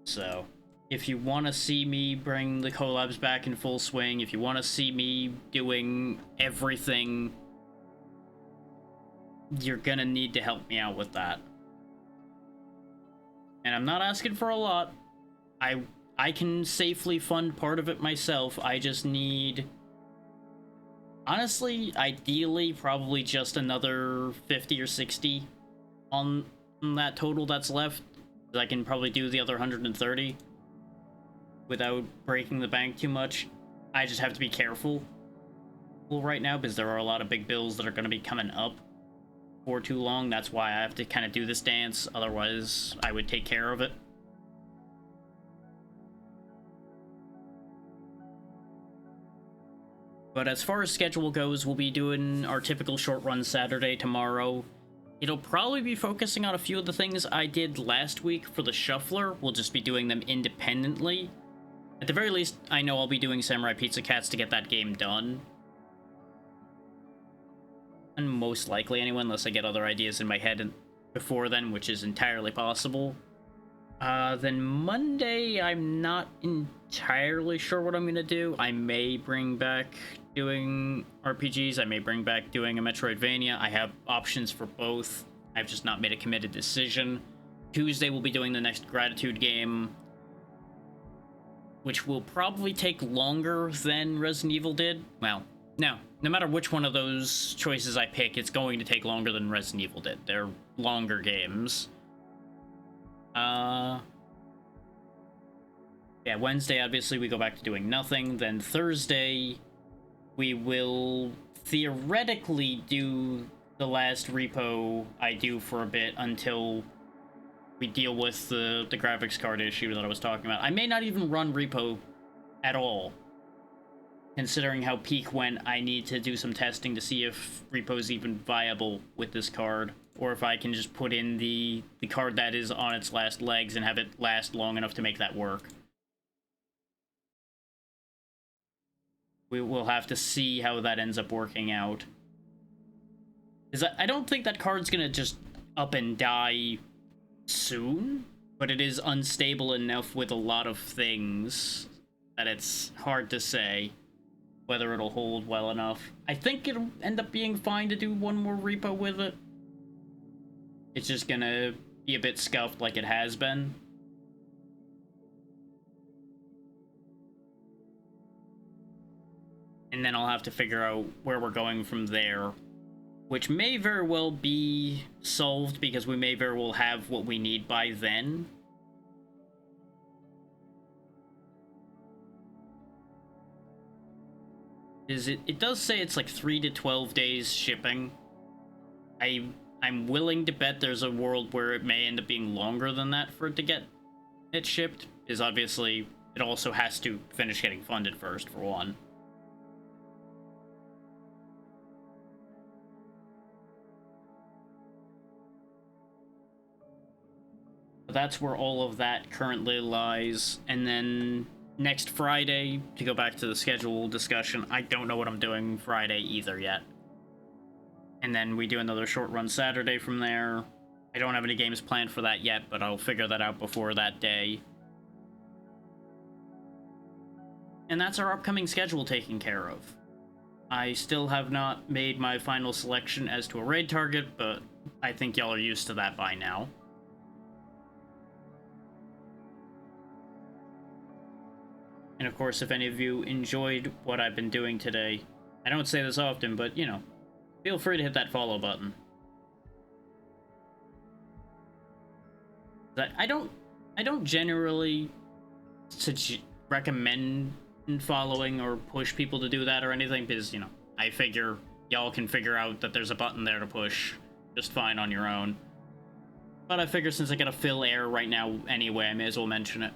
So, if you want to see me bring the collabs back in full swing, if you want to see me doing everything, you're gonna need to help me out with that. And I'm not asking for a lot. I can safely fund part of it myself. I just need... Honestly, ideally, probably just another 50 or 60 on that total that's left. I can probably do the other 130 without breaking the bank too much. I just have to be careful right now because there are a lot of big bills that are going to be coming up for too long. That's why I have to kind of do this dance. Otherwise, I would take care of it. But as far as schedule goes, we'll be doing our typical short run Saturday tomorrow. It'll probably be focusing on a few of the things I did last week for the Shuffler. We'll just be doing them independently. At the very least, I know I'll be doing Samurai Pizza Cats to get that game done. And most likely anyway, unless I get other ideas in my head before then, which is entirely possible. Then Monday, I'm not entirely sure what I'm going to do. I may bring back doing RPGs. I may bring back doing a Metroidvania. I have options for both. I've just not made a committed decision. Tuesday, we'll be doing the next Gratitude game, which will probably take longer than Resident Evil did. Well, Now, no matter which one of those choices I pick, it's going to take longer than Resident Evil did. They're longer games. Yeah, Wednesday, obviously, we go back to doing nothing. Then Thursday, we will theoretically do the last repo I do for a bit until we deal with the graphics card issue that I was talking about. I may not even run repo at all. Considering how peak went, I need to do some testing to see if repo's even viable with this card, or if I can just put in the card that is on its last legs and have it last long enough to make that work. We will have to see how that ends up working out. Because I don't think that card's gonna just up and die soon, but it is unstable enough with a lot of things that it's hard to say whether it'll hold well enough. I think it'll end up being fine to do one more repo with it. It's just gonna be a bit scuffed like it has been. And then I'll have to figure out where we're going from there, which may very well be solved because we may very well have what we need by then. It does say it's like 3 to 12 days shipping. I'm willing to bet there's a world where it may end up being longer than that for it to get it shipped, because obviously it also has to finish getting funded first, for one. But that's where all of that currently lies, and then next Friday, to go back to the schedule discussion, I don't know what I'm doing Friday either yet. And then we do another short run Saturday from there. I don't have any games planned for that yet, but I'll figure that out before that day. And that's our upcoming schedule taken care of. I still have not made my final selection as to a raid target, but I think y'all are used to that by now. And of course, if any of you enjoyed what I've been doing today, I don't say this often, but, you know, feel free to hit that follow button. I don't generally recommend following or push people to do that or anything, because, you know, I figure y'all can figure out that there's a button there to push just fine on your own. But I figure since I gotta fill air right now anyway, I may as well mention it.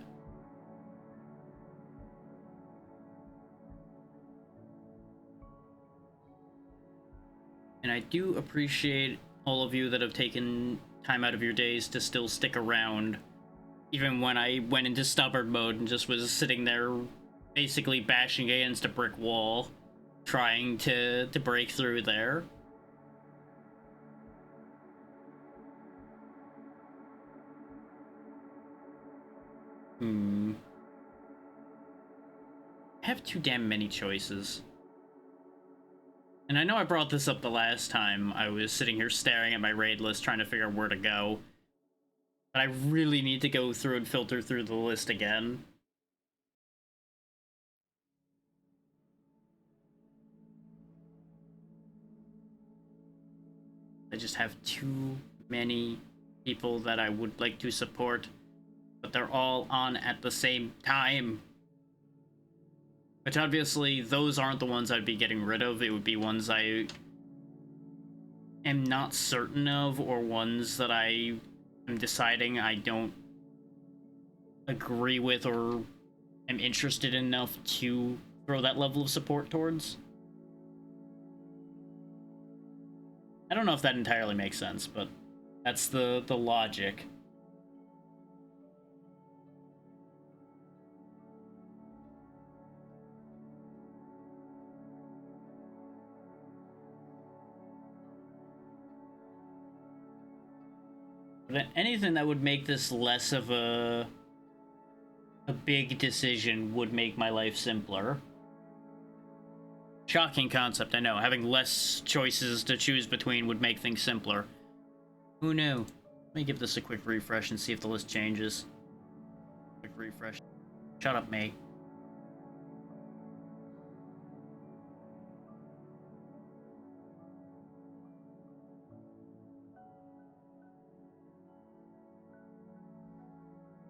And I do appreciate all of you that have taken time out of your days to still stick around, even when I went into stubborn mode and just was sitting there basically bashing against a brick wall, trying to break through there. I have too damn many choices. And I know I brought this up the last time I was sitting here staring at my raid list trying to figure out where to go. But I really need to go through and filter through the list again. I just have too many people that I would like to support, but they're all on at the same time. Which obviously, those aren't the ones I'd be getting rid of. It would be ones I am not certain of, or ones that I am deciding I don't agree with or am interested enough to throw that level of support towards. I don't know if that entirely makes sense, but that's the logic. But anything that would make this less of a big decision would make my life simpler. Shocking concept, I know. Having less choices to choose between would make things simpler. Who knew? Let me give this a quick refresh and see if the list changes. Quick refresh. Shut up, mate.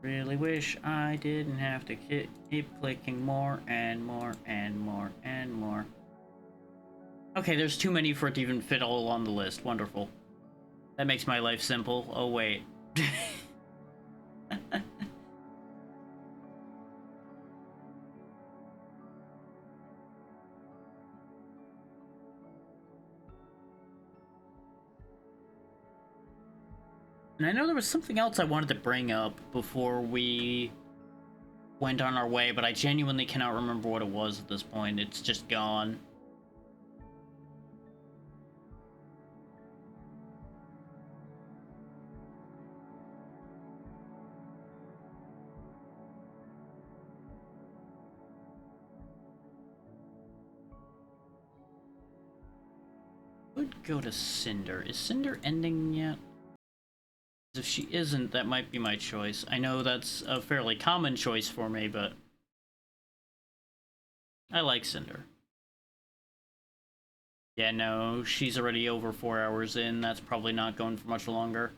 Really wish I didn't have to keep clicking more and more and more and more. Okay, there's too many for it to even fit all on the list. Wonderful. That makes my life simple. Oh, wait. And I know there was something else I wanted to bring up before we went on our way, but I genuinely cannot remember what it was at this point. It's just gone. Would go to Cinder. Is Cinder ending yet? If she isn't, that might be my choice. I know that's a fairly common choice for me, but I like Cinder. Yeah, no, she's already over 4 hours in. That's probably not going for much longer.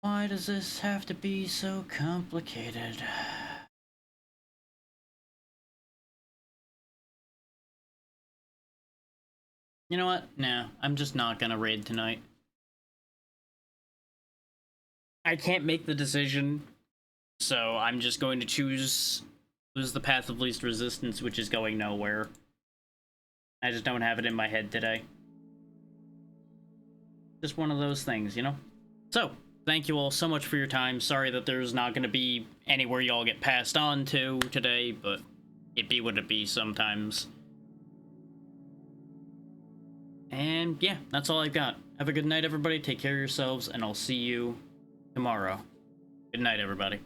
Why does this have to be so complicated? You know what? Nah, I'm just not gonna raid tonight. I can't make the decision, so I'm just going to choose the path of least resistance, which is going nowhere. I just don't have it in my head today. Just one of those things, you know? So, thank you all so much for your time. Sorry that there's not going to be anywhere y'all get passed on to today, but it be what it be sometimes. And yeah, that's all I've got. Have a good night, everybody. Take care of yourselves, and I'll see you tomorrow. Good night, everybody.